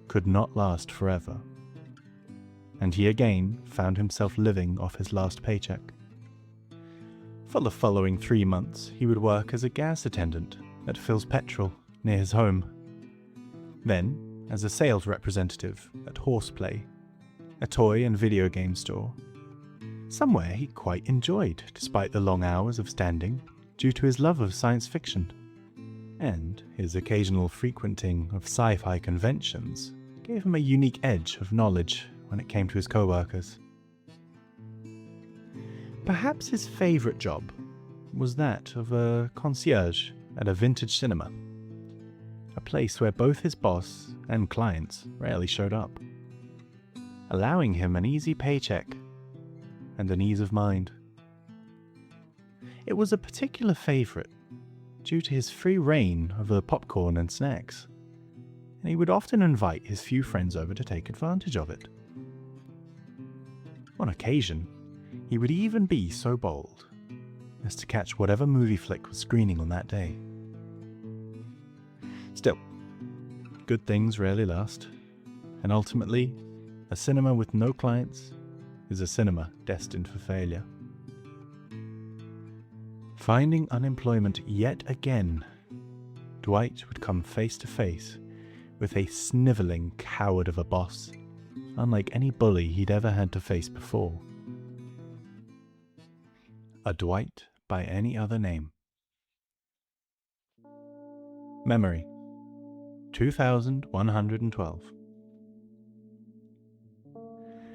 could not last forever. and he again found himself living off his last paycheck. For the following 3 months, he would work as a gas attendant at Phil's Petrol near his home. Then, as a sales representative at Horseplay, a toy and video game store, somewhere he quite enjoyed despite the long hours of standing due to his love of science fiction, and his occasional frequenting of sci-fi conventions gave him a unique edge of knowledge when it came to his co-workers. Perhaps his favourite job was that of a concierge at a vintage cinema, a place where both his boss and clients rarely showed up, allowing him an easy paycheck and an ease of mind. It was a particular favourite due to his free reign over the popcorn and snacks, and he would often invite his few friends over to take advantage of it. On occasion, he would even be so bold as to catch whatever movie flick was screening on that day. Still, good things rarely last, and ultimately, a cinema with no clients is a cinema destined for failure. Finding unemployment yet again, Dwight would come face to face with a snivelling coward of a boss, unlike any bully he'd ever had to face before. A Dwight by any other name. Memory 2112.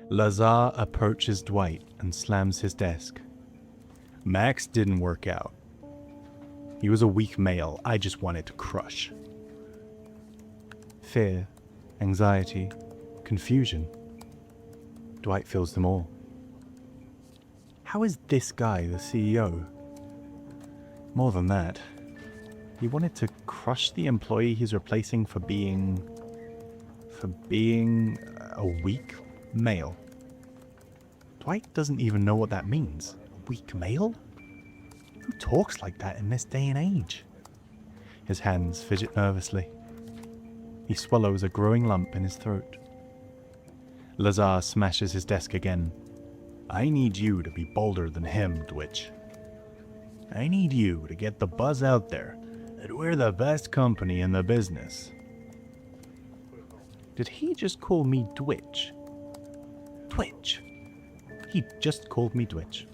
Lazar approaches Dwight and slams his desk. Max didn't work out. He was a weak male I just wanted to crush. Fear, anxiety, confusion. Dwight feels them all. How is this guy the CEO? More than that, he wanted to crush the employee he's replacing for being a weak male. Dwight doesn't even know what that means. A weak male? Who talks like that in this day and age? His hands fidget nervously. He swallows a growing lump in his throat. Lazar smashes his desk again. I need you to be bolder than him, Dwitch. I need you to get the buzz out there that we're the best company in the business. Did he just call me Dwitch? Twitch. He just called me Dwitch.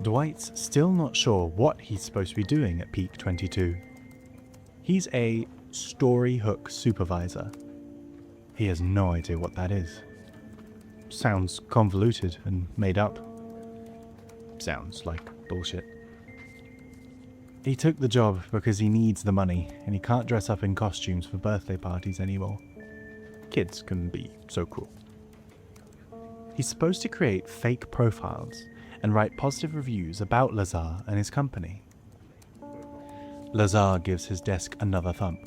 Dwight's still not sure what he's supposed to be doing at Peak 22. He's a story hook supervisor. He has no idea what that is. Sounds convoluted and made up. Sounds like bullshit. He took the job because he needs the money and he can't dress up in costumes for birthday parties anymore. Kids can be so cruel. He's supposed to create fake profiles and write positive reviews about Lazar and his company. Lazar gives his desk another thump.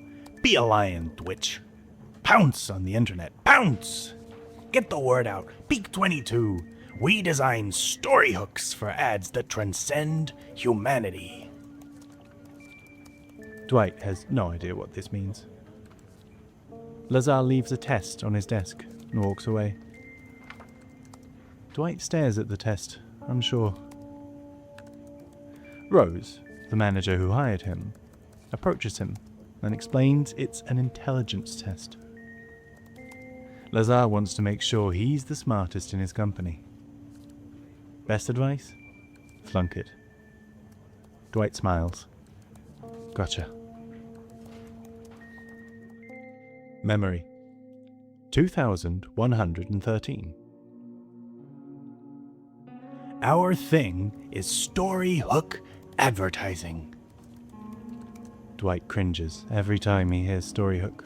Be a lion, Twitch. Pounce on the internet. Pounce! Get the word out. Peak 22. We design story hooks for ads that transcend humanity. Dwight has no idea what this means. Lazar leaves a test on his desk and walks away. Dwight stares at the test, unsure. Rose, the manager who hired him, approaches him and explains it's an intelligence test. Lazar wants to make sure he's the smartest in his company. Best advice? Flunk it. Dwight smiles. Gotcha. Memory 2113. Our thing is story hook advertising. Dwight cringes every time he hears story hook.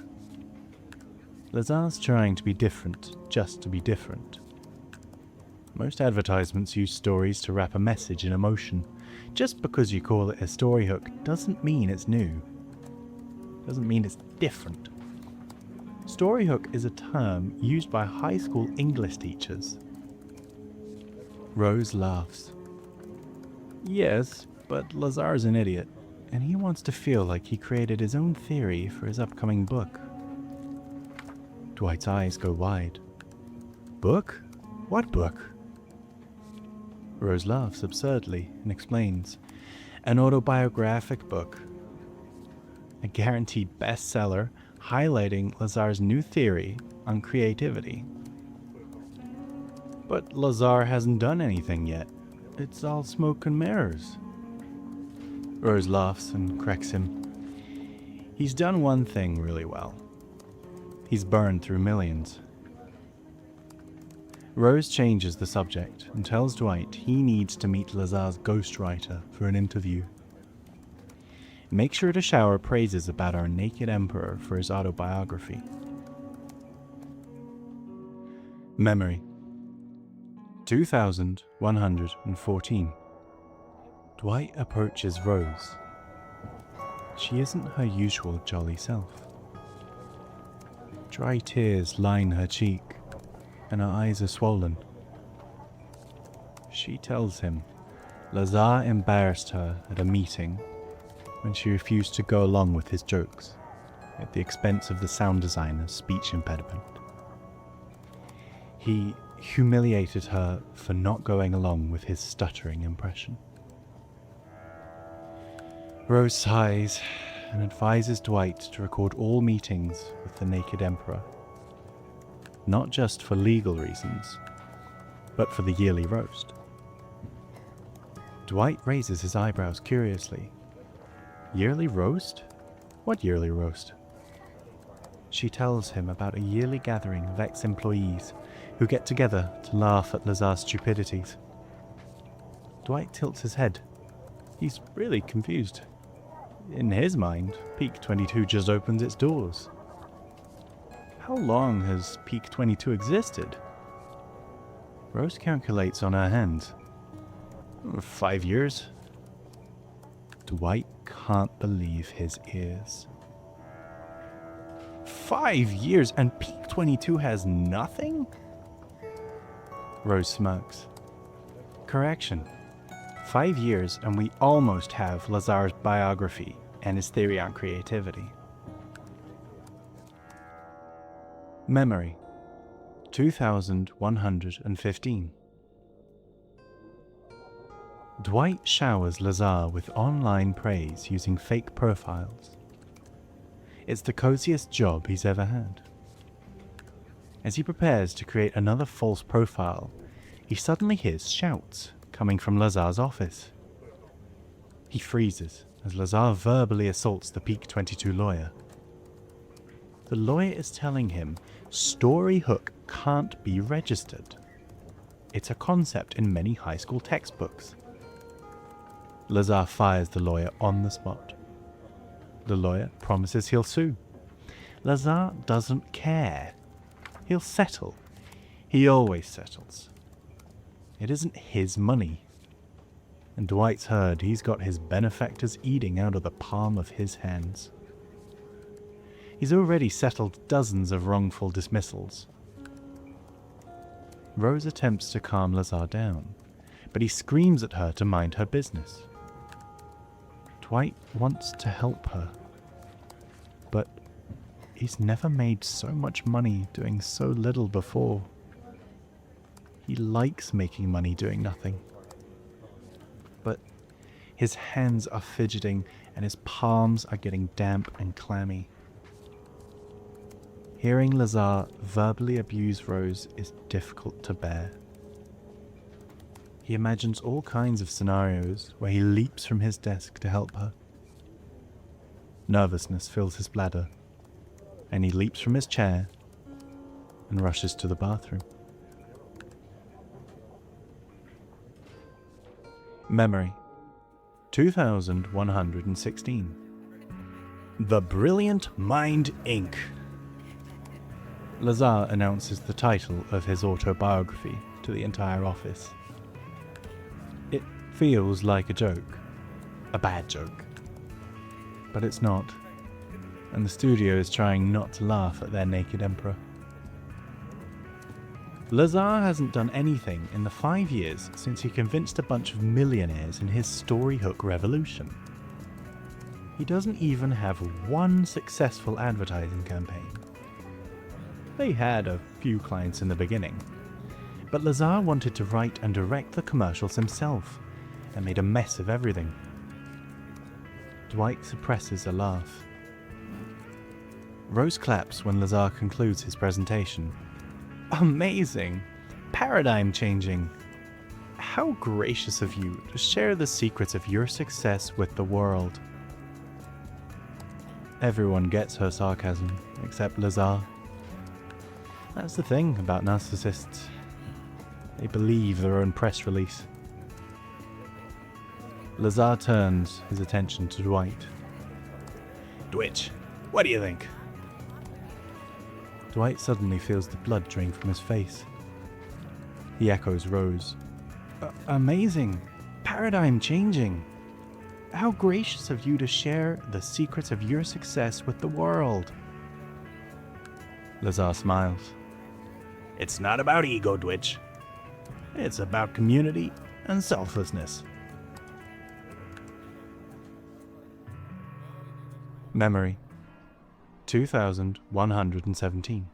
Lazar's trying to be different just to be different. Most advertisements use stories to wrap a message in emotion. Just because you call it a story hook doesn't mean it's new. Doesn't mean it's different. Story hook is a term used by high school English teachers. Rose laughs. Yes, but Lazar's an idiot, and he wants to feel like he created his own theory for his upcoming book. Dwight's eyes go wide. Book? What book? Rose laughs absurdly and explains. An autobiographic book. A guaranteed bestseller highlighting Lazar's new theory on creativity. But Lazar hasn't done anything yet. It's all smoke and mirrors. Rose laughs and corrects him. He's done one thing really well. He's burned through millions. Rose changes the subject and tells Dwight he needs to meet Lazar's ghostwriter for an interview. Make sure to shower praises about our naked emperor for his autobiography. Memory 2114. Dwight approaches Rose. She isn't her usual jolly self. Dry tears line her cheek, and her eyes are swollen. She tells him Lazar embarrassed her at a meeting when she refused to go along with his jokes at the expense of the sound designer's speech impediment. He humiliated her for not going along with his stuttering impression. Rose sighs and advises Dwight to record all meetings with the Naked Emperor, not just for legal reasons, but for the yearly roast. Dwight raises his eyebrows curiously. Yearly roast? What yearly roast? She tells him about a yearly gathering of ex-employees who get together to laugh at Lazar's stupidities. Dwight tilts his head. He's really confused. In his mind, Peak 22 just opens its doors. How long has Peak 22 existed? Rose calculates on her hands. 5 years. Dwight can't believe his ears. 5 years and Peak 22 has nothing? Rose smirks. Correction. 5 years and we almost have Lazar's biography and his theory on creativity. Memory 2115. Dwight showers Lazar with online praise using fake profiles. It's the coziest job he's ever had. As he prepares to create another false profile, he suddenly hears shouts coming from Lazar's office. He freezes as Lazar verbally assaults the Peak 22 lawyer. The lawyer is telling him Storyhook can't be registered. It's a concept in many high school textbooks. Lazar fires the lawyer on the spot. The lawyer promises he'll sue. Lazar doesn't care. He'll settle. He always settles. It isn't his money. And Dwight's heard he's got his benefactors eating out of the palm of his hands. He's already settled dozens of wrongful dismissals. Rose attempts to calm Lazar down, but he screams at her to mind her business. Dwight wants to help her, but he's never made so much money doing so little before. He likes making money doing nothing. But his hands are fidgeting and his palms are getting damp and clammy. Hearing Lazar verbally abuse Rose is difficult to bear. He imagines all kinds of scenarios where he leaps from his desk to help her. Nervousness fills his bladder, and he leaps from his chair and rushes to the bathroom. Memory 2116. The Brilliant Mind Inc. Lazar announces the title of his autobiography to the entire office. It feels like a joke. A bad joke. But it's not. And the studio is trying not to laugh at their naked emperor. Lazar hasn't done anything in the 5 years since he convinced a bunch of millionaires in his Storyhook revolution. He doesn't even have one successful advertising campaign. They had a few clients in the beginning, But Lazar wanted to write and direct the commercials himself, and made a mess of everything. Dwight suppresses a laugh. Rose claps when Lazar concludes his presentation. Amazing! Paradigm changing! How gracious of you to share the secrets of your success with the world. Everyone gets her sarcasm, except Lazar. That's the thing about narcissists. They believe their own press release. Lazar turns his attention to Dwight. Dwight, what do you think? Dwight suddenly feels the blood drain from his face. He echoes Rose. Amazing. Paradigm changing. How gracious of you to share the secrets of your success with the world. Lazar smiles. It's not about ego, Dwight. It's about community and selflessness. Memory 2117.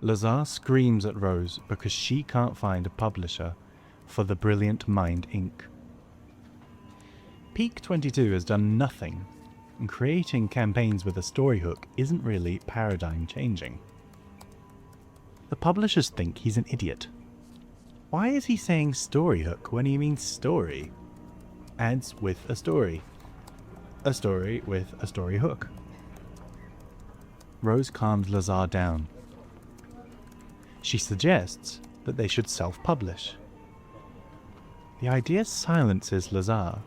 Lazar screams at Rose because she can't find a publisher for The Brilliant Mind Inc. Peak 22 has done nothing, and creating campaigns with a story hook isn't really paradigm changing. The publishers think he's an idiot. Why is he saying story hook when he means story? Ads with a story. A story with a story hook. Rose calms Lazar down. She suggests that they should self-publish. The idea silences Lazar.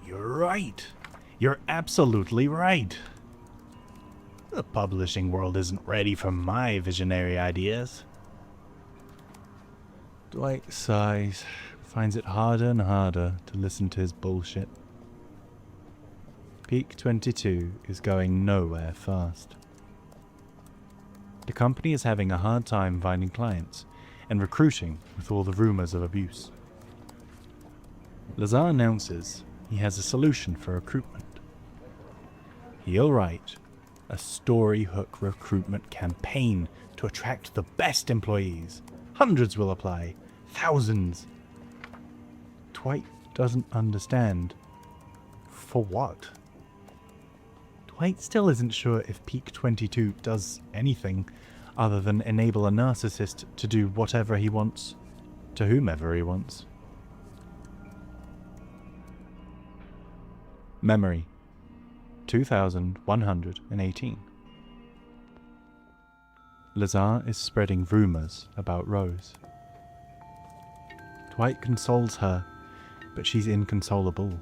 You're right. You're absolutely right. The publishing world isn't ready for my visionary ideas. Dwight sighs, finds it harder and harder to listen to his bullshit. Peak 22 is going nowhere fast. The company is having a hard time finding clients and recruiting with all the rumors of abuse. Lazar announces he has a solution for recruitment. He'll write a story hook recruitment campaign to attract the best employees. Hundreds will apply. Thousands. Dwight doesn't understand. For what? Dwight still isn't sure if Peak 22 does anything other than enable a narcissist to do whatever he wants to whomever he wants. Memory 2118. Lazar is spreading rumors about Rose. Dwight consoles her, but she's inconsolable.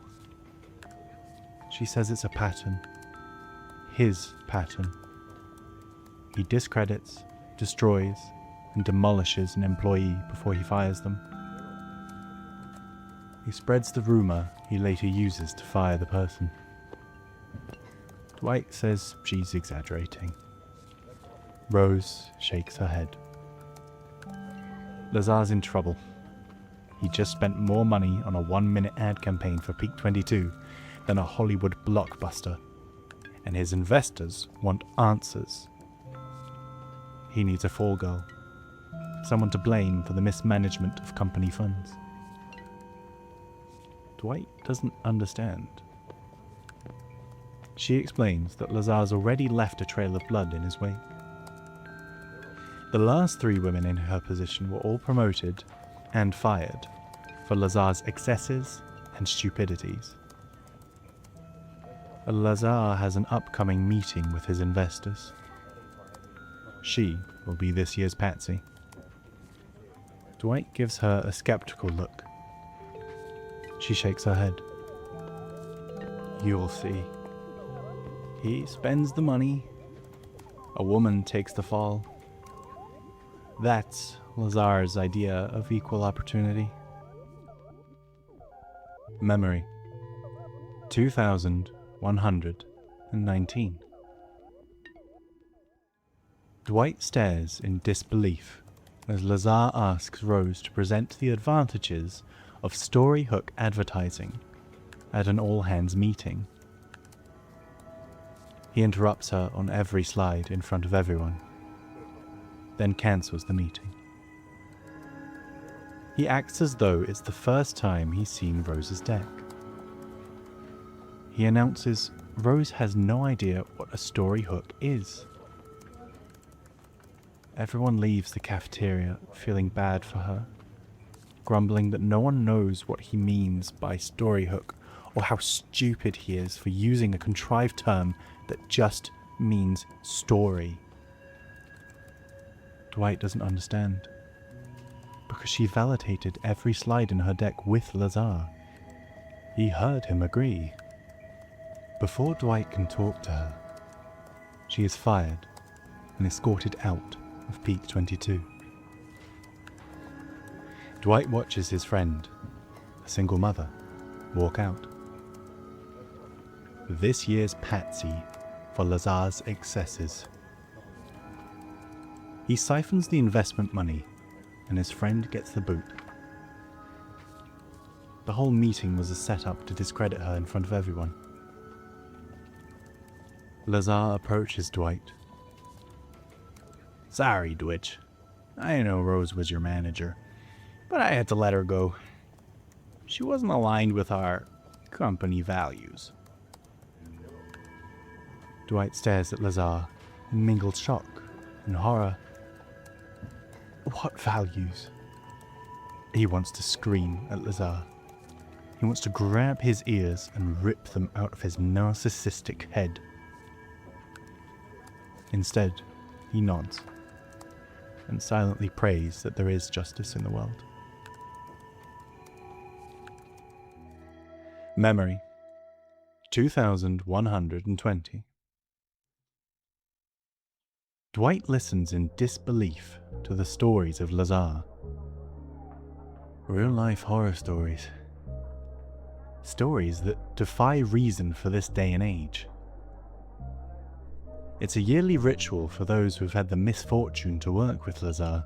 She says it's a pattern. His pattern. He discredits, destroys, and demolishes an employee before he fires them. He spreads the rumor he later uses to fire the person. Dwight says she's exaggerating. Rose shakes her head. Lazar's in trouble. He just spent more money on a 1-minute ad campaign for Peak 22 than a Hollywood blockbuster, and his investors want answers. He needs a fall girl, someone to blame for the mismanagement of company funds. Dwight doesn't understand. She explains that Lazar's already left a trail of blood in his wake. The last 3 women in her position were all promoted and fired for Lazar's excesses and stupidities. Lazar has an upcoming meeting with his investors. She will be this year's patsy. Dwight gives her a skeptical look. She shakes her head. You'll see. He spends the money. A woman takes the fall. That's Lazar's idea of equal opportunity. Memory 2119. Dwight stares in disbelief as Lazar asks Rose to present the advantages of story hook advertising at an all-hands meeting. He interrupts her on every slide in front of everyone. then cancels the meeting. He acts as though it's the first time he's seen Rose's deck. He announces Rose has no idea what a story hook is. Everyone leaves the cafeteria feeling bad for her, grumbling that no one knows what he means by story hook or how stupid he is for using a contrived term that just means story. Dwight doesn't understand, because she validated every slide in her deck with Lazar. He heard him agree. Before Dwight can talk to her, she is fired and escorted out of Peak 22. Dwight watches his friend, a single mother, walk out. This year's patsy for Lazar's excesses. He siphons the investment money, and his friend gets the boot. The whole meeting was a setup to discredit her in front of everyone. Lazar approaches Dwight. Sorry, Dwitch. I know Rose was your manager, but I had to let her go. She wasn't aligned with our company values. Dwight stares at Lazar in mingled shock and horror. What values? He wants to scream at Lazar. He wants to grab his ears and rip them out of his narcissistic head. Instead, he nods and silently prays that there is justice in the world. Memory 2120. Dwight listens in disbelief to the stories of Lazar. Real-life horror stories. Stories that defy reason for this day and age. It's a yearly ritual for those who've had the misfortune to work with Lazar.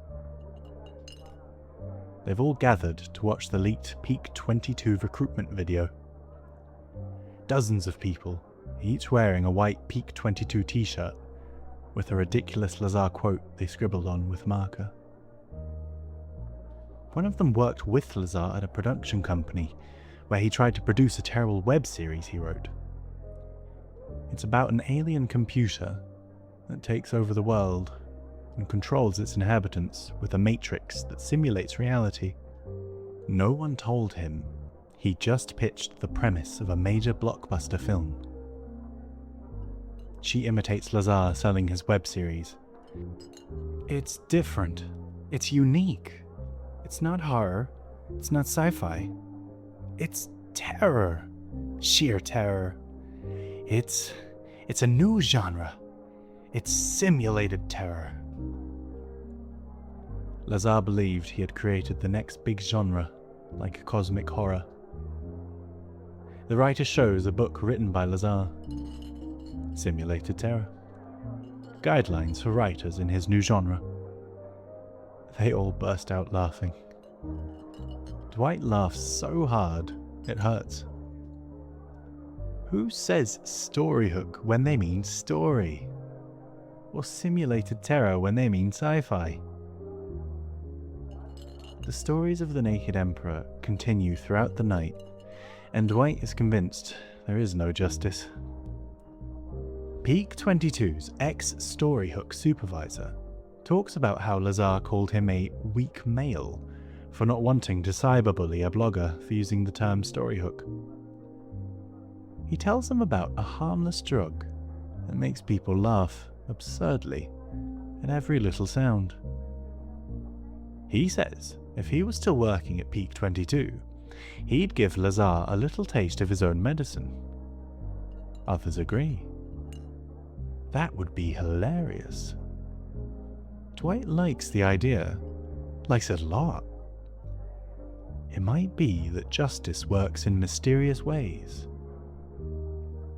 They've all gathered to watch the leaked Peak 22 recruitment video. Dozens of people, each wearing a white Peak 22 t-shirt, with a ridiculous Lazar quote they scribbled on with marker. One of them worked with Lazar at a production company, where he tried to produce a terrible web series he wrote. It's about an alien computer that takes over the world and controls its inhabitants with a matrix that simulates reality. No one told him he just pitched the premise of a major blockbuster film. She imitates Lazar selling his web series. It's different. It's unique. It's not horror. It's not sci-fi. It's terror. Sheer terror. It's a new genre. It's simulated terror. Lazar believed he had created the next big genre, like a cosmic horror. The writer shows a book written by Lazar. Simulated terror. Guidelines for writers in his new genre. They all burst out laughing. Dwight laughs so hard, it hurts. Who says story hook when they mean story? Or simulated terror when they mean sci-fi? The stories of the Naked Emperor continue throughout the night, and Dwight is convinced there is no justice. Peak 22's ex-story hook supervisor talks about how Lazar called him a weak male for not wanting to cyberbully a blogger for using the term story hook. He tells them about a harmless drug that makes people laugh absurdly at every little sound. He says if he was still working at Peak 22, he'd give Lazar a little taste of his own medicine. Others agree. That would be hilarious. Dwight likes the idea, likes it a lot. It might be that justice works in mysterious ways.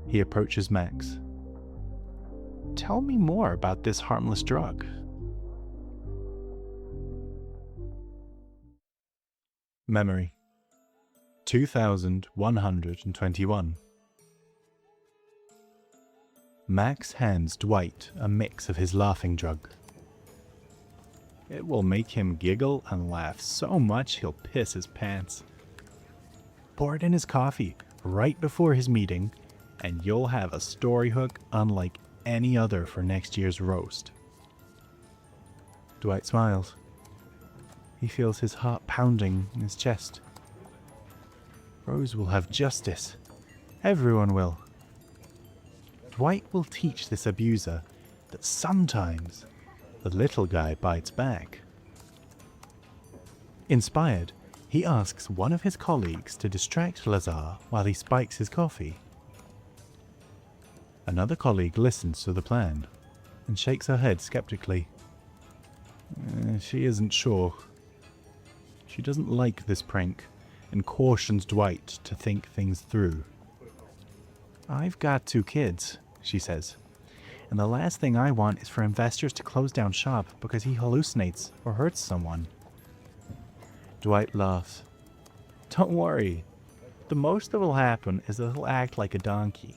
He approaches Max. Tell me more about this harmless drug. Memory 2121. Max hands Dwight a mix of his laughing drug. It will make him giggle and laugh so much he'll piss his pants. Pour it in his coffee right before his meeting, and you'll have a story hook unlike any other for next year's roast. Dwight smiles. He feels his heart pounding in his chest. Rose will have justice. Everyone will. Dwight will teach this abuser that sometimes the little guy bites back. Inspired, he asks one of his colleagues to distract Lazar while he spikes his coffee. Another colleague listens to the plan and shakes her head skeptically. She isn't sure. She doesn't like this prank and cautions Dwight to think things through. "I've got 2 kids," she says, "and the last thing I want is for investors to close down shop because he hallucinates or hurts someone." Dwight laughs. "Don't worry. The most that will happen is that he'll act like a donkey."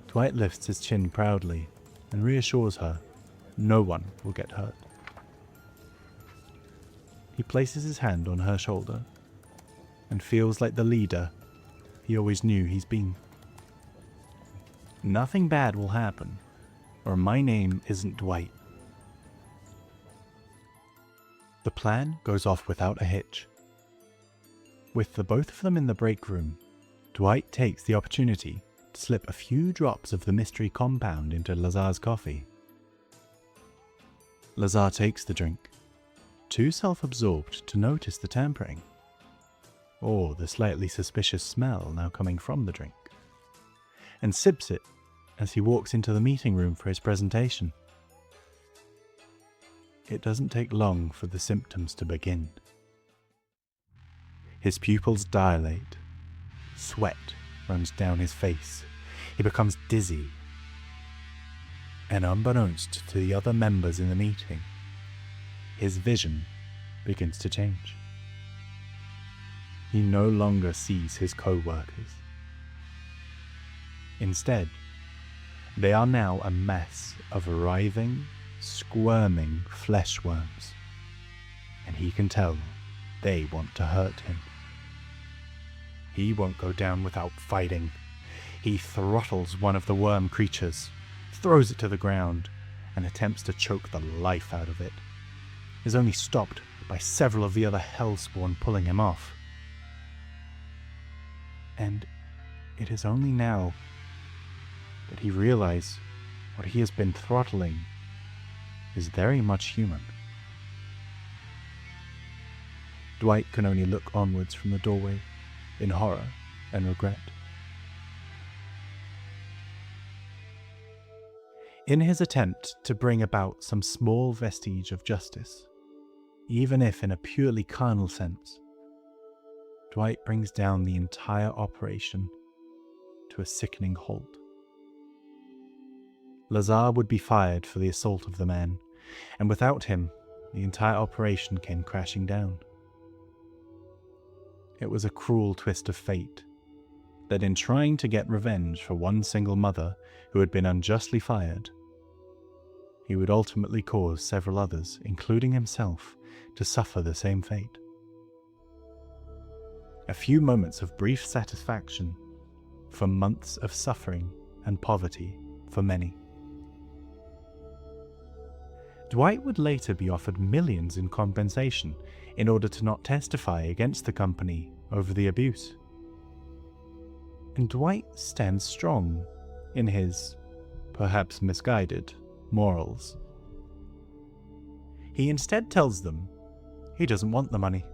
Dwight lifts his chin proudly and reassures her no one will get hurt. He places his hand on her shoulder and feels like the leader he always knew he's been. "Nothing bad will happen, or my name isn't Dwight." The plan goes off without a hitch. With the both of them in the break room, Dwight takes the opportunity to slip a few drops of the mystery compound into Lazar's coffee. Lazar takes the drink, too self-absorbed to notice the tampering, or the slightly suspicious smell now coming from the drink, and sips it as he walks into the meeting room for his presentation. It doesn't take long for the symptoms to begin. His pupils dilate, sweat runs down his face, he becomes dizzy, and unbeknownst to the other members in the meeting, his vision begins to change. He no longer sees his co-workers. Instead, they are now a mess of writhing, squirming flesh worms, and he can tell they want to hurt him. He won't go down without fighting. He throttles one of the worm creatures, throws it to the ground, and attempts to choke the life out of it. Is only stopped by several of the other hellspawn pulling him off. And it is only now that he realizes what he has been throttling is very much human. Dwight can only look onwards from the doorway in horror and regret. In his attempt to bring about some small vestige of justice, even if in a purely carnal sense, Dwight brings down the entire operation to a sickening halt. Lazar would be fired for the assault of the man, and without him, the entire operation came crashing down. It was a cruel twist of fate that in trying to get revenge for one single mother who had been unjustly fired, he would ultimately cause several others, including himself, to suffer the same fate. A few moments of brief satisfaction for months of suffering and poverty for many. Dwight would later be offered millions in compensation in order to not testify against the company over the abuse. And Dwight stands strong in his, perhaps misguided, morals. He instead tells them he doesn't want the money.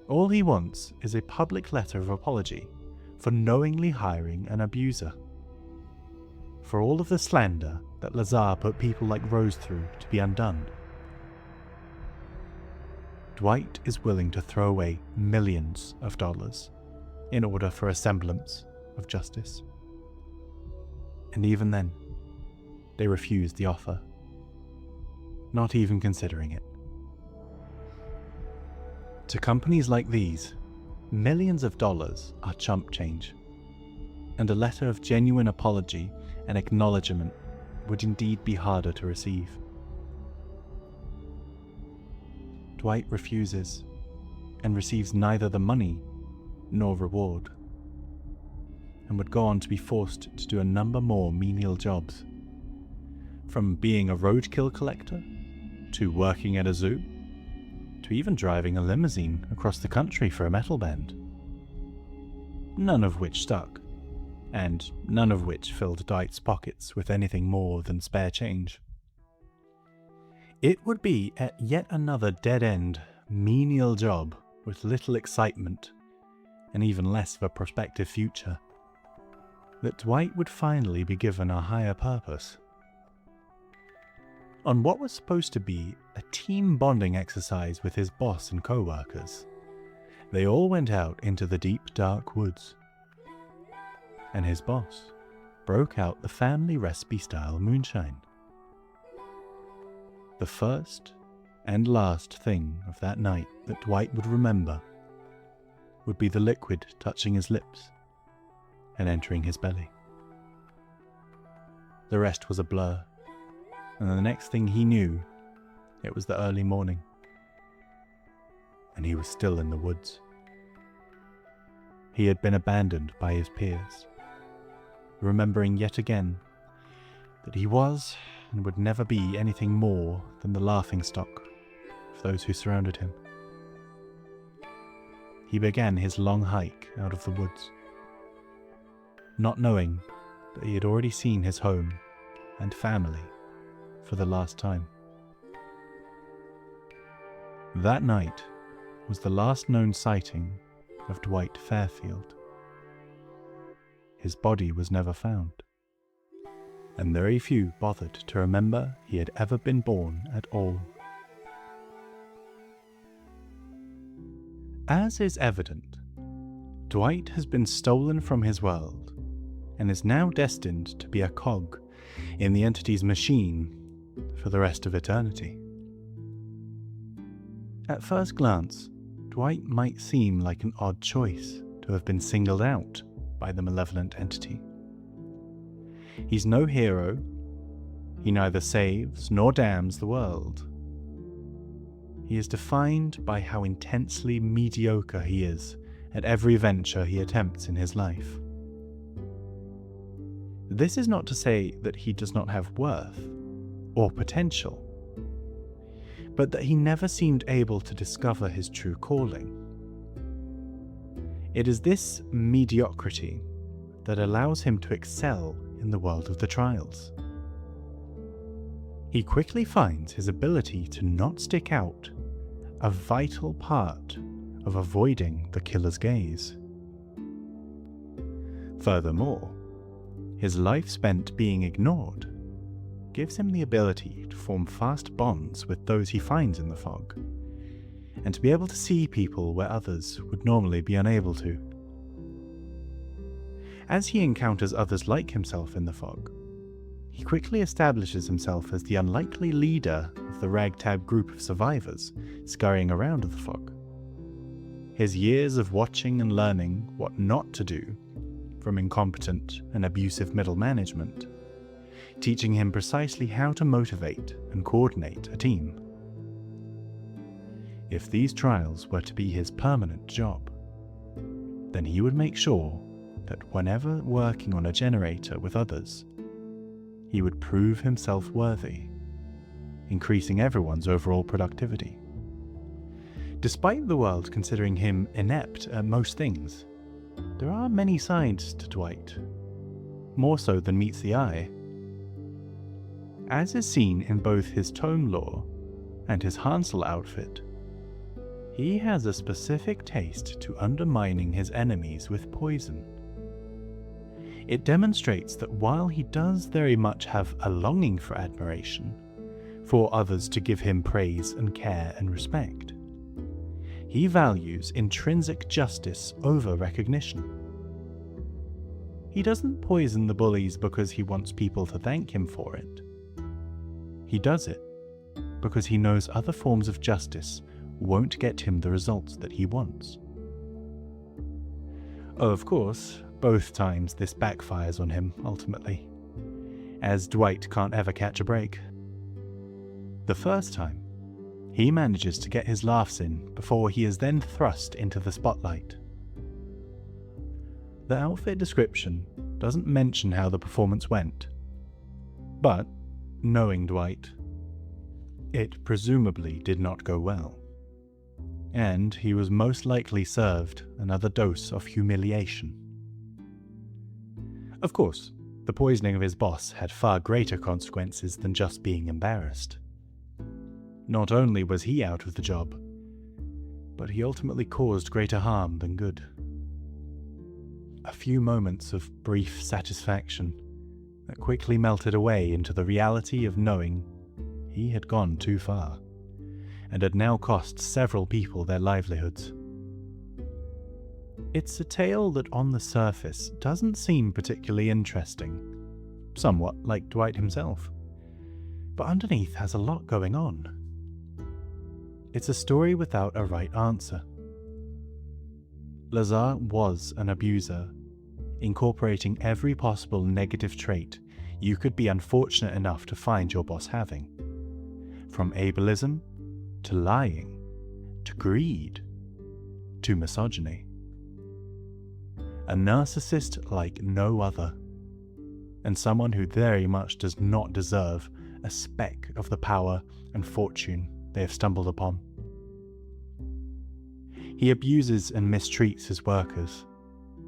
All he wants is a public letter of apology for knowingly hiring an abuser, for all of the slander that Lazar put people like Rose through to be undone. Dwight is willing to throw away millions of dollars in order for a semblance of justice. And even then, they refuse the offer, not even considering it. To companies like these, millions of dollars are chump change, and a letter of genuine apology and acknowledgement would indeed be harder to receive. Dwight refuses and receives neither the money nor reward, and would go on to be forced to do a number more menial jobs, from being a roadkill collector, to working at a zoo, to even driving a limousine across the country for a metal band. None of which stuck, and none of which filled Dwight's pockets with anything more than spare change. It would be at yet another dead-end, menial job with little excitement and even less of a prospective future that Dwight would finally be given a higher purpose. On what was supposed to be a team bonding exercise with his boss and co-workers, they all went out into the deep, dark woods, and his boss broke out the family recipe-style moonshine. The first and last thing of that night that Dwight would remember would be the liquid touching his lips and entering his belly. The rest was a blur, and the next thing he knew, it was the early morning, and he was still in the woods. He had been abandoned by his peers, remembering yet again that he was and would never be anything more than the laughingstock of those who surrounded him. He began his long hike out of the woods, not knowing that he had already seen his home and family for the last time. That night was the last known sighting of Dwight Fairfield. His body was never found, and very few bothered to remember he had ever been born at all. As is evident, Dwight has been stolen from his world and is now destined to be a cog in the entity's machine for the rest of eternity. At first glance, Dwight might seem like an odd choice to have been singled out by the malevolent entity. He's no hero. He neither saves nor damns the world. He is defined by how intensely mediocre he is at every venture he attempts in his life. This is not to say that he does not have worth or potential, but that he never seemed able to discover his true calling. It is this mediocrity that allows him to excel in the world of the trials. He quickly finds his ability to not stick out a vital part of avoiding the killer's gaze. Furthermore, his life spent being ignored gives him the ability to form fast bonds with those he finds in the fog, and to be able to see people where others would normally be unable to. As he encounters others like himself in the fog, he quickly establishes himself as the unlikely leader of the ragtag group of survivors scurrying around the fog. His years of watching and learning what not to do from incompetent and abusive middle management, teaching him precisely how to motivate and coordinate a team. If these trials were to be his permanent job, then he would make sure that whenever working on a generator with others, he would prove himself worthy, increasing everyone's overall productivity. Despite the world considering him inept at most things, there are many sides to Dwight, more so than meets the eye. As is seen in both his tome lore and his Hansel outfit, he has a specific taste to undermining his enemies with poison. It demonstrates that while he does very much have a longing for admiration, for others to give him praise and care and respect, he values intrinsic justice over recognition. He doesn't poison the bullies because he wants people to thank him for it. He does it because he knows other forms of justice won't get him the results that he wants. Of course, both times this backfires on him ultimately, as Dwight can't ever catch a break. The first time, He manages to get his laughs in before he is then thrust into the spotlight. The outfit description doesn't mention how the performance went, but, knowing Dwight, it presumably did not go well, and he was most likely served another dose of humiliation. Of course, the poisoning of his boss had far greater consequences than just being embarrassed. Not only was he out of the job, but he ultimately caused greater harm than good. A few moments of brief satisfaction that quickly melted away into the reality of knowing he had gone too far, and had now cost several people their livelihoods. It's a tale that on the surface doesn't seem particularly interesting, somewhat like Dwight himself, but underneath has a lot going on. It's a story without a right answer. Lazar was an abuser, incorporating every possible negative trait you could be unfortunate enough to find your boss having. From ableism, to lying, to greed, to misogyny. A narcissist like no other, and someone who very much does not deserve a speck of the power and fortune they have stumbled upon. He abuses and mistreats his workers,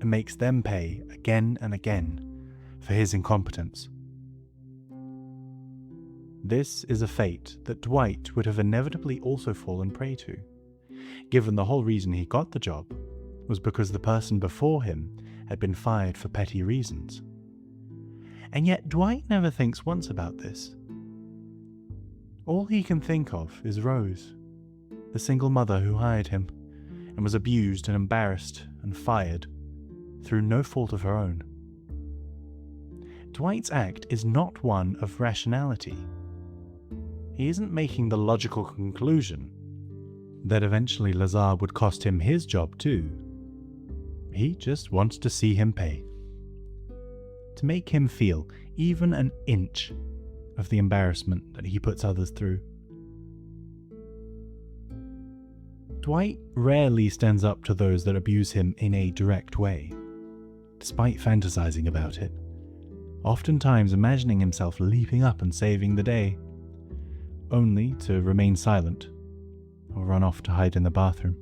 and makes them pay again and again for his incompetence. This is a fate that Dwight would have inevitably also fallen prey to, given the whole reason he got the job was because the person before him had been fired for petty reasons. And yet Dwight never thinks once about this. All he can think of is Rose, the single mother who hired him, and was abused and embarrassed and fired through no fault of her own. Dwight's act is not one of rationality. He isn't making the logical conclusion that eventually Lazar would cost him his job too. He just wants to see him pay. To make him feel even an inch of the embarrassment that he puts others through. Dwight rarely stands up to those that abuse him in a direct way, despite fantasizing about it, oftentimes imagining himself leaping up and saving the day, only to remain silent or run off to hide in the bathroom.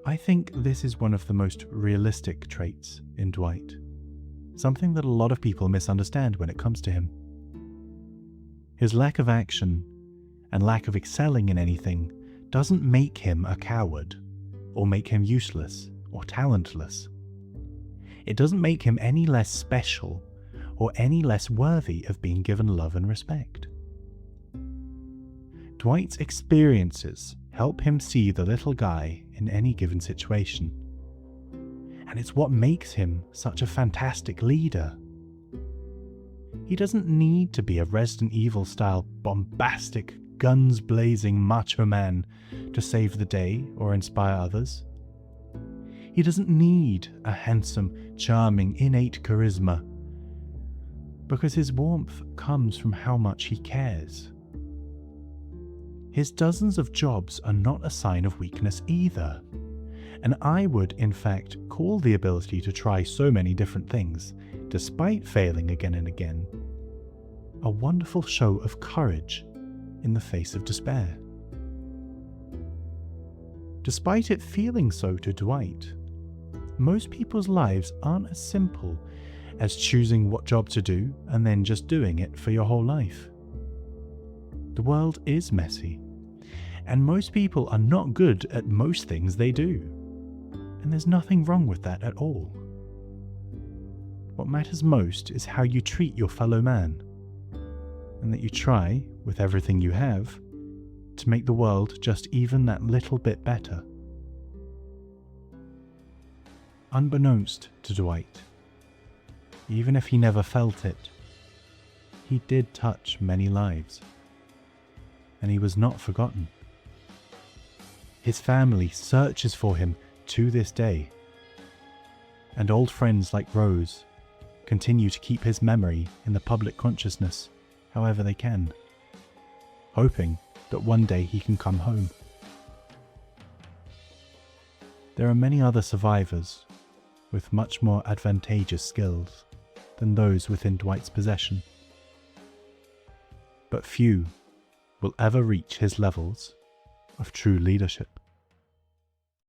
I think this is one of the most realistic traits in Dwight, something that a lot of people misunderstand when it comes to him. His lack of action and lack of excelling in anything doesn't make him a coward, or make him useless or talentless. It doesn't make him any less special or any less worthy of being given love and respect. Dwight's experiences help him see the little guy in any given situation. And it's what makes him such a fantastic leader. He doesn't need to be a Resident Evil style bombastic, guns blazing macho man to save the day or inspire others. He doesn't need a handsome, charming, innate charisma, because his warmth comes from how much he cares. His dozens of jobs are not a sign of weakness either, and I would, in fact, call the ability to try so many different things, despite failing again and again, a wonderful show of courage in the face of despair. Despite it feeling so to Dwight, most people's lives aren't as simple as choosing what job to do and then just doing it for your whole life. The world is messy, and most people are not good at most things they do, and there's nothing wrong with that at all. What matters most is how you treat your fellow man, and that you try, with everything you have, to make the world just even that little bit better. Unbeknownst to Dwight, even if he never felt it, he did touch many lives, and he was not forgotten. His family searches for him to this day, and old friends like Rose continue to keep his memory in the public consciousness however they can, hoping that one day he can come home. There are many other survivors with much more advantageous skills than those within Dwight's possession, but few will ever reach his levels of true leadership.